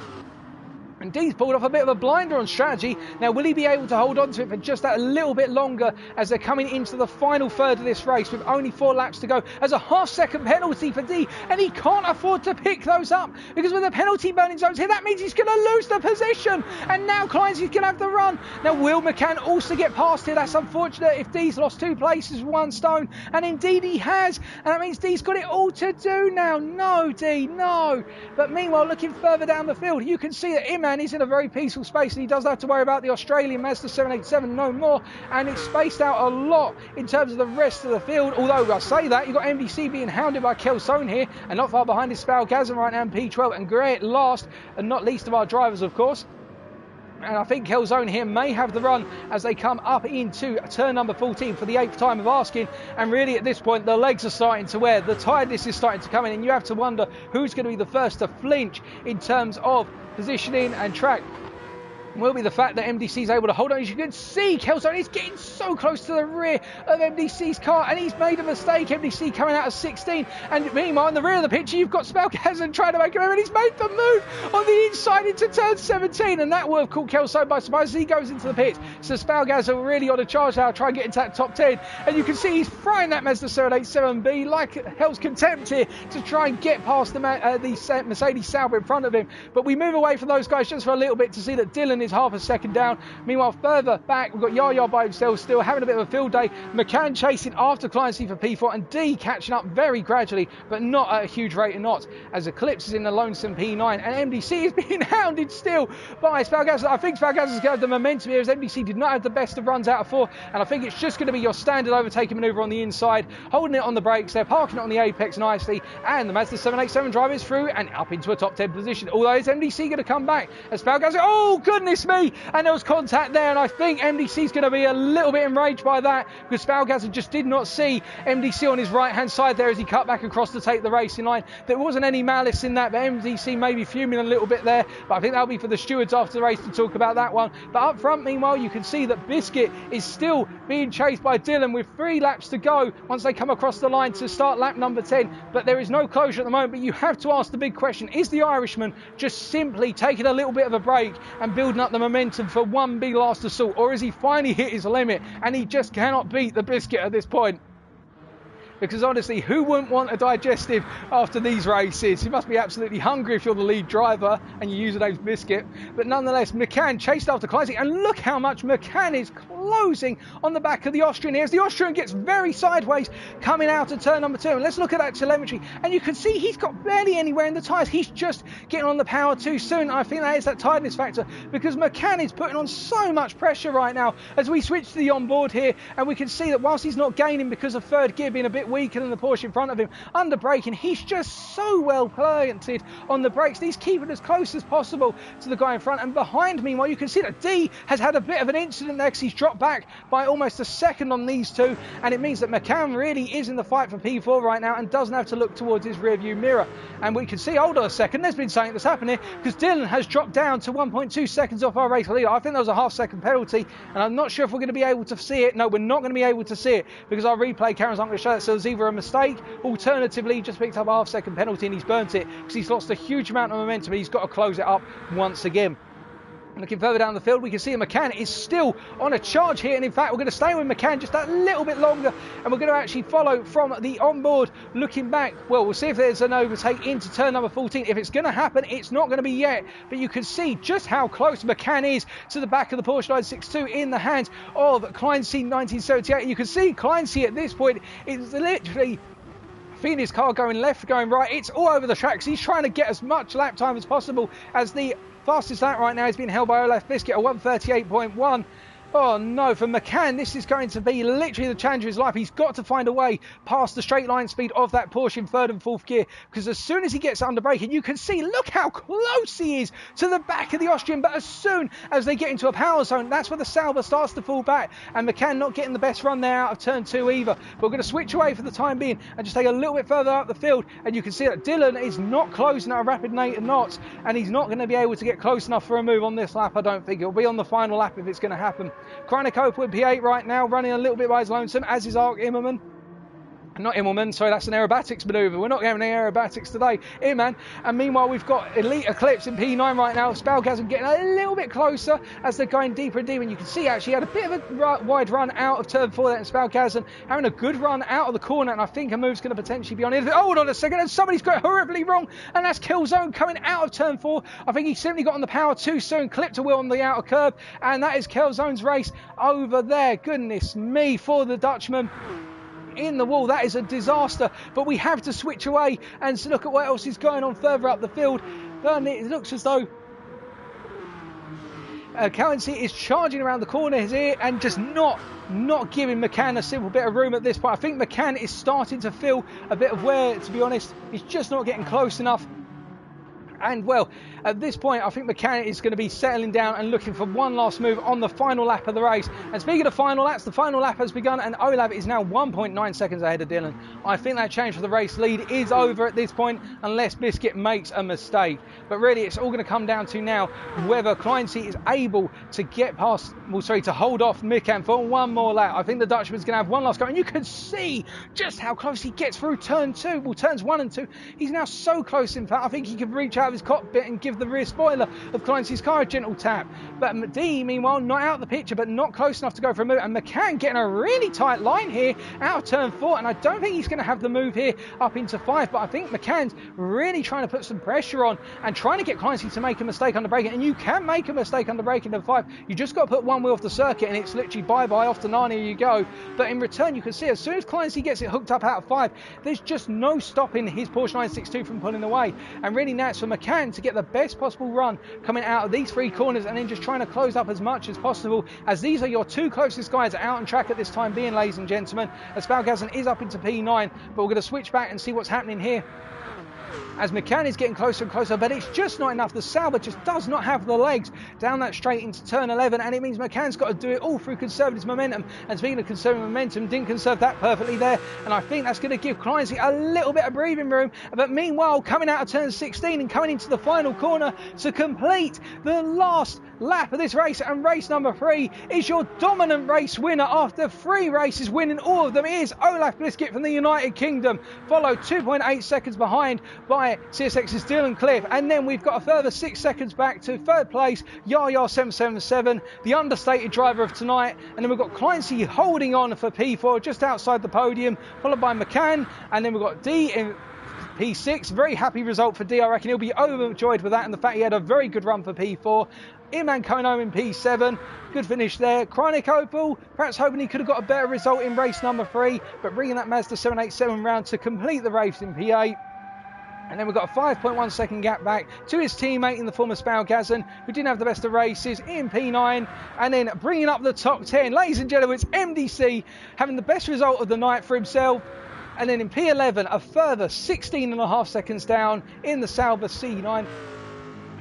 And D's pulled off a bit of a blinder on strategy. Now, will he be able to hold on to it for just that a little bit longer as they're coming into the final third of this race with only 4 laps to go? As a half-second penalty for D, and he can't afford to pick those up because with the penalty burning zones here, that means he's going to lose the position. And now Clancy's going to have the run. Now, will McCann also get past here? That's unfortunate if D's lost 2 places with 1 stone, and indeed he has. And that means D's got it all to do now. No, D, no. But meanwhile, looking further down the field, you can see that Iman is in a very peaceful space, and he doesn't have to worry about the Australian Mazda 787 no more, and it's spaced out a lot in terms of the rest of the field. Although I say that, you've got MDC being hounded by Kelsohn here, and not far behind is Spalgazan right now in P12, and great last and not least of our drivers, of course. And I think Kelsohn here may have the run as they come up into turn number 14 for the 8th time of asking. And really at this point, the legs are starting to wear. The tiredness is starting to come in, and you have to wonder who's going to be the first to flinch in terms of positioning and track. Will be the fact that MDC is able to hold on. As you can see, Kelsohn is getting so close to the rear of MDC's car, and he's made a mistake. MDC coming out of 16, and meanwhile in the rear of the picture you've got Spalgazan trying to make a move, and he's made the move on the inside into turn 17, and that will have caught Kelsohn by surprise as he goes into the pits. So Spalgazan really on a charge now, try and get into that top 10, and you can see he's frying that Mazda 787B like hell's contempt here to try and get past the Mercedes Sauber in front of him. But we move away from those guys just for a little bit to see that Dylan is half a second down. Meanwhile, further back, we've got Yaya by himself still having a bit of a field day. McCann chasing after Clancy for P4, and D catching up very gradually, but not at a huge rate of knots, as Eclipse is in the lonesome P9, and MDC is being hounded still by Spalgazan. I think Spalgazan's going to have the momentum here, as MDC did not have the best of runs out of 4, and I think it's just going to be your standard overtaking manoeuvre on the inside, holding it on the brakes. They're parking it on the apex nicely, and the Mazda 787 driver is through and up into a top 10 position. Although is MDC going to come back as Spalgazan? Oh goodness me! And there was contact there, and I think MDC's going to be a little bit enraged by that, because Spalgazan just did not see MDC on his right hand side there as he cut back across to take the racing line. There wasn't any malice in that, but MDC may be fuming a little bit there, but I think that'll be for the stewards after the race to talk about that one. But up front, meanwhile, you can see that Biscuit is still being chased by Dylan with 3 laps to go once they come across the line to start lap number 10, but there is no closure at the moment. But you have to ask the big question, is the Irishman just simply taking a little bit of a break and building up the momentum for one big last assault, or has he finally hit his limit and he just cannot beat the Biscuit at this point? Because honestly, who wouldn't want a digestive after these races? You must be absolutely hungry if you're the lead driver and you use the name Biscuit. But nonetheless, McCann chased after Clancy, and look how much McCann is closing on the back of the Austrian here, as the Austrian gets very sideways coming out of turn number 2. And let's look at that telemetry, and you can see he's got barely anywhere in the tyres. He's just getting on the power too soon. I think that is that tiredness factor, because McCann is putting on so much pressure right now as we switch to the onboard here, and we can see that whilst he's not gaining because of third gear being a bit weaker than the Porsche in front of him. Under braking, he's just so well planted on the brakes. He's keeping as close as possible to the guy in front. And behind, meanwhile, you can see that D has had a bit of an incident there because he's dropped back by almost a second on these two. And it means that McCann really is in the fight for P4 right now and doesn't have to look towards his rear view mirror. And we can see, hold on a second, there's been something that's happened here because Dylan has dropped down to 1.2 seconds off our race leader. I think that was a half-second penalty, and I'm not sure if we're going to be able to see it. No, we're not going to be able to see it because our replay cameras aren't going to show it. So it's either a mistake, alternatively, he just picked up a half-second penalty and he's burnt it because he's lost a huge amount of momentum and he's got to close it up once again. Looking further down the field, we can see McCann is still on a charge here, and in fact we're going to stay with McCann just a little bit longer, and we're going to actually follow from the onboard looking back. Well, we'll see if there's an overtake into turn number 14. If it's going to happen, it's not going to be yet, but you can see just how close McCann is to the back of the Porsche 962 in the hands of Kleinsee 1978. You can see Kleinsee at this point is literally feeling his car going left, going right. It's all over the tracks. He's trying to get as much lap time as possible, as the fastest lap right now is being held by Olaf Biscuit at 1:38.1. Oh no, for McCann, this is going to be literally the challenge of his life. He's got to find a way past the straight line speed of that Porsche in third and fourth gear, because as soon as he gets under braking, you can see, look how close he is to the back of the Austrian. But as soon as they get into a power zone, that's where the Sauber starts to fall back, and McCann not getting the best run there out of turn 2 either. But we're going to switch away for the time being and just take a little bit further up the field, and you can see that Dylan is not closing at a rapid rate of knots, and he's not going to be able to get close enough for a move on this lap. I don't think it'll be on the final lap if it's going to happen. Kranikope with P8 right now, running a little bit by his lonesome, as is Ark Immelman. Not Immelman, sorry, that's an aerobatics manoeuvre. We're not getting any aerobatics today. Imman. And meanwhile, we've got Elite Eclipse in P9 right now. Spalgasm getting a little bit closer as they're going deeper and deeper. And you can see, actually, he had a bit of a wide run out of turn 4 there, and Spalgasm having a good run out of the corner. And I think a move's going to potentially be on it. Oh, hold on a second. And somebody's got horribly wrong. And that's Killzone coming out of turn 4. I think he simply got on the power too soon, clipped a wheel on the outer curb. And that is Killzone's race over there. Goodness me, for the Dutchman. In the wall, that is a disaster, but we have to switch away and look at what else is going on further up the field. And it looks as though Kleinsee is charging around the corners here and just not giving McCann a simple bit of room at this point. I think McCann is starting to feel a bit of wear, to be honest. He's just not getting close enough. And well, at this point, I think McCann is going to be settling down and looking for one last move on the final lap of the race. And speaking of final laps, the final lap has begun, and Olav is now 1.9 seconds ahead of Dylan. I think that change for the race lead is over at this point, unless Biscuit makes a mistake. But really, it's all going to come down to now whether Kleinsee is able to get past, to hold off McCann for one more lap. I think the Dutchman's going to have one last go, and you can see just how close he gets through turn 2. Well, turns 1 and 2. He's now so close, in fact, I think he could reach out of his cockpit and give the rear spoiler of Kleinsee's car a gentle tap. But D, meanwhile, not out of the picture, but not close enough to go for a move. And McCann getting a really tight line here out of turn 4. And I don't think he's going to have the move here up into 5. But I think McCann's really trying to put some pressure on and trying to get Kleinsee to make a mistake under braking. And you can make a mistake under braking in 5. You just got to put one wheel off the circuit and it's literally bye-bye, off to Narnia you go. But in return, you can see as soon as Kleinsee gets it hooked up out of 5, there's just no stopping his Porsche 962 from pulling away. And really now it's for McCann to get the best possible run coming out of these 3 corners and then just trying to close up as much as possible, as these are your 2 closest guys out on track at this time being, ladies and gentlemen. As Spalgasm is up into P9, but we're going to switch back and see what's happening here as McCann is getting closer and closer, but it's just not enough. The Sauber just does not have the legs down that straight into turn 11, and it means McCann's got to do it all through conserving his momentum. And speaking of conserving momentum, didn't conserve that perfectly there, and I think that's going to give Kleinsee a little bit of breathing room. But meanwhile, coming out of turn 16 and coming into the final corner to complete the last lap of this race, and race number 3 is your dominant race winner after 3 races, winning all of them, is Olaf Biscuit from the United Kingdom, followed 2.8 seconds behind by CSX's Dylan Cliff. And then we've got a further 6 seconds back to 3rd place, Yaya777, the understated driver of tonight. And then we've got Kleinsee holding on for P4 just outside the podium, followed by McCann. And then we've got D in P6. Very happy result for D. I reckon he'll be overjoyed with that, and the fact he had a very good run for P4. Iman coming home in P7. Good finish there. Chronic Opal, perhaps hoping he could have got a better result in race number 3, but bringing that Mazda 787 round to complete the race in P8. And then we've got a 5.1 second gap back to his teammate in the form of Spalgasm, who didn't have the best of races, in P9. And then bringing up the top 10, ladies and gentlemen, it's MDC having the best result of the night for himself. And then in P11, a further 16.5 seconds down in the Sauber C9.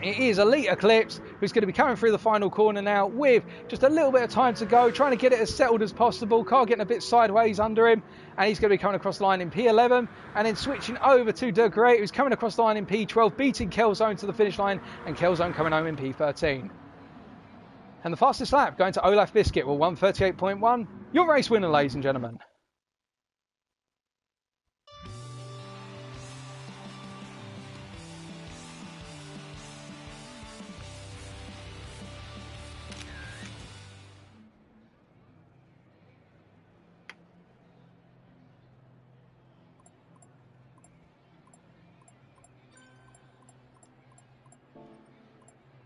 It is Elite Eclipse, who's going to be coming through the final corner now with just a little bit of time to go, trying to get it as settled as possible. Car getting a bit sideways under him, and he's going to be coming across the line in P11, and then switching over to De Great, who's coming across the line in P12, beating Kelzone to the finish line, and Kelzone coming home in P13. And the fastest lap going to Olaf Biscuit with 1:38.1. Your race winner, ladies and gentlemen.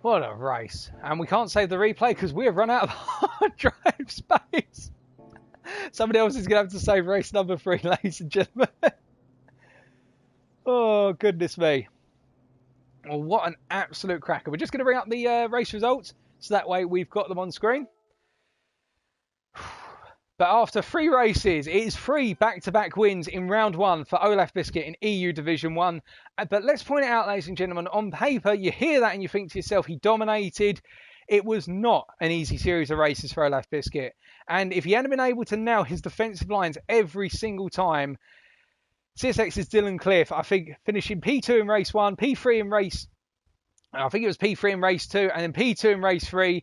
What a race. And we can't save the replay because we have run out of hard drive space. Somebody else is going to have to save race number 3, ladies and gentlemen. Oh, goodness me. Well, what an absolute cracker. We're just going to bring up the race results, so that way we've got them on screen. But after 3 races, it is 3 back-to-back wins in round 1 for Olaf Biscuit in EU Division 1. But let's point it out, ladies and gentlemen, on paper, you hear that and you think to yourself, he dominated. It was not an easy series of races for Olaf Biscuit. And if he hadn't been able to nail his defensive lines every single time, CSX's Dylan Cliff, I think, finishing P2 in race 1, P3 in race... I think it was P3 in race 2, and then P2 in race 3.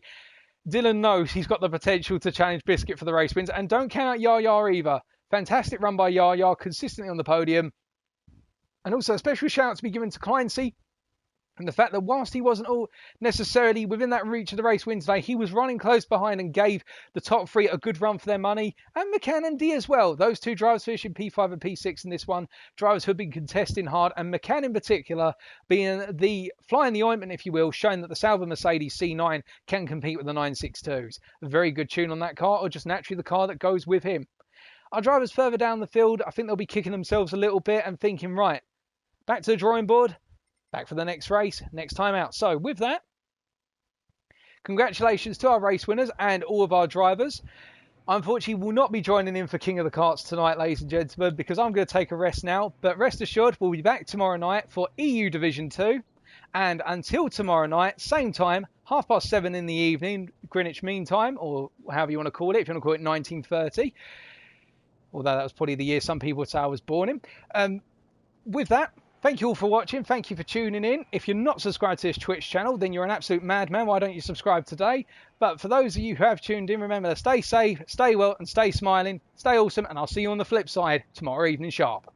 Dylan knows he's got the potential to challenge Biscuit for the race wins. And don't count out Yaya either. Fantastic run by Yaya, consistently on the podium. And also a special shout out to be given to Kleinsey. And the fact that whilst he wasn't all necessarily within that reach of the race win today, he was running close behind and gave the top 3 a good run for their money. And McCann and D as well. Those 2 drivers finishing P5 and P6 in this one. Drivers who have been contesting hard. And McCann in particular being the fly in the ointment, if you will, showing that the Sauber Mercedes C9 can compete with the 962s. A very good tune on that car, or just naturally the car that goes with him. Our drivers further down the field, I think they'll be kicking themselves a little bit and thinking, right, back to the drawing board. Back for the next race, next time out. So with that, congratulations to our race winners and all of our drivers. Unfortunately, will not be joining in for King of the Karts tonight, ladies and gentlemen, because I'm going to take a rest now. But rest assured, we'll be back tomorrow night for EU Division 2. And until tomorrow night, same time, 7:30 in the evening, Greenwich Mean Time, or however you want to call it, if you want to call it 1930. Although that was probably the year some people would say I was born in. With that, thank you all for watching. Thank you for tuning in. If you're not subscribed to this Twitch channel, then you're an absolute madman. Why don't you subscribe today? But for those of you who have tuned in, remember to stay safe, stay well, and stay smiling. Stay awesome, and I'll see you on the flip side tomorrow evening sharp.